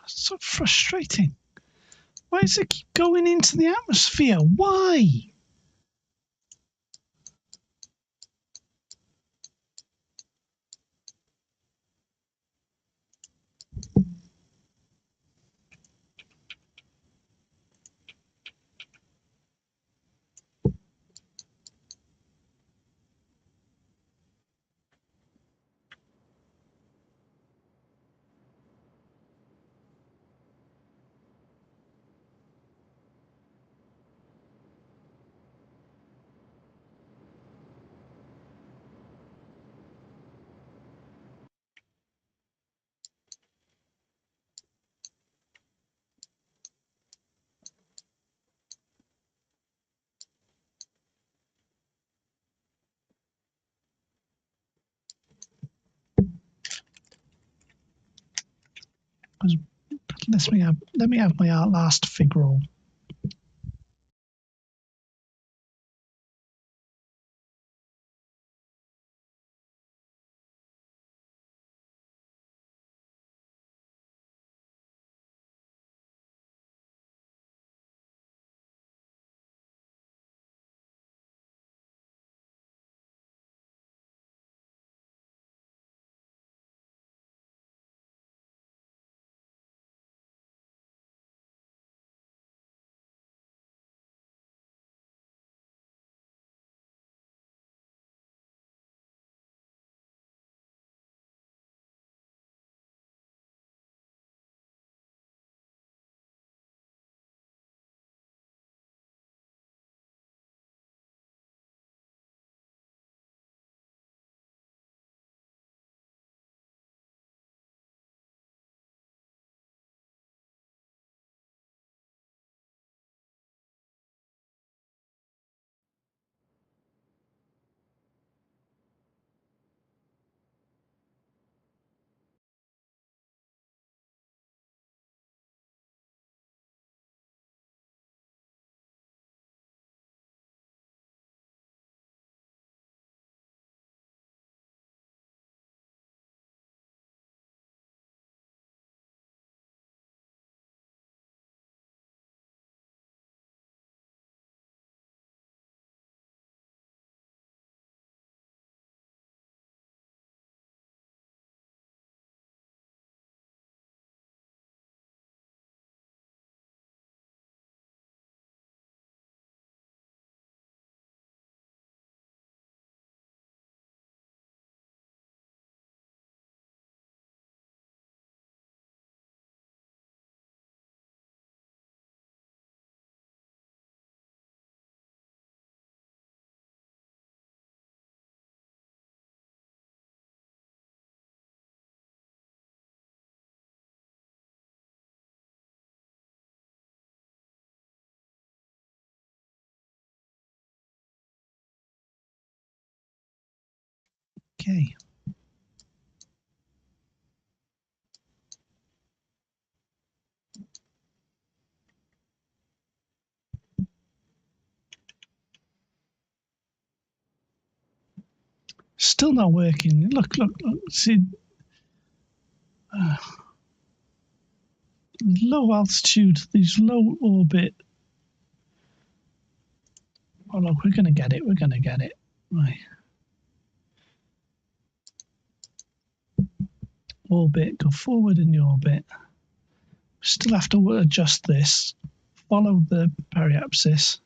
It's so frustrating. Why does it keep going into the atmosphere? Why? Let me have my last fig roll. Okay. Still not working. Look. See, low altitude, these low orbit. Oh look, we're gonna get it. We're gonna get it. Right. Orbit. Go forward in the orbit. Still have to adjust this. Follow the periapsis.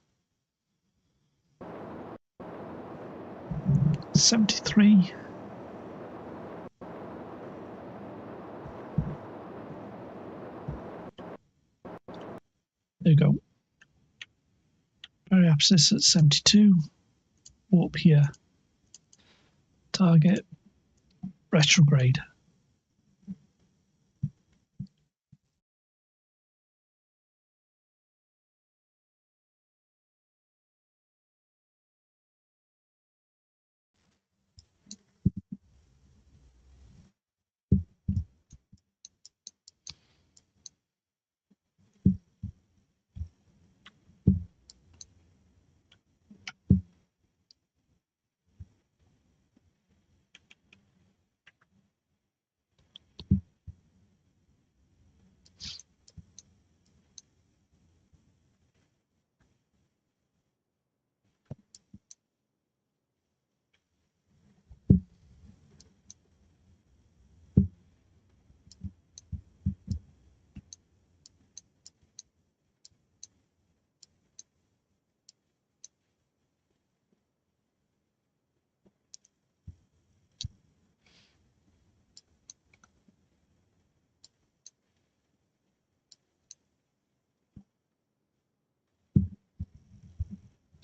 73. There you go. Periapsis at 72. Warp here. Target. Retrograde.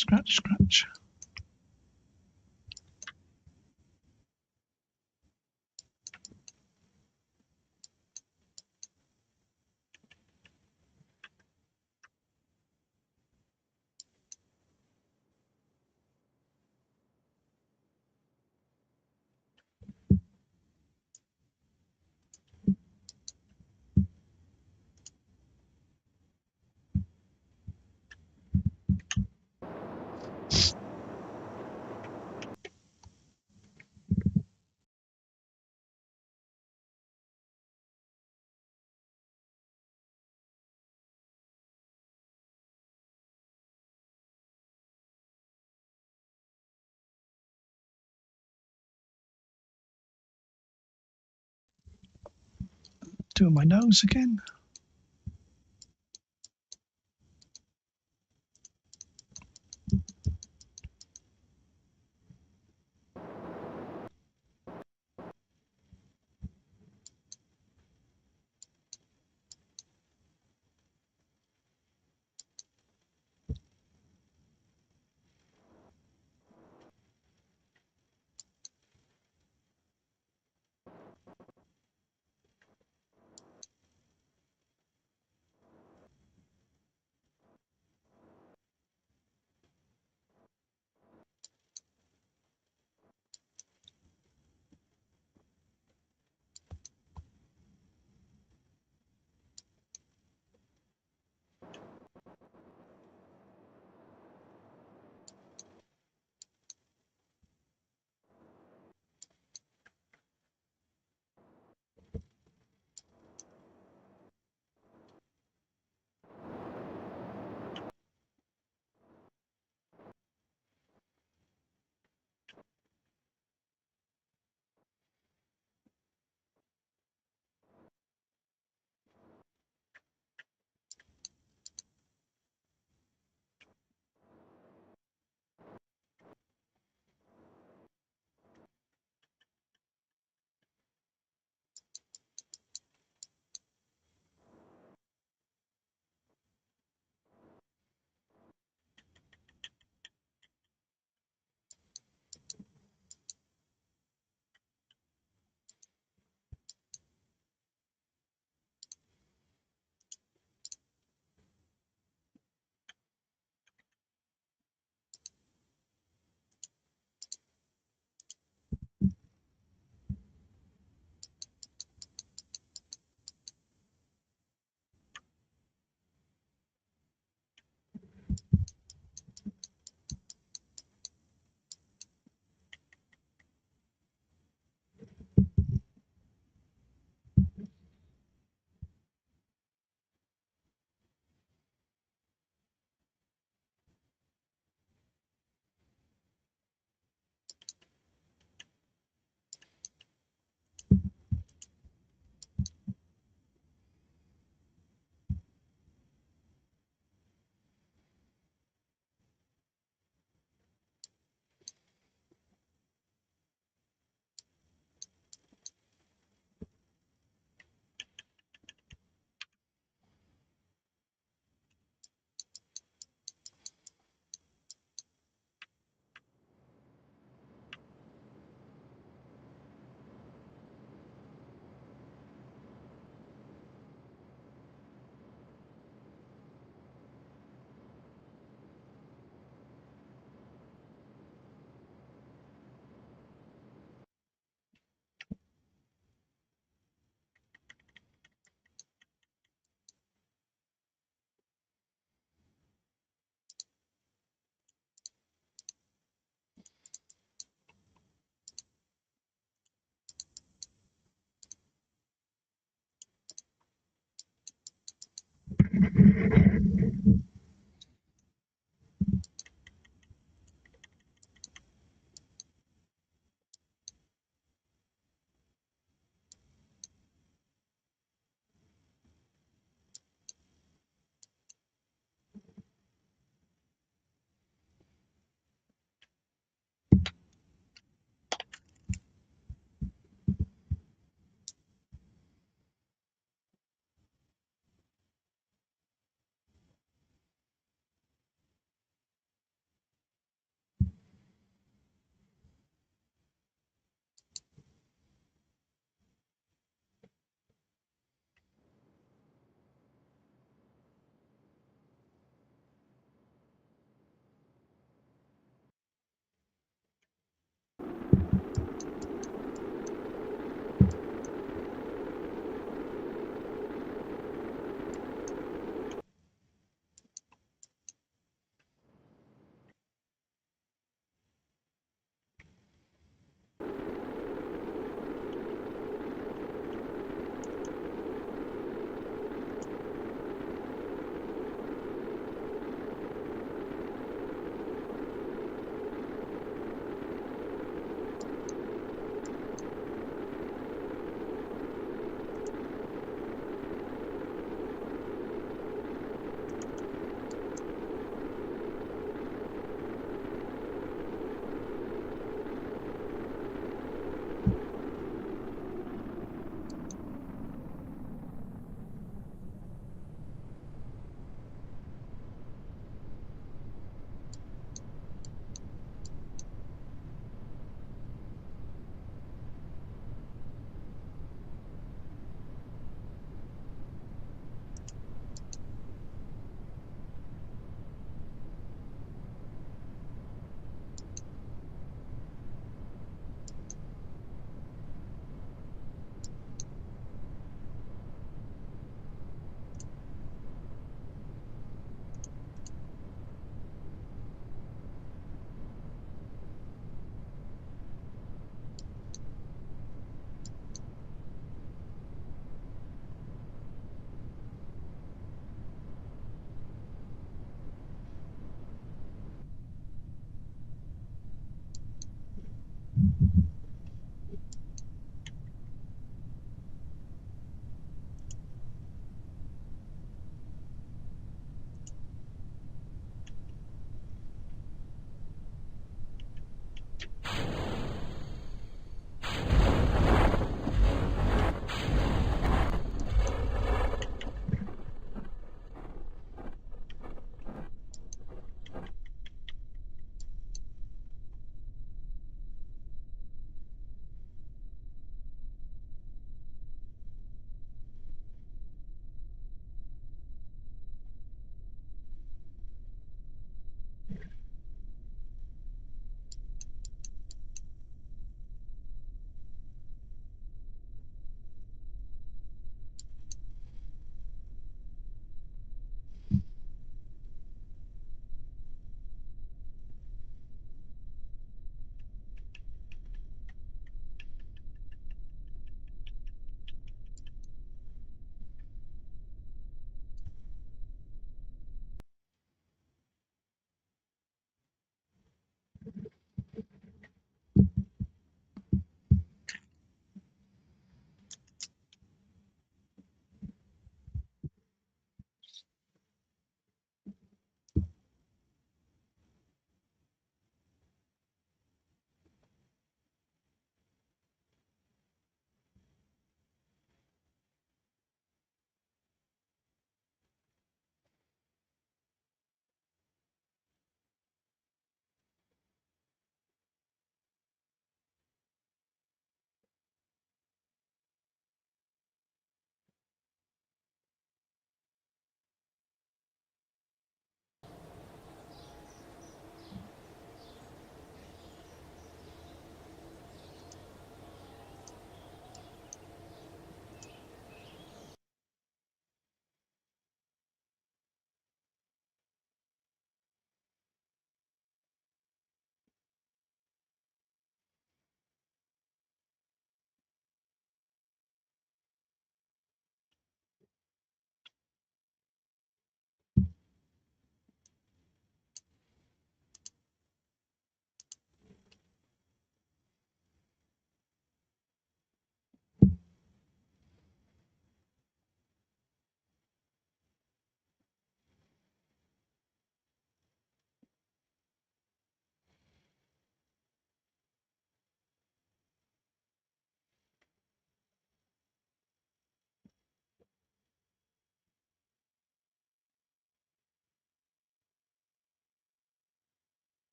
Scratch, scratch. Doing my nose again.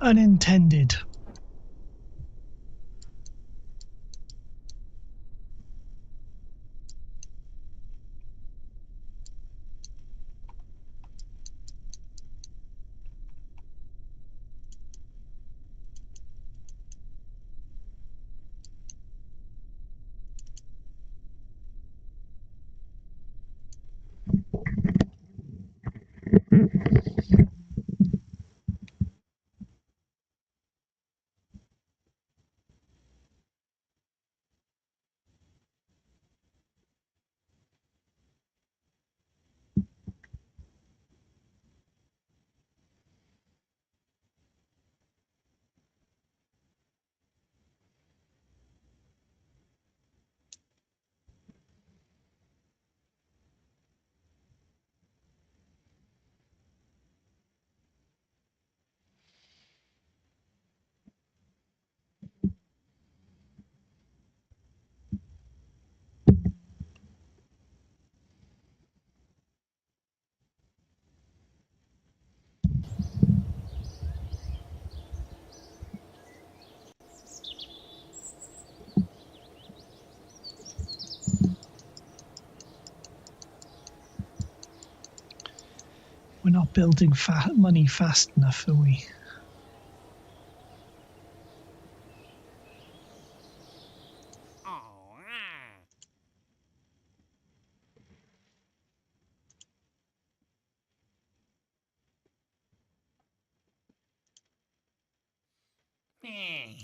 Unintended. We're not building money fast enough, are we? Oh, ah. Eh.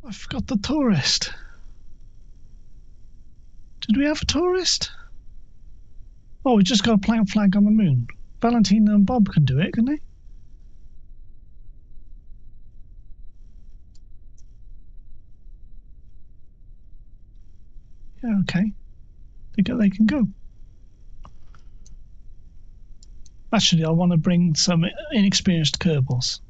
I forgot the tourist. Did we have a tourist? Oh, we just got a plant flag on the moon. Valentina and Bob can do it, can they? Yeah, okay. They can go. Actually, I want to bring some inexperienced Kerbals.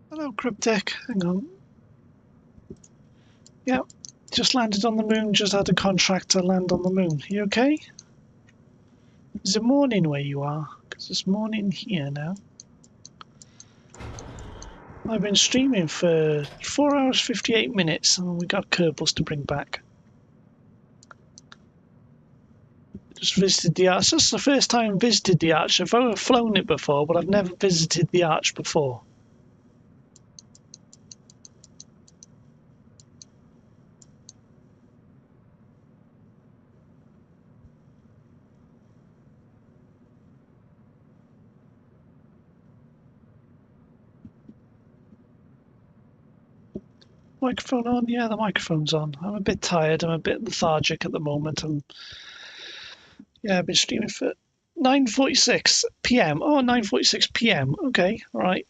Hello, Cryptic. Hang on. Yep, just landed on the moon. Just had a contract to land on the moon. You okay? Is it morning where you are? Because it's morning here now. I've been streaming for 4 hours 58 minutes, and we got Kerbals to bring back. Just visited the Arch. That's the first time I visited the Arch. I've flown it before, but I've never visited the Arch before. Microphone on? Yeah, the microphone's on. I'm a bit tired. I'm a bit lethargic at the moment. Yeah, I've been streaming for 9:46 p.m. Oh, 9:46 p.m. Okay, right.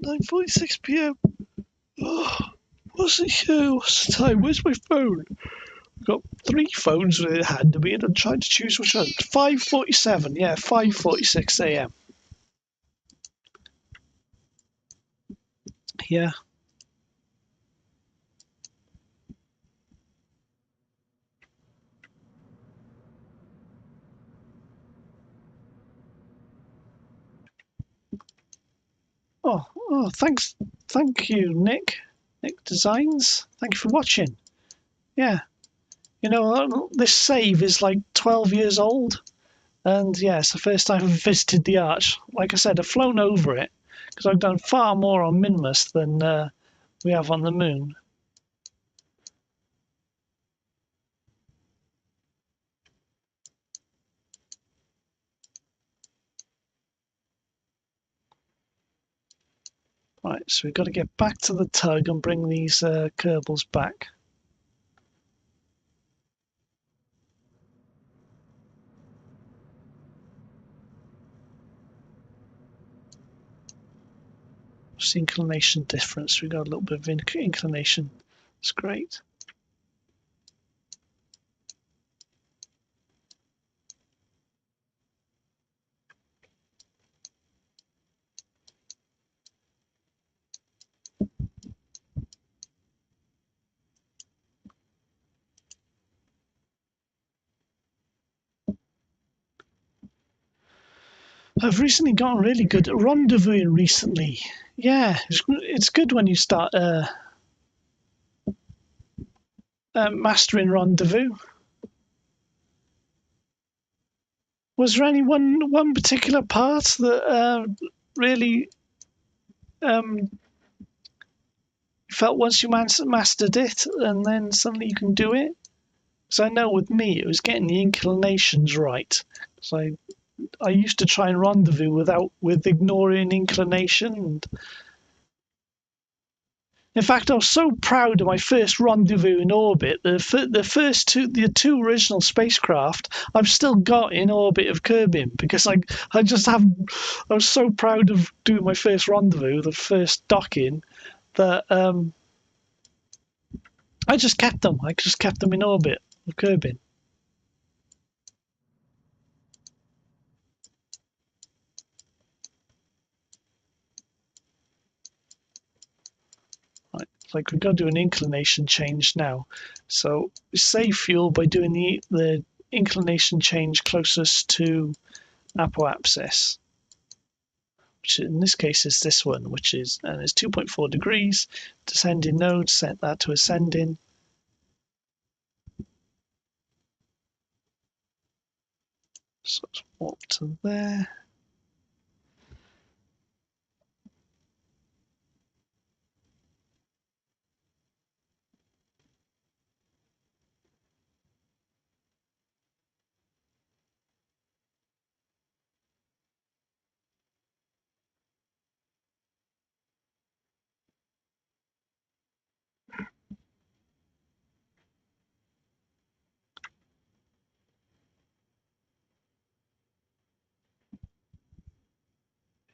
9:46 p.m. Oh, what's it here? What's the time? Where's my phone? I've got 3 phones with it handed me, and I'm trying to choose which one. 5:47. Yeah, 5:46 a.m. Yeah. Thank you, Nick. Nick Designs. Thank you for watching. Yeah. You know, this save is like 12 years old. And yeah, it's the first time I've visited the Arch. Like I said, I've flown over it because I've done far more on Minmus than we have on the moon. Right, so we've got to get back to the tug and bring these Kerbals back. What's the inclination difference? We've got a little bit of inclination. That's great. I've recently gotten really good at rendezvousing recently. Yeah, it's good when you start mastering rendezvous. Was there any one particular part that really felt once you mastered it and then suddenly you can do it? Because I know with me it was getting the inclinations right. So I used to try and rendezvous with ignoring inclination. And in fact, I was so proud of my first rendezvous in orbit. The two original spacecraft I've still got in orbit of Kerbin because I just have. I was so proud of doing my first rendezvous, the first docking, that I just kept them. I just kept them in orbit of Kerbin. Right, like we've got to do an inclination change now. So we save fuel by doing the inclination change closest to apoapsis, which in this case is this one, which is, and it's 2.4 degrees. Descending node, set that to ascending. So it's warp to there.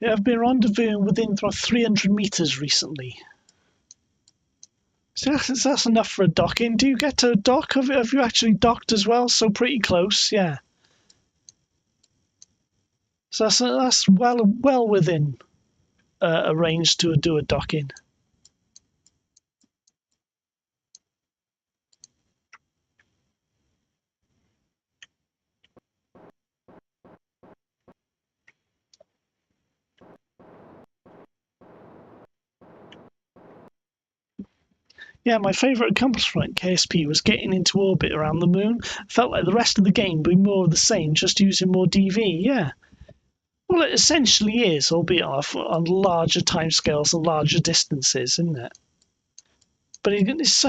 Yeah, I've been rendezvousing within 300 meters recently. So that's enough for a docking. Do you get to dock? Have you actually docked as well? So pretty close, yeah. So that's well within. arranged to do a docking. Yeah, my favourite accomplishment KSP was getting into orbit around the moon. Felt like the rest of the game being more of the same, just using more DV, yeah. Well, it essentially is, albeit on larger timescales and larger distances, isn't it? But it's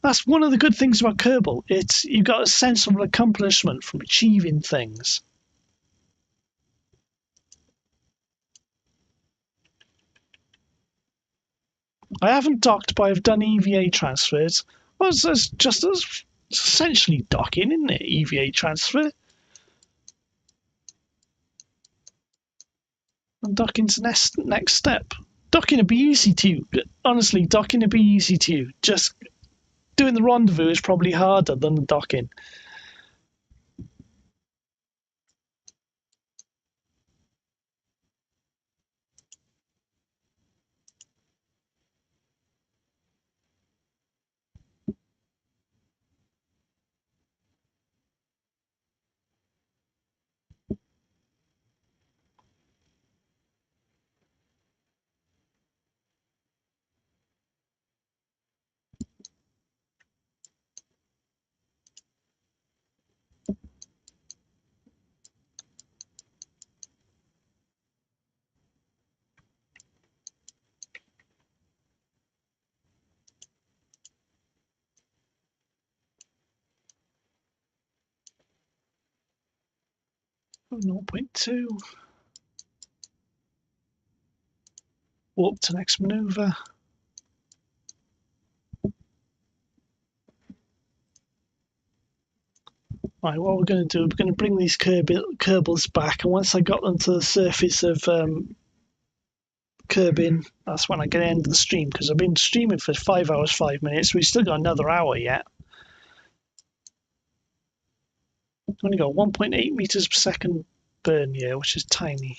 that's one of the good things about Kerbal. It's you got a sense of accomplishment from achieving things. I haven't docked, but I've done EVA transfers. Well, it's essentially docking, isn't it? EVA transfer. And docking's the next step. Docking would be easy to you. Honestly, docking would be easy to you. Just doing the rendezvous is probably harder than the docking. Oh, 0.2. Warp to next maneuver. Right, what we're going to do, we're going to bring these Kerbals back, and once I got them to the surface of Kerbin, that's when I get end of the stream, because I've been streaming for 5 hours, 5 minutes. We've still got another hour yet. I've only got 1.8 meters per second burn here, which is tiny.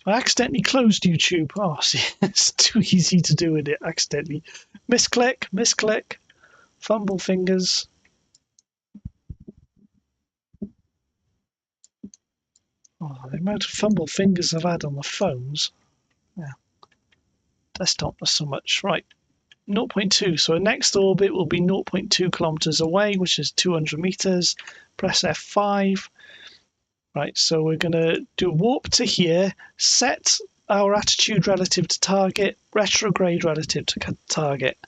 I accidentally closed YouTube. Oh, see, it's too easy to do with it accidentally. Misclick, fumble fingers. Oh, the amount of fumble fingers I've had on the phones. Yeah. Desktop not so much. Right, 0.2. So our next orbit will be 0.2 kilometers away, which is 200 meters. Press F5. Right, so we're going to do warp to here, set our attitude relative to target, retrograde relative to target.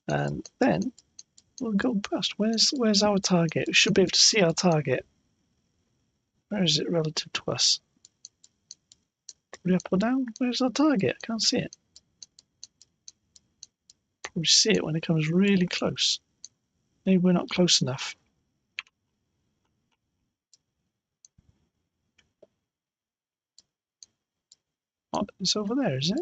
And then we'll go past. Where's our target? We should be able to see our target. Where is it relative to us? Probably up or down? Where's our target? I can't see it. Probably see it when it comes really close. Maybe we're not close enough. Oh, it's over there, is it?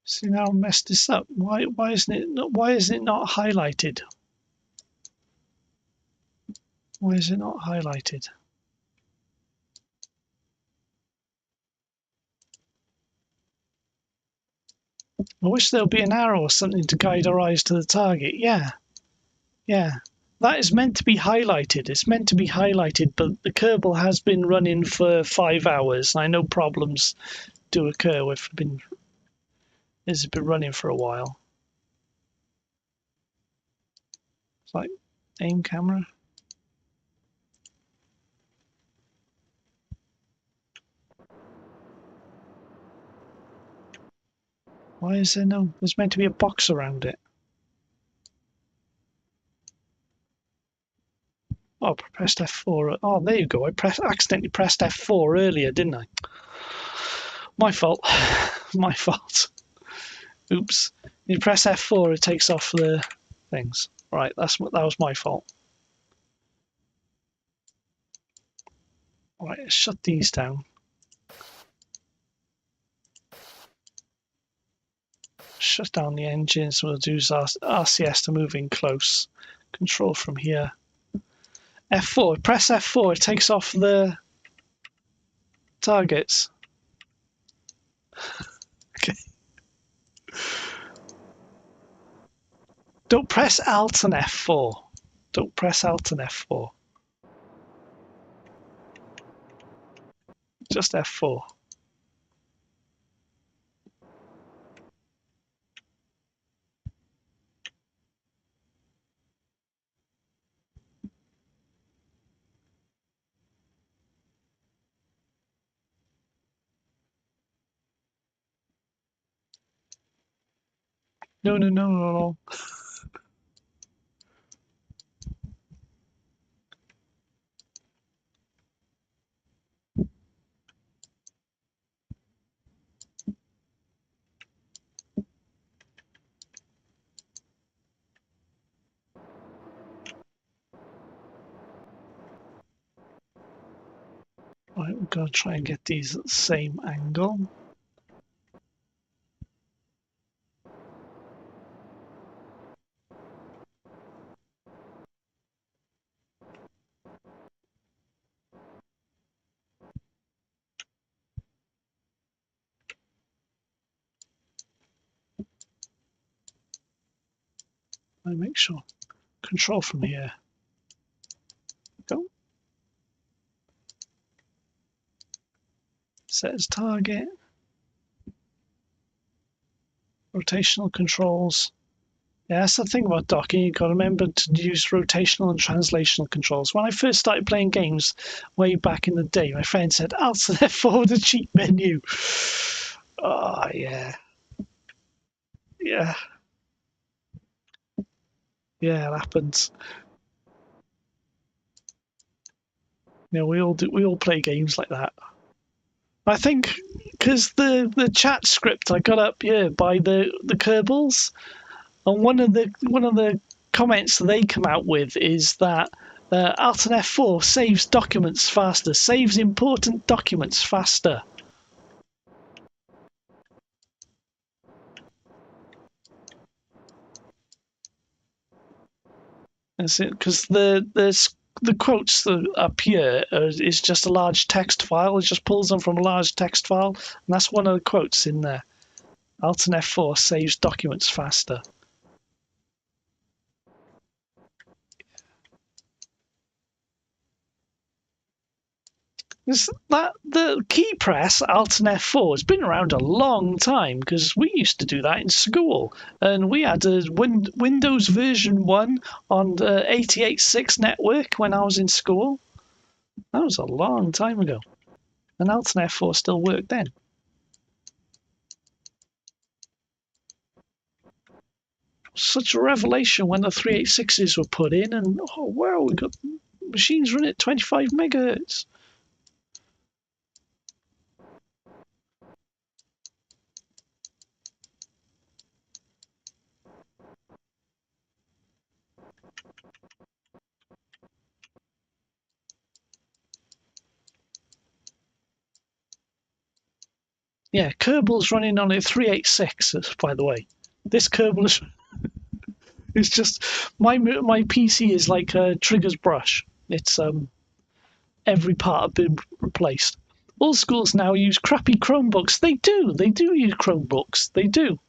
See, now I messed this up. Why isn't it not highlighted? Why is it not highlighted? I wish there'll be an arrow or something to guide our eyes to the target. Yeah. That is meant to be highlighted. It's meant to be highlighted, but the Kerbal has been running for 5 hours. I know problems do occur with it's been running for a while. It's like aim camera. Why is there no? There's meant to be a box around it. Oh, I pressed F4. Oh, there you go. I accidentally pressed F4 earlier, didn't I? My fault. My fault. Oops. You press F4, it takes off the things. Right, that was my fault. Right, shut these down. Shut down the engines. We'll do RCS to move in close. Control from here. F4. Press F4. It takes off the targets. Okay. Don't press Alt and F4. Don't press Alt and F4. Just F4. No, no, no, no, no. Right, we've got to try and get these at the same angle. I make sure. Control from here. Go. Set as target. Rotational controls. Yeah, that's the thing about docking. You've got to remember to use rotational and translational controls. When I first started playing games way back in the day, my friend said, Alt and F4 the cheat menu. Oh, yeah. Yeah. Yeah, it happens. You know, we all play games like that. I think because the chat script I got up here by the Kerbals, and one of the comments they come out with is that Alt and F4 saves documents faster, saves important documents faster. Because the quotes that appear is just a large text file. It just pulls them from a large text file, and that's one of the quotes in there. Alt and F4 saves documents faster. The key press Alt and F4 has been around a long time because we used to do that in school, and we had a Windows version 1 on the 88.6 network when I was in school. That was a long time ago, and Alt and F4 still worked then. Such a revelation when the 386s were put in, and oh wow, we got machines running at 25 megahertz. Yeah, Kerbal's running on a 386, by the way. This Kerbal is it's just my PC is like a Trigger's brush. It's every part has been replaced. All schools now use crappy Chromebooks. They do use Chromebooks. They do.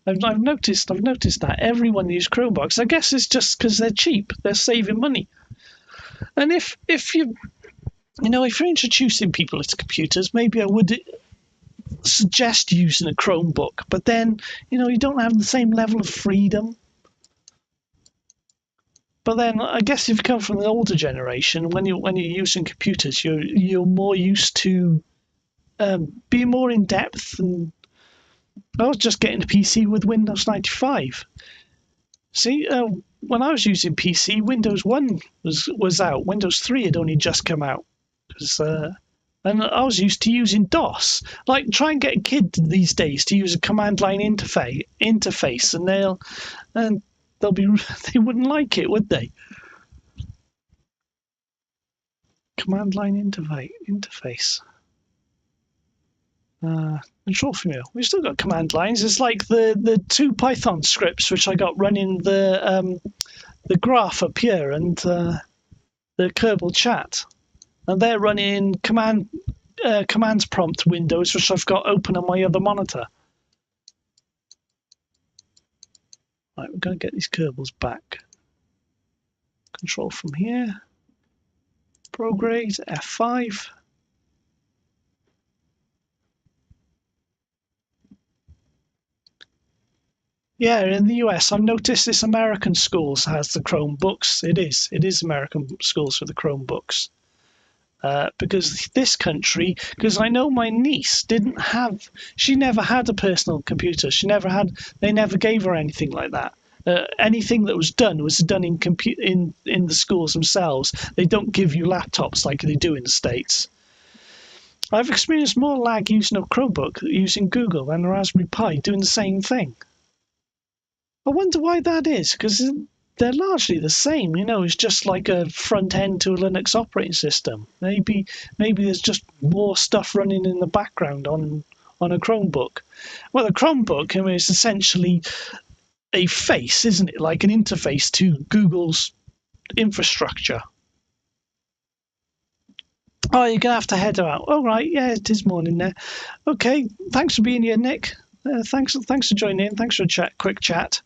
I've noticed that everyone uses Chromebooks. I guess it's just because they're cheap. They're saving money. And if you're introducing people to computers, maybe I would suggest using a Chromebook. But then you don't have the same level of freedom. But then I guess if you come from the older generation, when you're using computers, you're more used to being more in depth. And I was just getting a PC with Windows 95. See, when I was using PC, Windows 1 was out. Windows 3 had only just come out. Because And I was used to using DOS. Like, try and get a kid these days to use a command line interface, and they wouldn't like it, would they? Command line interface. Control from here. We've still got command lines. It's like the two Python scripts which I got running the graph up here and the Kerbal chat, and they're running commands prompt windows which I've got open on my other monitor. Right, we're going to get these Kerbals back. Control from here. Prograde F5. Yeah, in the US, I've noticed this American schools has the Chromebooks. It is American schools with the Chromebooks. Because this country, because I know my niece she never had a personal computer. They never gave her anything like that. Anything that was done in the schools themselves. They don't give you laptops like they do in the States. I've experienced more lag using a Chromebook using Google than a Raspberry Pi doing the same thing. I wonder why that is, because they're largely the same. It's just like a front end to a Linux operating system. Maybe there's just more stuff running in the background on a Chromebook. Well, a Chromebook, is essentially a face, isn't it? Like an interface to Google's infrastructure. Oh, you're gonna have to head out. Oh, right, yeah, it is morning there. Okay, thanks for being here, Nick. Thanks for joining in. Thanks for a quick chat.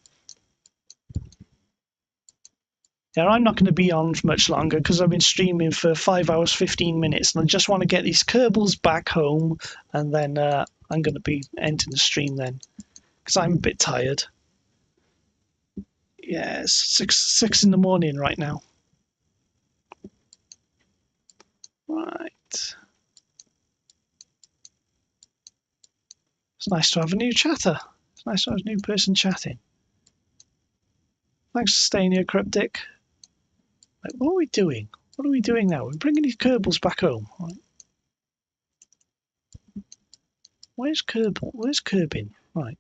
Yeah, I'm not going to be on for much longer because I've been streaming for 5 hours 15 minutes, and I just want to get these Kerbals back home, and then I'm going to be ending the stream then because I'm a bit tired. Yeah, it's six in the morning right now. Right. It's nice to have a new chatter. It's nice to have a new person chatting. Thanks for staying here, Cryptic. Right, what are we doing? What are we doing now? We're bringing these Kerbals back home. Right. Where's Kerbal? Where's Kerbin? Right.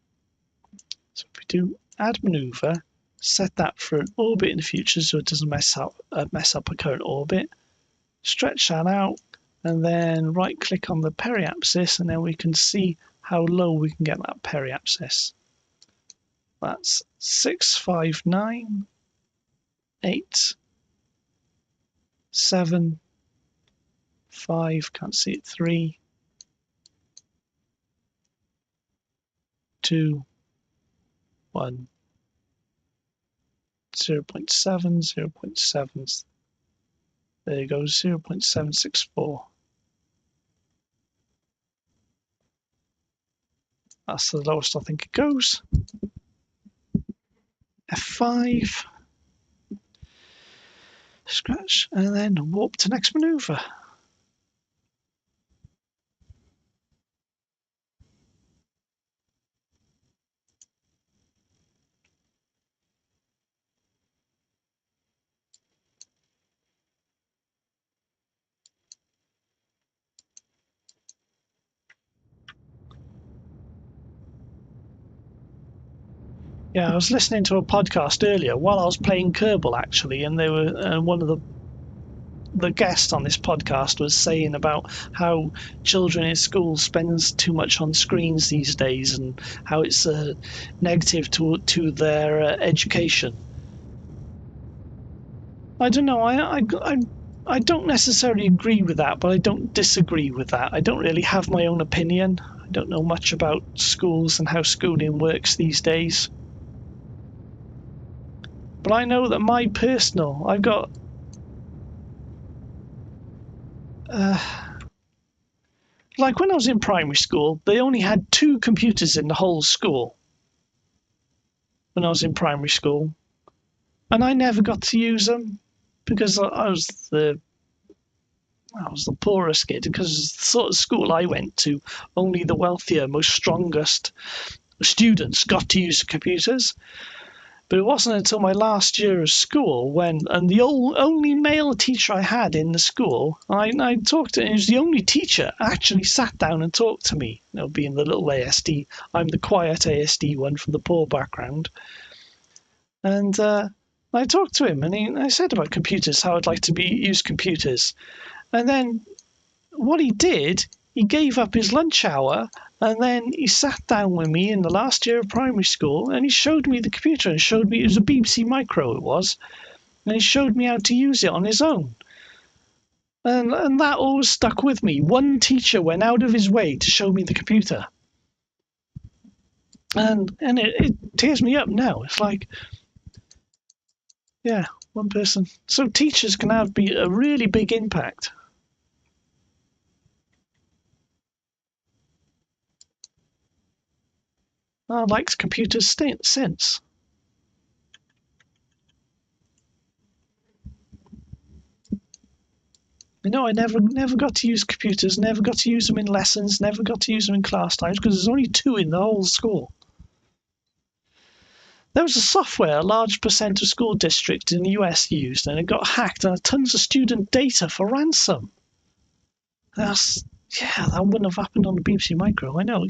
So if we do add maneuver, set that for an orbit in the future so it doesn't mess up a current orbit. Stretch that out, and then right-click on the periapsis, and then we can see how low we can get that periapsis. That's 6, 5, 9, 8, 7, 5, can't see it, 3, 2, 1, 0.7, 0.7, there you go, 0.764. That's the lowest I think it goes. F5. Scratch, and then warp to next maneuver. Yeah, I was listening to a podcast earlier while I was playing Kerbal actually, and they were one of the guest on this podcast was saying about how children in school spends too much on screens these days and how it's negative to their education. I don't know. I don't necessarily agree with that, but I don't disagree with that. I don't really have my own opinion. I don't know much about schools and how schooling works these days. But I know that I've got like when I was in primary school, they only had 2 computers in the whole school when I was in primary school, and I never got to use them because I was the poorest kid, because the sort of school I went to, only the wealthier, most strongest students got to use the computers. But it wasn't until my last year of school and the only male teacher I had in the school, I talked to him. He was the only teacher actually sat down and talked to me. Being the little ASD, I'm the quiet ASD one from the poor background. And I talked to him, and I said about computers, how I'd like to use computers. And then what he did, he gave up his lunch hour, and then he sat down with me in the last year of primary school, and he showed me the computer and showed me, it was a BBC Micro it was, and he showed me how to use it on his own. And that always stuck with me. One teacher went out of his way to show me the computer. And it tears me up now. It's like, yeah, one person. So teachers can have a really big impact. I liked computers since. I never got to use computers, never got to use them in lessons, never got to use them in class times because there's only 2 in the whole school. There was a software a large percent of school districts in the US used, and it got hacked and had tons of student data for ransom. That wouldn't have happened on the BBC Micro, I know.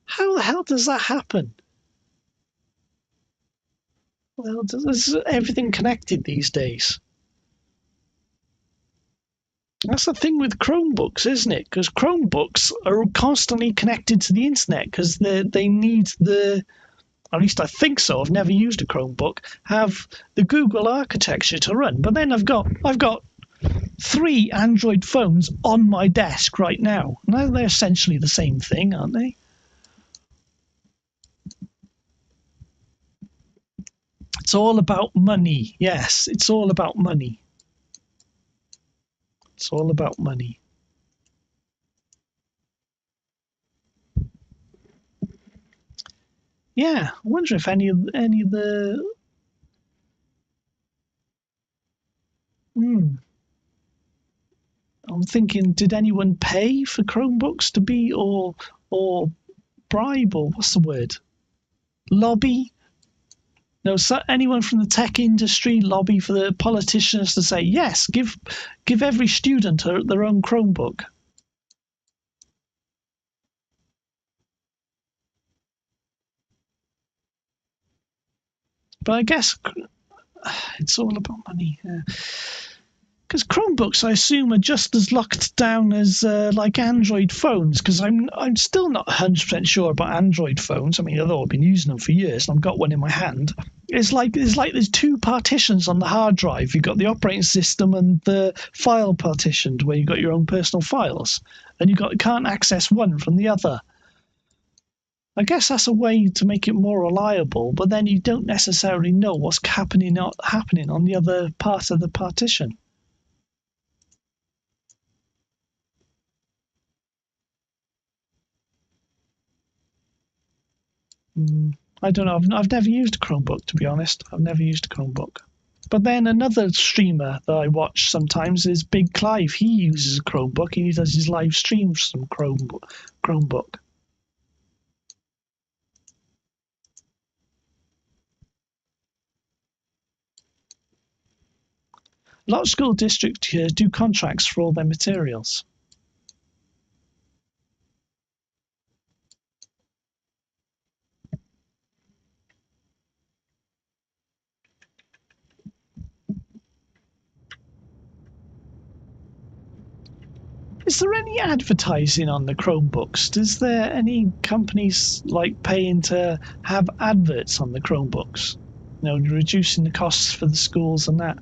How the hell does that happen? Well, there's everything connected these days. That's the thing with Chromebooks, isn't it? Because Chromebooks are constantly connected to the internet because they need at least I think so. I've never used a Chromebook. Have the Google architecture to run, but then I've got 3 Android phones on my desk right now. Now they're essentially the same thing, aren't they? It's all about money. Yes, it's all about money. It's all about money. Yeah, I wonder if any of the I'm thinking, did anyone pay for Chromebooks to be or bribe, or what's the word? Lobby? No, so anyone from the tech industry lobby for the politicians to say, yes, give every student their own Chromebook. But I guess it's all about money. Because Chromebooks, I assume, are just as locked down as like Android phones. Because I'm still not 100% sure about Android phones. I mean, although I've been using them for years, and I've got one in my hand. It's like there's 2 partitions on the hard drive. You've got the operating system and the file partitioned, where you've got your own personal files, and you can't access one from the other. I guess that's a way to make it more reliable, but then you don't necessarily know what's happening on the other part of the partition. I don't know. I've never used a Chromebook, to be honest. I've never used a Chromebook. But then another streamer that I watch sometimes is Big Clive. He uses a Chromebook. He does his live streams from Chromebook. A lot of school districts here do contracts for all their materials. Is there any advertising on the Chromebooks? Is there any companies like paying to have adverts on the Chromebooks? Reducing the costs for the schools and that.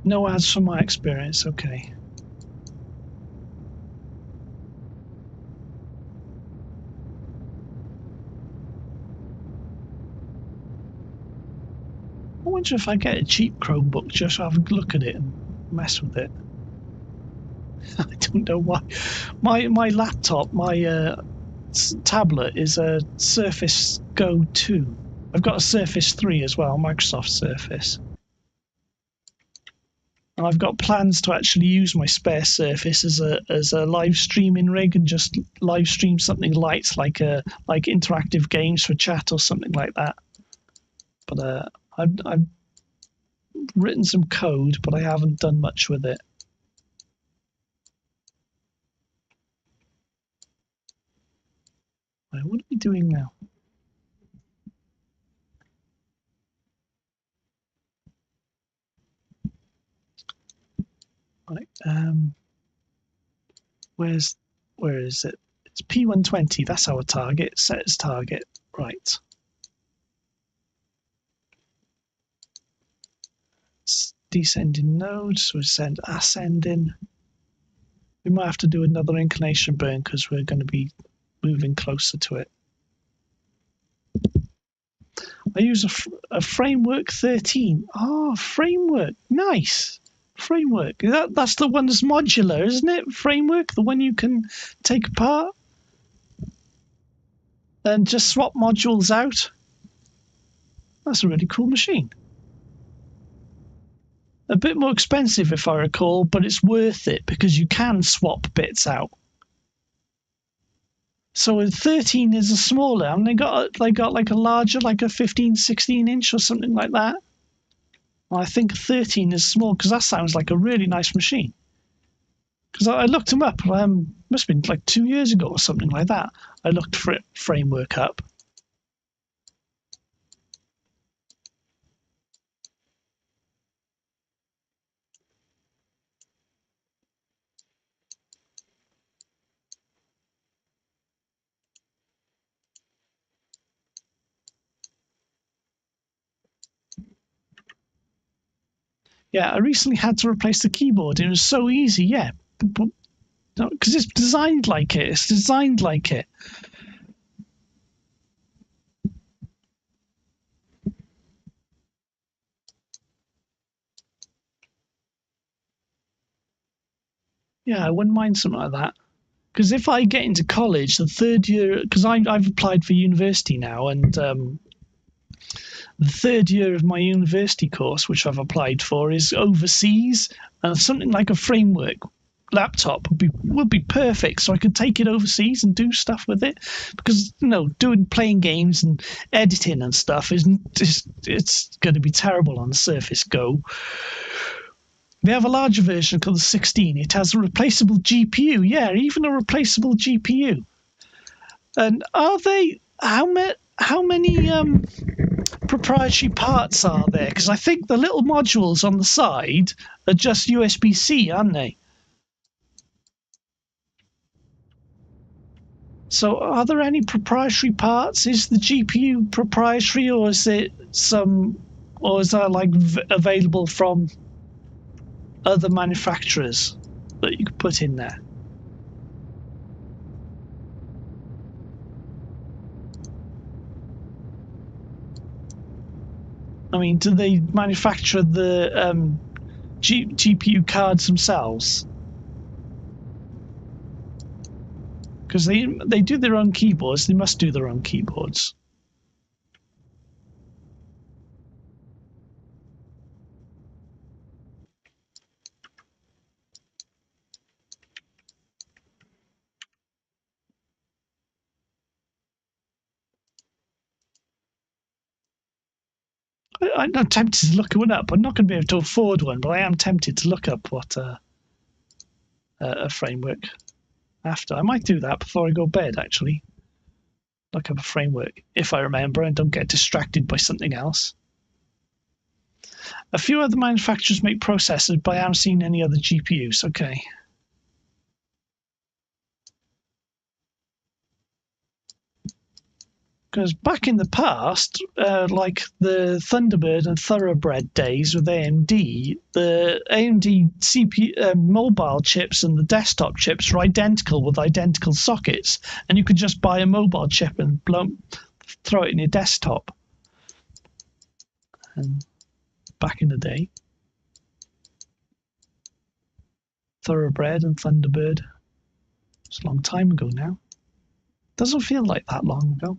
No ads from my experience, okay. I wonder if I get a cheap Chromebook just to have a look at it and mess with it. I don't know why. My laptop, my tablet is a Surface Go 2. I've got a Surface 3 as well, Microsoft Surface. And I've got plans to actually use my spare Surface as a live streaming rig and just live stream something light like interactive games for chat or something like that. But I've written some code, but I haven't done much with it. Right, what are we doing now? Right, where is it? It's P120. That's our target. Set as target. Right. It's descending node, so we send ascending. We might have to do another inclination burn because we're going to be moving closer to it. I use a framework 13. Oh, framework. Nice. Framework. That's the one that's modular, isn't it? Framework, the one you can take apart and just swap modules out. That's a really cool machine. A bit more expensive if I recall, but it's worth it because you can swap bits out. So a 13 is a smaller, and they got like a larger, like a 15, 16 inch or something like that. Well, I think 13 is small because that sounds like a really nice machine. Because I looked them up, must have been like 2 years ago or something like that. I looked for it, framework up. Yeah, I recently had to replace the keyboard. It was so easy, yeah. Because it's designed like it. It's designed like it. Yeah, I wouldn't mind something like that. Because if I get into college, the third year, because I've applied for university now, and the third year of my university course, which I've applied for, is overseas, and something like a framework laptop would be perfect, so I could take it overseas and do stuff with it. Because playing games and editing and stuff it's going to be terrible on the Surface Go. They have a larger version called the 16. It has a replaceable GPU. Yeah, even a replaceable GPU. And how many proprietary parts are there? Because I think the little modules on the side are just USB-C, aren't they? So are there any proprietary parts? Is the GPU proprietary, or is it that like available from other manufacturers that you could put in there? I mean, do they manufacture the GPU cards themselves? Because they do their own keyboards. They must do their own keyboards. I'm tempted to look one up. I'm not going to be able to afford one, but I am tempted to look up what a framework after. I might do that before I go to bed, actually. Look up a framework, if I remember, and don't get distracted by something else. A few other manufacturers make processors, but I haven't seen any other GPUs. Okay. Because back in the past, like the Thunderbird and Thoroughbred days with AMD, the AMD CPU mobile chips and the desktop chips were identical with identical sockets, and you could just buy a mobile chip and throw it in your desktop. back in the day. Thoroughbred and Thunderbird. It's a long time ago now. Doesn't feel like that long ago.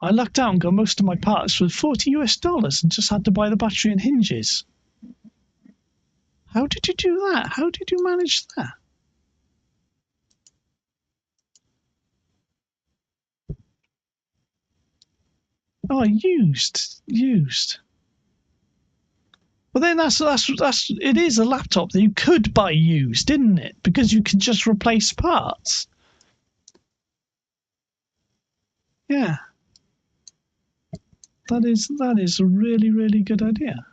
I lucked out and got most of my parts for $40 and just had to buy the battery and hinges. How did you do that? How did you manage that? Oh, used. But then that's it is a laptop that you could buy used, didn't it? Because you can just replace parts. Yeah. That is a really, really good idea.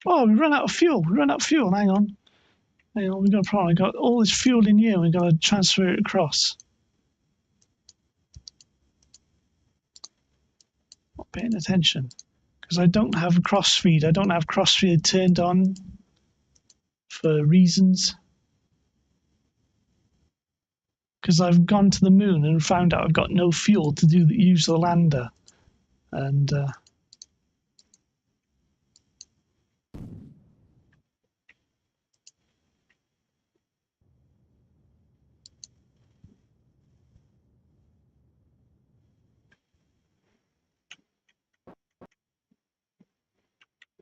Oh, we ran out of fuel. Hang on. We got a problem. I got all this fuel in here. We got to transfer it across. Not paying attention because I don't have crossfeed. I don't have crossfeed turned on for reasons. Because I've gone to the moon and found out I've got no fuel to use the lander, and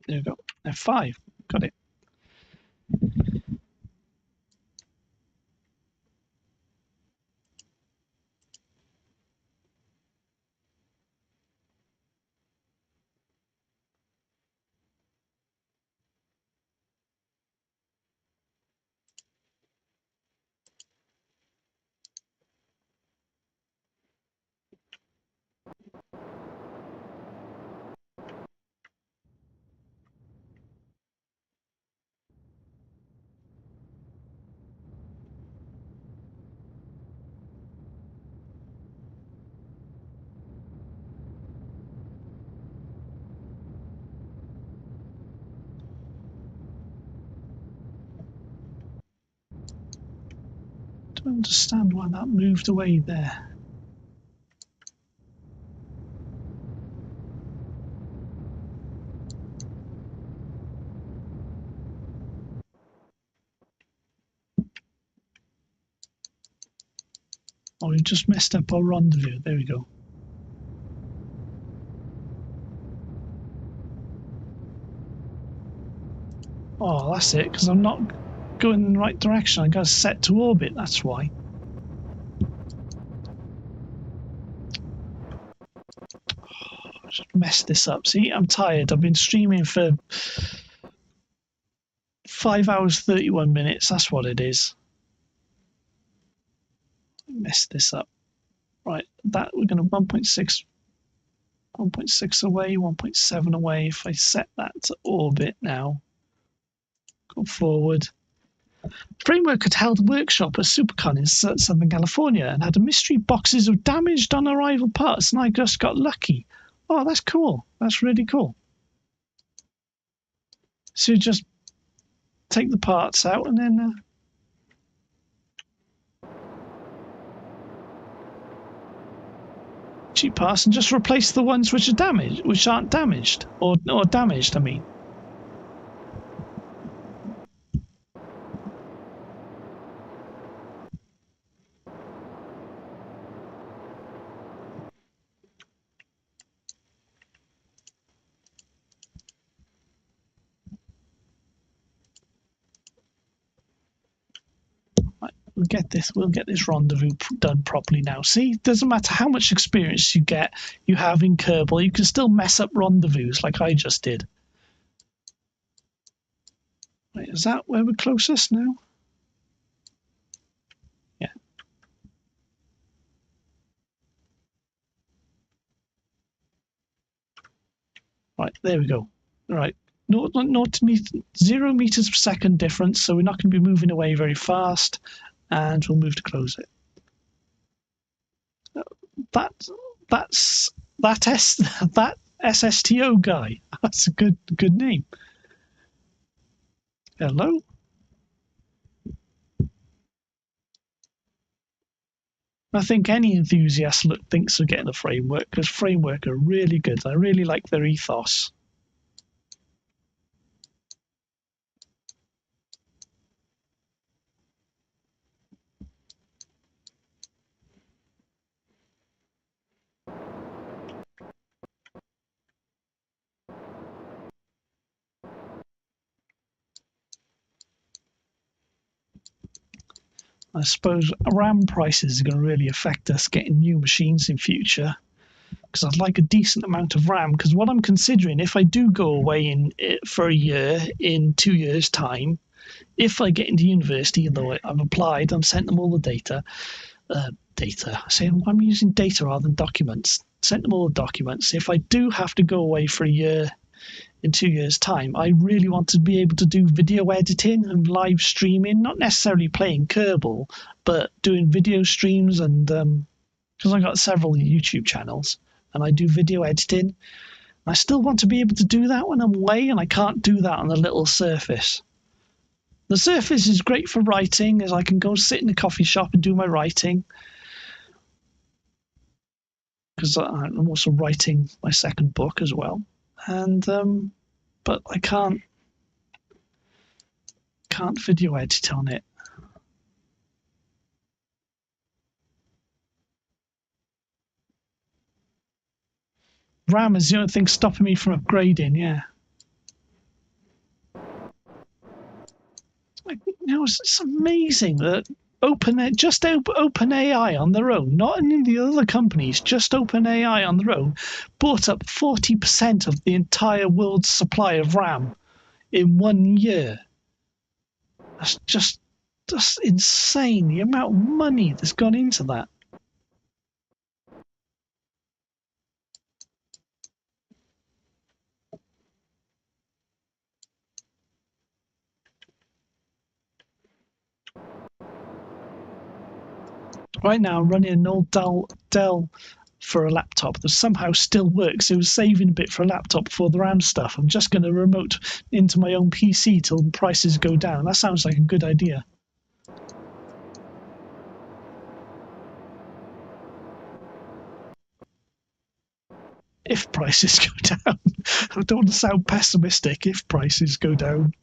there we go. F5, got it. Don't understand why that moved away there. Oh, we just messed up our rendezvous. There we go. Oh, that's it, because I'm not going in the right direction. I got to set to orbit, that's why. I just messed this up. See, I'm tired. I've been streaming for 5 hours 31 minutes. That's what it is. I messed this up. Right, that we're going to 1.6 away, 1.7 away. If I set that to orbit now, go forward. Framework had held a workshop at Supercon in Southern California and had a mystery boxes of damaged on arrival parts, and I just got lucky. Oh, that's cool. That's really cool. So you just take the parts out and then cheap parts and just replace the ones which are damaged, which aren't damaged or damaged. I mean. We'll get this rendezvous done properly now. See, doesn't matter how much experience you have in Kerbal, you can still mess up rendezvous like I just did. Right, is that where we're closest now? Yeah. Right, there we go. Right, 0 meters per second difference, so we're not going to be moving away very fast, and we'll move to close it. That's that SSTO guy. That's a good name. Hello. I think any enthusiast thinks of getting a framework, because framework are really good. I really like their ethos. I suppose RAM prices are going to really affect us getting new machines in future, because I'd like a decent amount of RAM. Because what I'm considering, if I do go away for a year, in 2 years' time, if I get into university, although I've applied, I've sent them all the data. Saying I'm using data rather than documents. Sent them all the documents. If I do have to go away for a year in 2 years' time, I really want to be able to do video editing and live streaming, not necessarily playing Kerbal, but doing video streams, and because I got several YouTube channels and I do video editing. I still want to be able to do that when I'm away, and I can't do that on the little Surface. The Surface is great for writing, as I can go sit in a coffee shop and do my writing, because I'm also writing my second book as well. And but I can't video edit on it. RAM is the only thing stopping me from upgrading. Yeah. It's amazing that OpenAI on their own, not any of the other companies, just OpenAI on their own, bought up 40% of the entire world's supply of RAM in 1 year. That's just insane, the amount of money that's gone into that. Right now, I'm running an old Dell for a laptop that somehow still works. It was saving a bit for a laptop for the RAM stuff. I'm just going to remote into my own PC till the prices go down. That sounds like a good idea. If prices go down. I don't want to sound pessimistic. If prices go down.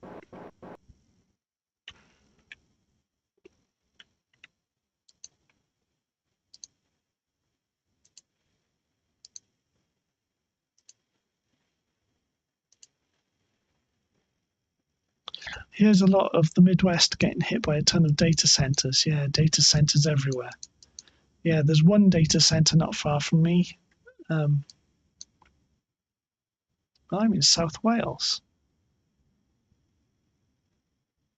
Here's a lot of the Midwest getting hit by a ton of data centers. Yeah, data centers everywhere. Yeah, there's one data center not far from me. I'm in South Wales.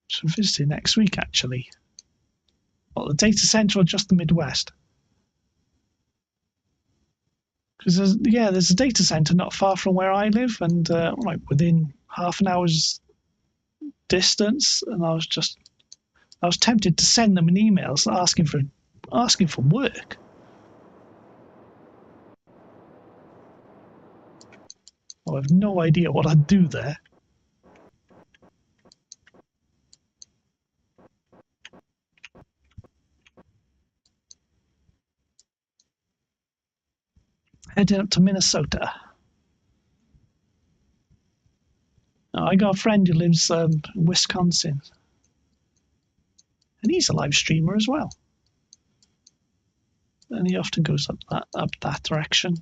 So I'm visiting next week, actually. Well, the data center or just the Midwest? Because there's a data center not far from where I live, and like within half an hour's distance. And I was tempted to send them an email asking for work. Well, I have no idea what I'd do there. Heading up to Minnesota. I got a friend who lives in Wisconsin, and he's a live streamer as well. And he often goes up that direction.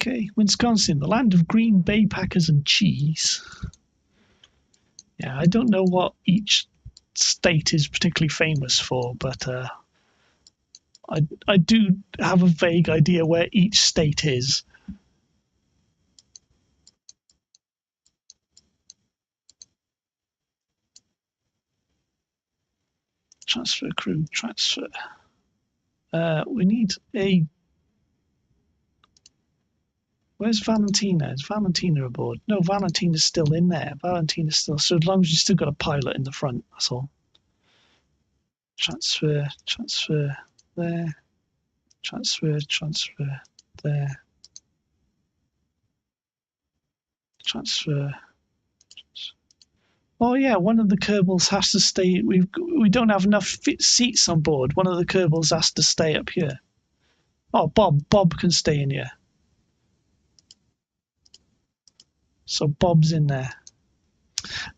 Okay, Wisconsin, the land of green bay packers and cheese. Yeah, I don't know what each state is particularly famous for, but I do have a vague idea where each state is. Transfer crew, transfer. We need a. Where's Valentina? Is Valentina aboard? No, Valentina's still in there. Valentina's still. So as long as you've still got a pilot in the front, that's all. Transfer, transfer there. Transfer, transfer there. Transfer. Oh yeah, one of the Kerbals has to stay. We don't have enough seats on board. One of the Kerbals has to stay up here. Oh, Bob can stay in here. So Bob's in there.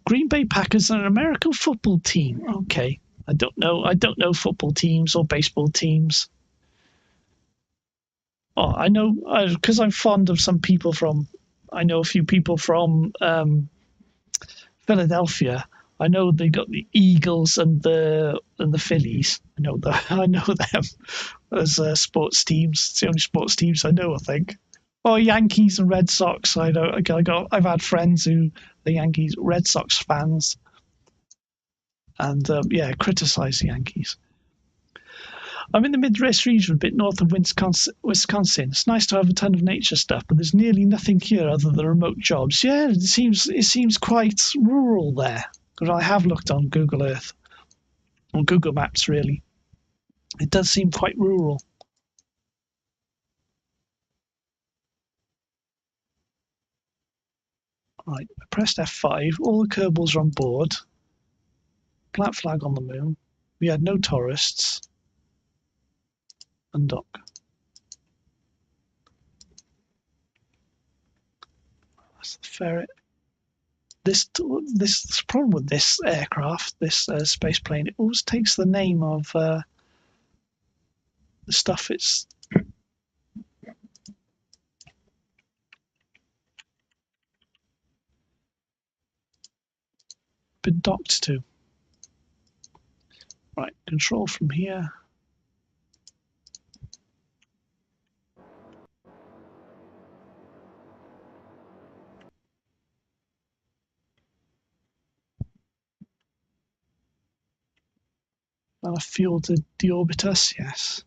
Green Bay Packers are an American football team. Okay, I don't know football teams or baseball teams. Oh, I know because I'm fond of some people from. I know a few people from Philadelphia. I know they got the Eagles and the Phillies. I know them as sports teams. It's the only sports teams I know, I think. Oh, Yankees and Red Sox. I know. I've had friends who are Yankees, Red Sox fans, and criticize the Yankees. I'm in the Midwest region, a bit north of Wisconsin. It's nice to have a ton of nature stuff, but there's nearly nothing here other than remote jobs. Yeah, it seems quite rural there. Because I have looked on Google Earth, on Google Maps, really. It does seem quite rural. Right, I pressed F5. All the Kerbals are on board. Plant flag on the moon. We had no tourists. Undock. That's the ferret. This problem with this aircraft, this space plane, it always takes the name of the stuff it's been docked to. Right, control from here. And a fuel to deorbit us, yes.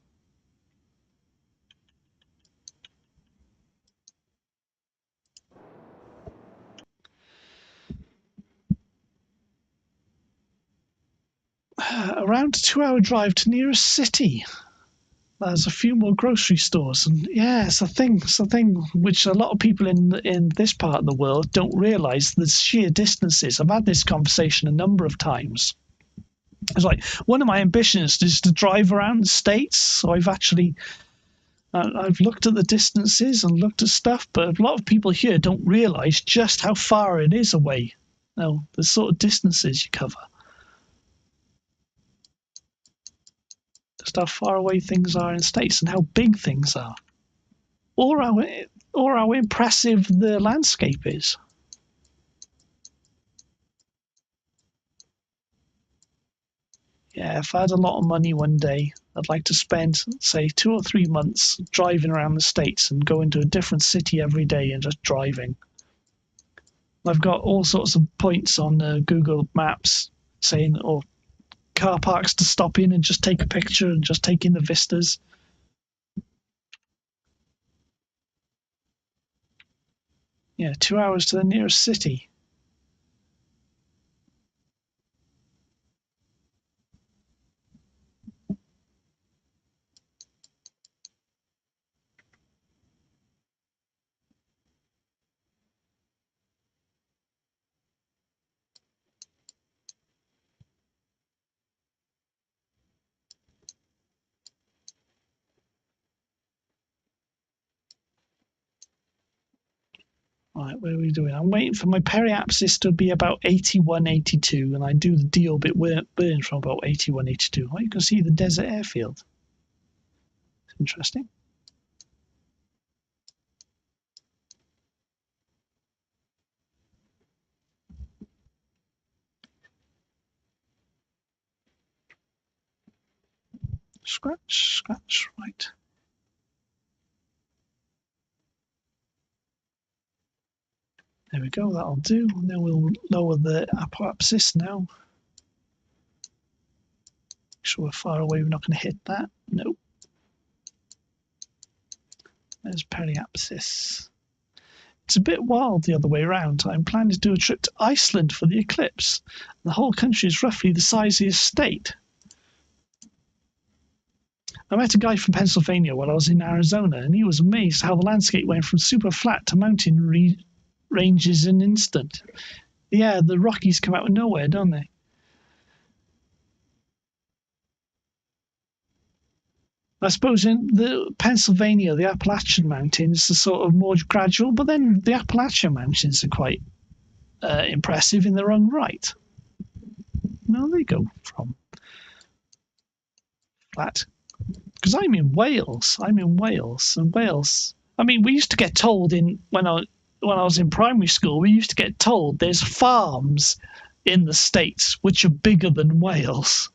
Around a 2-hour drive to nearest city. There's a few more grocery stores, and yeah, it's a thing which a lot of people in this part of the world don't realise the sheer distances. I've had this conversation a number of times. It's like one of my ambitions is to drive around the states, so I've actually I've looked at the distances and looked at stuff, but a lot of people here don't realise just how far it is away. Now, the sort of distances you cover. Just how far away things are in states and how big things are, or how impressive the landscape is. Yeah, if I had a lot of money one day, I'd like to spend, say, 2 or 3 months driving around the states and going to a different city every day and just driving. I've got all sorts of points on Google Maps saying, or car parks to stop in and just take a picture and just take in the vistas. Yeah, 2 hours to the nearest city. Right, what are we doing? I'm waiting for my periapsis to be about 81, 82, and I do the deorbit burn from about 81, 82. Well, you can see the desert airfield. It's interesting. Scratch, scratch, right. There we go, that'll do. And then we'll lower the apoapsis now. Make sure we're far away, we're not going to hit that. Nope. There's periapsis. It's a bit wild the other way around. I'm planning to do a trip to Iceland for the eclipse. The whole country is roughly the size of your state. I met a guy from Pennsylvania while I was in Arizona, and he was amazed how the landscape went from super flat to mountain ranges in an instant. Yeah, the Rockies come out of nowhere, don't they? I suppose in the Pennsylvania, the Appalachian Mountains are sort of more gradual, but then the Appalachian Mountains are quite impressive in their own right. No, they go from flat. Because I'm in Wales. And Wales. I mean, we used to get told when I was in primary school, we used to get told there's farms in the States which are bigger than Wales.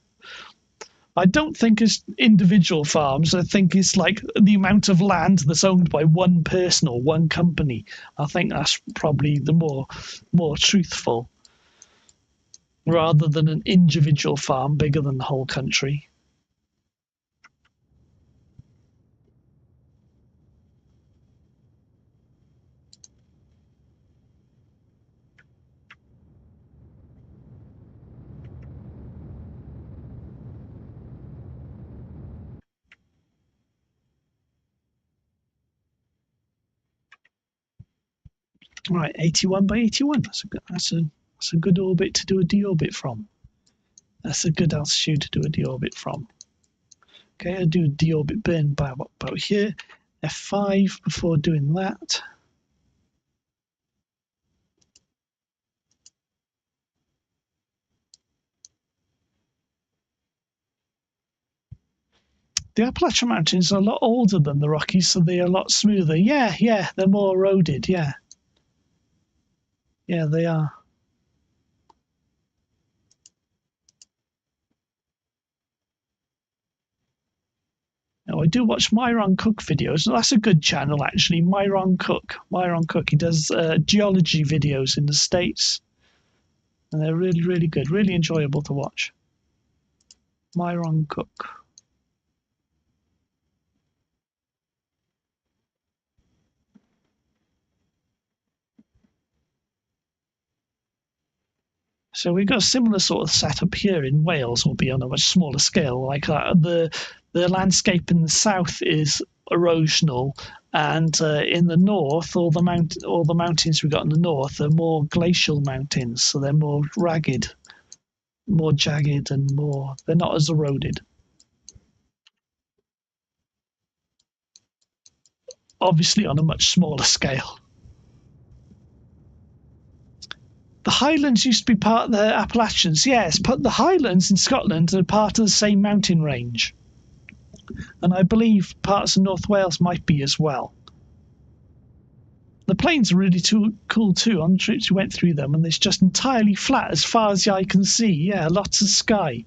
I don't think it's individual farms. I think it's like the amount of land that's owned by one person or one company. I think that's probably the more truthful, rather than an individual farm bigger than the whole country. Right, 81 by 81. That's a good orbit to do a deorbit from. That's a good altitude to do a deorbit from. Okay, I do a deorbit burn by about here. F5 before doing that. The Appalachian Mountains are a lot older than the Rockies, so they're a lot smoother. Yeah, they're more eroded, yeah. Yeah, they are. Now, I do watch Myron Cook videos. That's a good channel, actually. Myron Cook. He does geology videos in the States. And they're really, really good. Really enjoyable to watch. Myron Cook. So we've got a similar sort of setup here in Wales, albeit on a much smaller scale. Like the landscape in the south is erosional, and in the north, all the mountains we've got in the north are more glacial mountains, so they're more ragged, more jagged, and they're not as eroded. Obviously, on a much smaller scale. The Highlands used to be part of the Appalachians, yes, but the Highlands in Scotland are part of the same mountain range. And I believe parts of North Wales might be as well. The plains are really cool too. On trips we went through them, and it's just entirely flat as far as the eye can see. Yeah, lots of sky.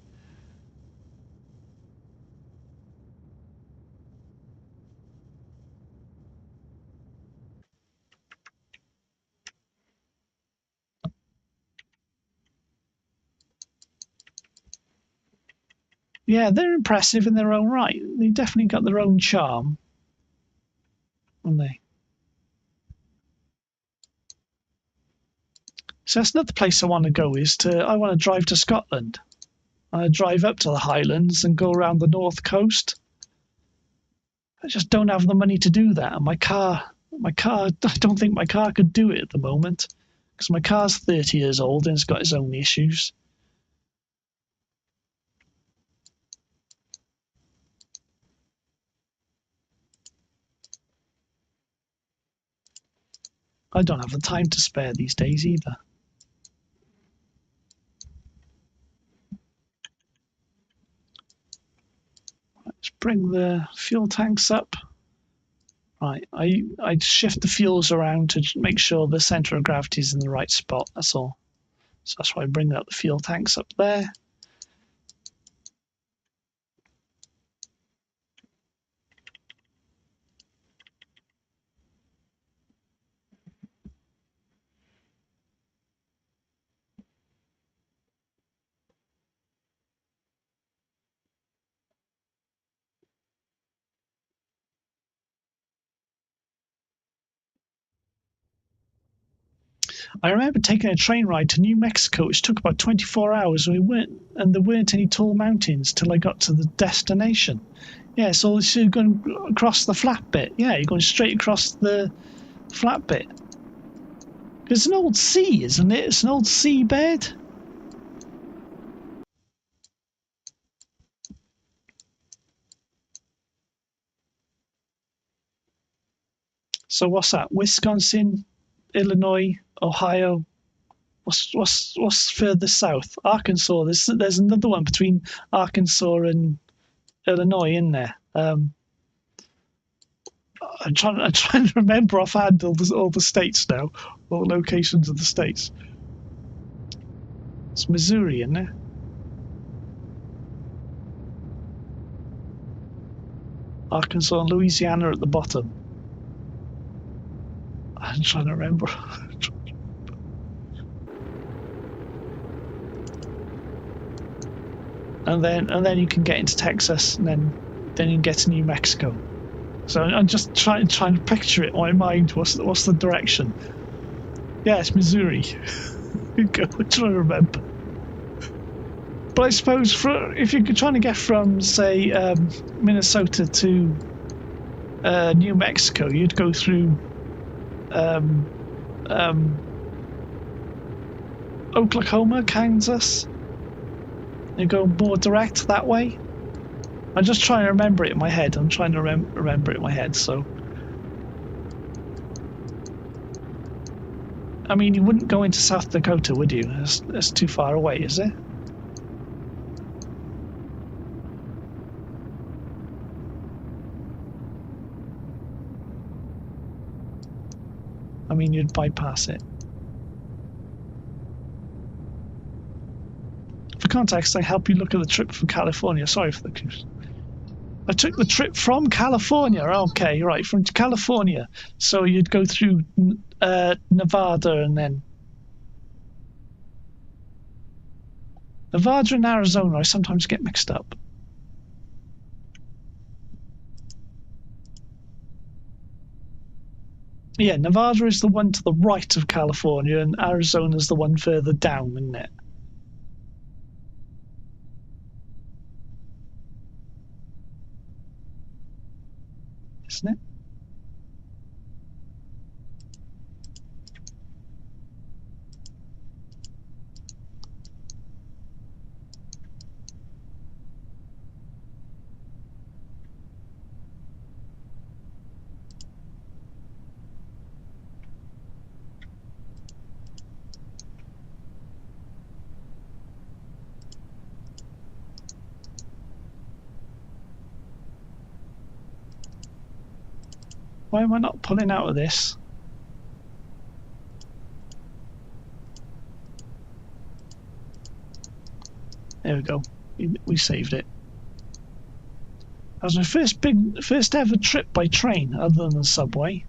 Yeah, they're impressive in their own right. They definitely got their own charm, haven't they? So that's another place I want to go. I want to drive to Scotland. I drive up to the Highlands and go around the north coast. I just don't have the money to do that. And my car, I don't think my car could do it at the moment, because my car's 30 years old and it's got its own issues. I don't have the time to spare these days either. Let's bring the fuel tanks up. Right, I shift the fuels around to make sure the center of gravity is in the right spot, that's all. So that's why I bring up the fuel tanks up there. I remember taking a train ride to New Mexico, which took about 24 hours, and there weren't any tall mountains till I got to the destination. Yeah, so you're going across the flat bit. Yeah, you're going straight across the flat bit. It's an old sea, isn't it? It's an old seabed. So what's that? Wisconsin, Illinois, Ohio. What's further south? Arkansas. There's another one between Arkansas and Illinois, isn't there? I'm trying to remember offhand all the states now, all the locations of the states. It's Missouri, isn't it? Arkansas and Louisiana at the bottom. I'm trying to remember. and then you can get into Texas, and then you can get to New Mexico. So I'm just trying to picture it in my mind. What's the direction? Yeah, it's Missouri. I'm trying to remember. But I suppose if you're trying to get from, say, Minnesota to New Mexico, you'd go through Oklahoma, Kansas. You go more direct that way. I'm just trying to remember it in my head. I'm trying to remember it in my head, so... I mean, you wouldn't go into South Dakota, would you? That's too far away, is it? I mean, you'd bypass it. For context, I help you look at the trip from California. Sorry for the... I took the trip from California. Okay, right, from California. So you'd go through Nevada and then... Nevada and Arizona, I sometimes get mixed up. Yeah, Nevada is the one to the right of California, and Arizona is the one further down, isn't it? Isn't it? Why am I not pulling out of this? There we go. We saved it. That was my first ever trip by train, other than the subway.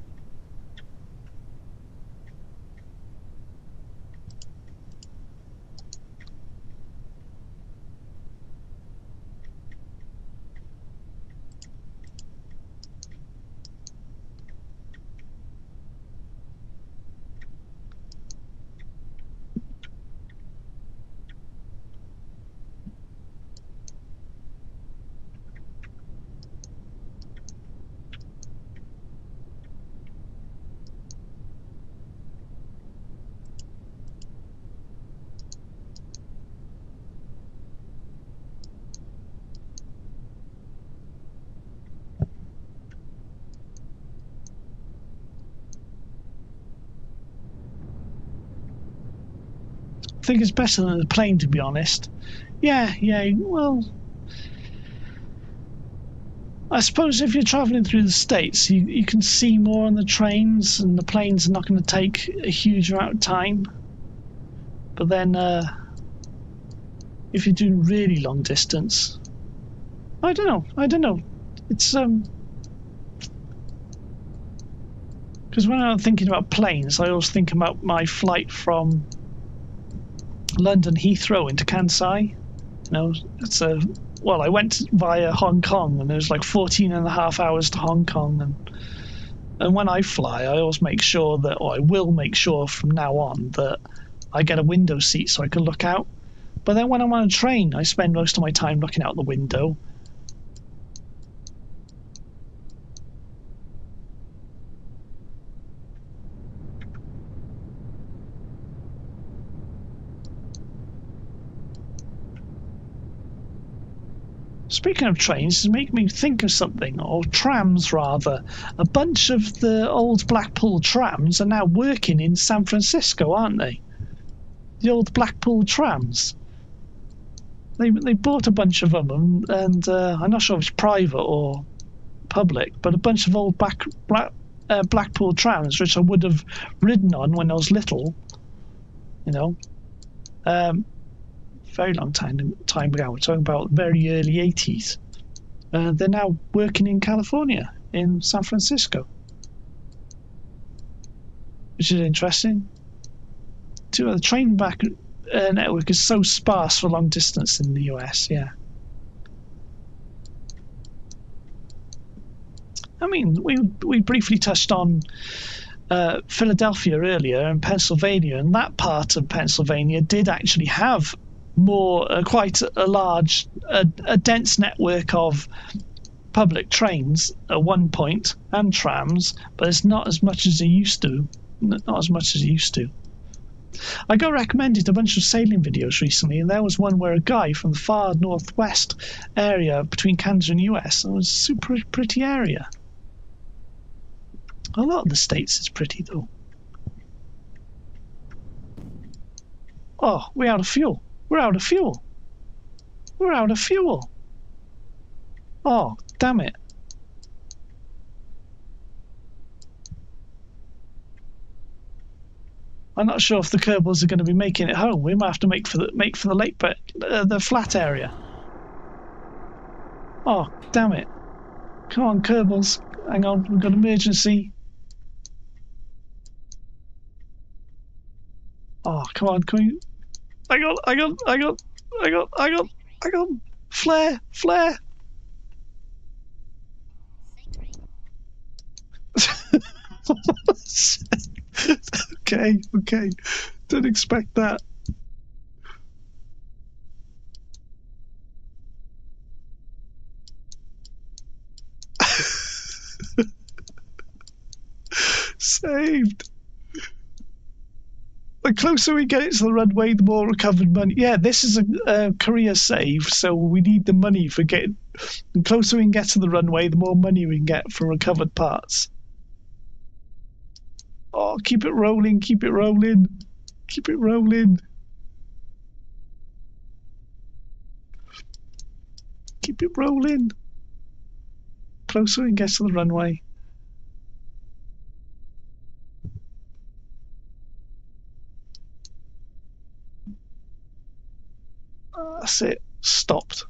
I think it's better than the plane, to be honest. Yeah, well... I suppose if you're travelling through the States, you can see more on the trains, and the planes are not going to take a huge amount of time. But then, if you're doing really long distance... I don't know. It's, because when I'm thinking about planes, I always think about my flight from London Heathrow into Kansai. You know, it's a... Well, I went via Hong Kong, and it was like 14 and a half hours to Hong Kong, and And when I fly, I always make sure that, or I will make sure from now on, that I get a window seat so I can look out. But then when I'm on a train, I spend most of my time looking out the window. Speaking of trains, it's making me think of something, or trams rather. A bunch of the old Blackpool trams are now working in San Francisco, aren't they? The old Blackpool trams. They bought a bunch of them, and I'm not sure if it's private or public, but a bunch of old Blackpool trams, which I would have ridden on when I was little, you know. Very long time ago. We're talking about very early 80s. They're now working in California, in San Francisco, which is interesting. The train network is so sparse for long distance in the US. Yeah, I mean, we briefly touched on Philadelphia earlier and Pennsylvania, and that part of Pennsylvania did actually have quite a large, a dense network of public trains at one point and trams, but it's not as much as it used to. Not as much as it used to. I got recommended a bunch of sailing videos recently, and there was one where a guy from the far northwest area between Canada and US, and it was a super pretty area. A lot of the States is pretty though. Oh, we're out of fuel. We're out of fuel. We're out of fuel. Oh, damn it. I'm not sure if the Kerbals are going to be making it home. We might have to make for the lake, but the flat area. Oh, damn it. Come on, Kerbals. Hang on, we've got emergency. Oh, come on, can we... I got... Flare! Okay. Didn't expect that. Saved. The closer we get it to the runway, the more recovered money. Yeah, this is a career save, so we need the money for getting... The closer we can get to the runway, the more money we can get for recovered parts. Oh, keep it rolling. Keep it rolling. Closer we can get to the runway. That's it. Stopped.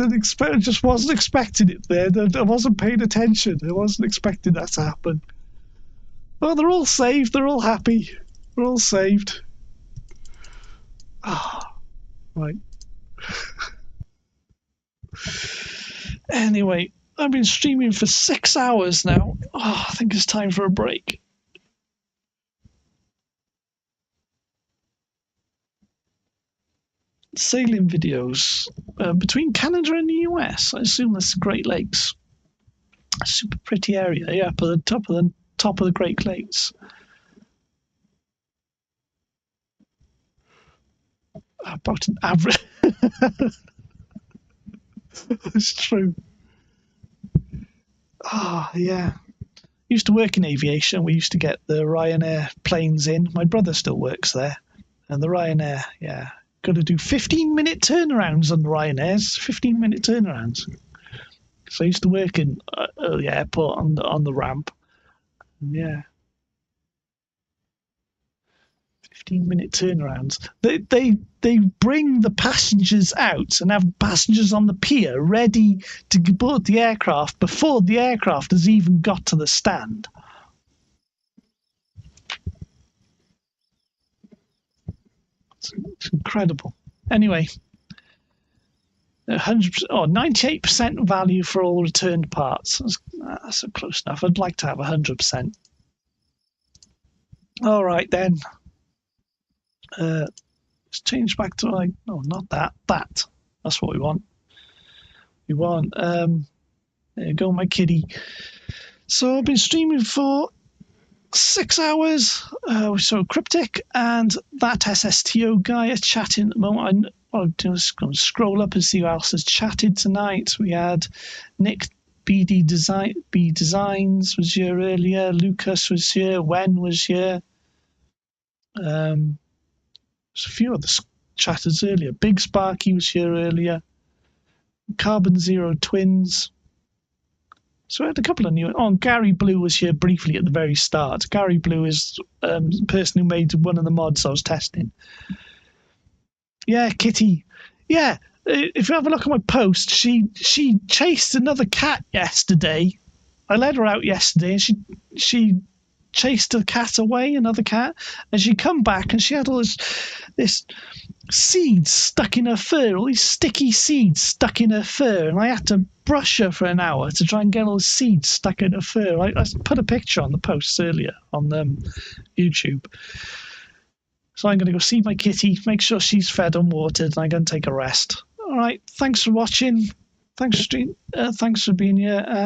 I just wasn't expecting it there. I wasn't paying attention. I wasn't expecting that to happen. Oh, they're all saved. They're all happy. They're all saved. Ah, oh, right. Anyway, I've been streaming for 6 hours now. Oh, I think it's time for a break. Sailing videos between Canada and the US. I assume that's the Great Lakes. A super pretty area. Yeah, up at the top of the Great Lakes. About an average. It's true. Ah, yeah. Used to work in aviation. We used to get the Ryanair planes in. My brother still works there, and the Ryanair, yeah. Got to do 15-minute turnarounds on the Ryanairs. 15-minute turnarounds. So I used to work in the airport on the ramp. Yeah. 15-minute turnarounds. They bring the passengers out and have passengers on the pier ready to board the aircraft before the aircraft has even got to the stand. It's incredible. Anyway, 100%, 98% value for all returned parts. That's close enough. I'd like to have 100%. All right then. Let's change back to like, no, not that. That. That's what we want. We want. There you go, my kitty. So I've been streaming for 6 hours. So Cryptic and that SSTO guy are chatting at the moment. I'm just going to scroll up and see who else has chatted tonight. We had Nick B Designs was here earlier. Lucas was here. Wen was here. There's a few other chatters earlier. Big Sparky was here earlier. Carbon Zero Twins. So I had a couple of new. Oh, Gary Blue was here briefly at the very start. Gary Blue is the person who made one of the mods I was testing. Yeah, Kitty. Yeah, if you have a look at my post, she chased another cat yesterday. I let her out yesterday, and she chased a cat away, another cat, and she come back and she had all this seeds stuck in her fur, all these sticky seeds stuck in her fur, and I had to brush her for an hour to try and get all the seeds stuck in her fur. I put a picture on the posts earlier on YouTube. So I'm going to go see my kitty, make sure she's fed and watered, and I'm going to take a rest. All right, thanks for watching. Thanks for being here, and